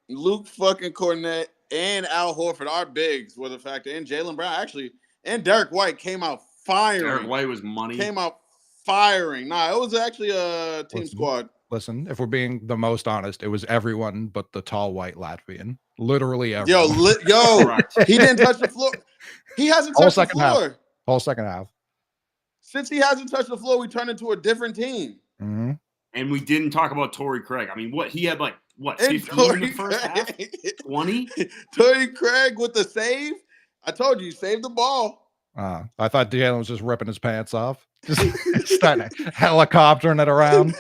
Luke fucking Cornette and Al Horford, our bigs, were the factor. And Jaylen Brown, actually, and Derek White came out firing. Derek White was money. Came out firing. Nah, it was actually a team squad. Listen, if we're being the most honest, it was everyone but the tall white Latvian. Literally everyone. Yo, he didn't touch the floor. He hasn't touched the floor. Whole second half. Since he hasn't touched the floor, we turned into a different team. Mm-hmm. And we didn't talk about Torrey Craig. I mean, he had 15 in the first half? 20? Torrey Craig with the save. I told you, save the ball. I thought Jalen was just ripping his pants off. Just starting helicoptering it around.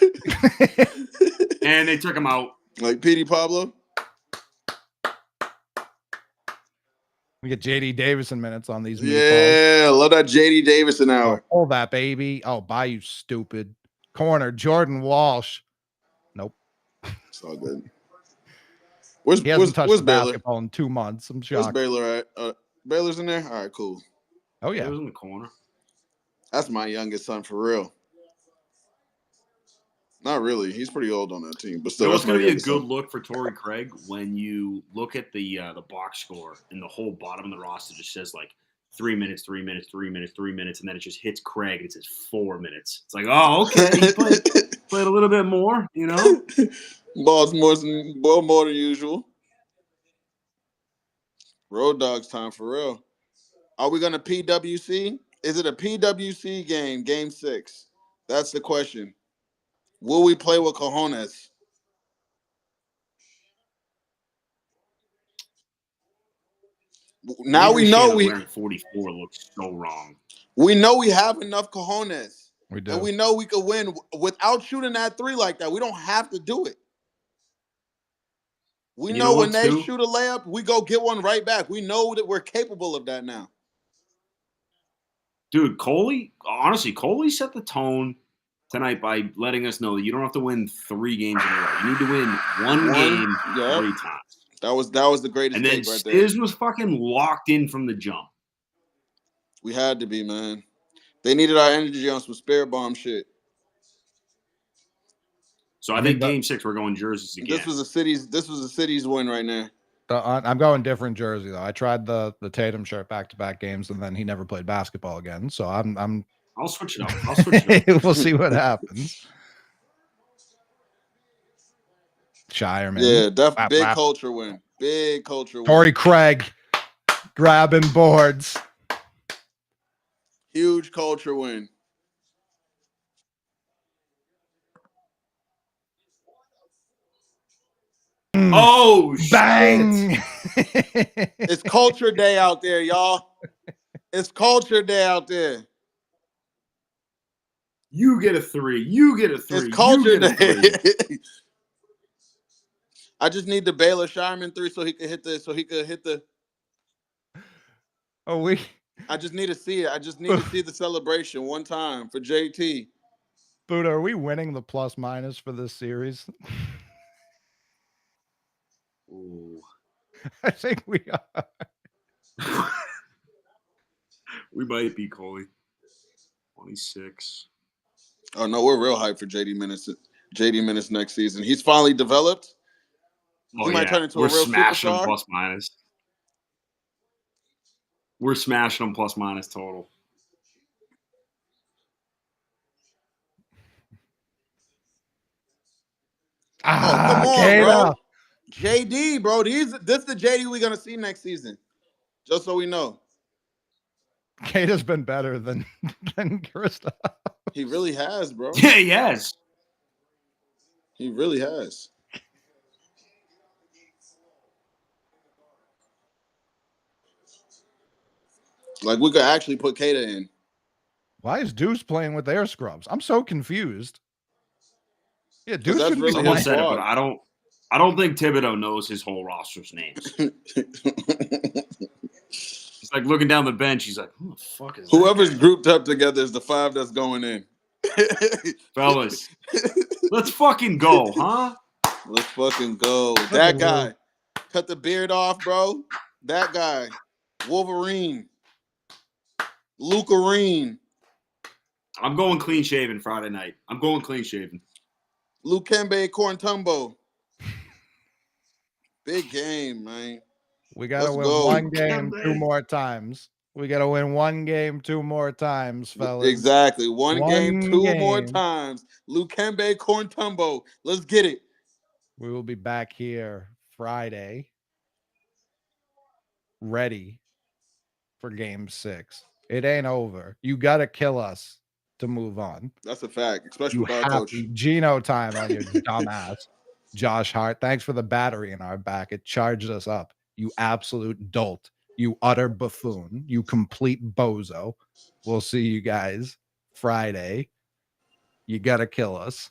And they took him out. Like Petey Pablo. We get JD Davison minutes on these meatballs. Yeah, love that JD Davison hour. Oh, that baby. Oh, bye, you stupid. Corner, Jordan Walsh. Nope. It's all good. Where's He hasn't touched the Baylor? basketball in 2 months. I'm Where's shocked. Baylor at? Baylor's in there? All right, cool. Oh, It yeah. was in the corner. That's my youngest son for real. Not really. He's pretty old on that team, but still, You know what's that's my going to be a youngest good son. look for Torrey Craig when you look at the box score and the whole bottom of the roster just says like 3 minutes, 3 minutes, 3 minutes, 3 minutes, and then it just hits Craig and it says 4 minutes. It's like, oh, okay, he played a little bit more, you know. Balls more than usual. Road Dogs time for real. Are we gonna PWC? Is it a PWC game? Game 6. That's the question. Will we play with cojones? Now we know wearing 44 looks so wrong. we know we have enough cojones. We do. And we know we could win without shooting that 3 like that. We don't have to do it. We know when they shoot a layup, we go get one right back. We know that we're capable of that now. Dude, Coley set the tone tonight by letting us know that you don't have to win 3 games in a row. You need to win one game 3 times. That was the greatest and then take right there. Stizz was fucking locked in from the jump. We had to be, man. They needed our energy on some spirit bomb shit. So I think game 6 we're going jerseys again. This was a city's win right now. I'm going different jersey though. I tried the Tatum shirt back-to-back games, and then he never played basketball again. So I'll switch it up. We'll see what happens. Shireman. Yeah, big culture win. Big culture win. Torrey Craig grabbing boards. Huge culture win. Oh, bang! It's culture day out there, y'all. It's culture day out there. You get a 3. You get a 3. It's culture day. I just need the Baylor Shireman 3 so he could hit the. Oh, I just need to see it. I just need to see the celebration one time for JT. Bouda, are we winning the plus minus for this series? Ooh. I think we are. We might be, Coley. 26. Oh no, we're real hyped for JD minutes next season. He's finally developed. He might turn into a real smashing superstar. Them plus minus. We're smashing them plus minus total. Come on, bro. JD, bro. This is the JD we're gonna see next season. Just so we know. Kata's been better than Krista. He really has, bro. Yeah, he has. He really has. Like, we could actually put Kata in. Why is Deuce playing with their scrubs? I'm so confused. Yeah, Deuce should really be said it, but I don't think Thibodeau knows his whole roster's names. He's like looking down the bench. He's like, who the fuck is whoever's grouped up together is the 5 that's going in. Fellas, let's fucking go, huh? Let's fucking go. That guy. Cut the beard off, bro. That guy. Wolverine. Lucarine. I'm going clean shaven Friday night. I'm going clean shaven. Lukembe Corntumbo. Big game, man. We got to win one game 2 more times. We got to win one game 2 more times, fellas. Exactly. One game 2 more times. Lukembe Corntumbo. Let's get it. We will be back here Friday, ready for game 6. It ain't over. You got to kill us to move on. That's a fact, especially with our coach. Gino time on your dumb ass. Josh Hart, thanks for the battery in our back. It charged us up. You absolute dolt. You utter buffoon. You complete bozo. We'll see you guys Friday. You got to kill us.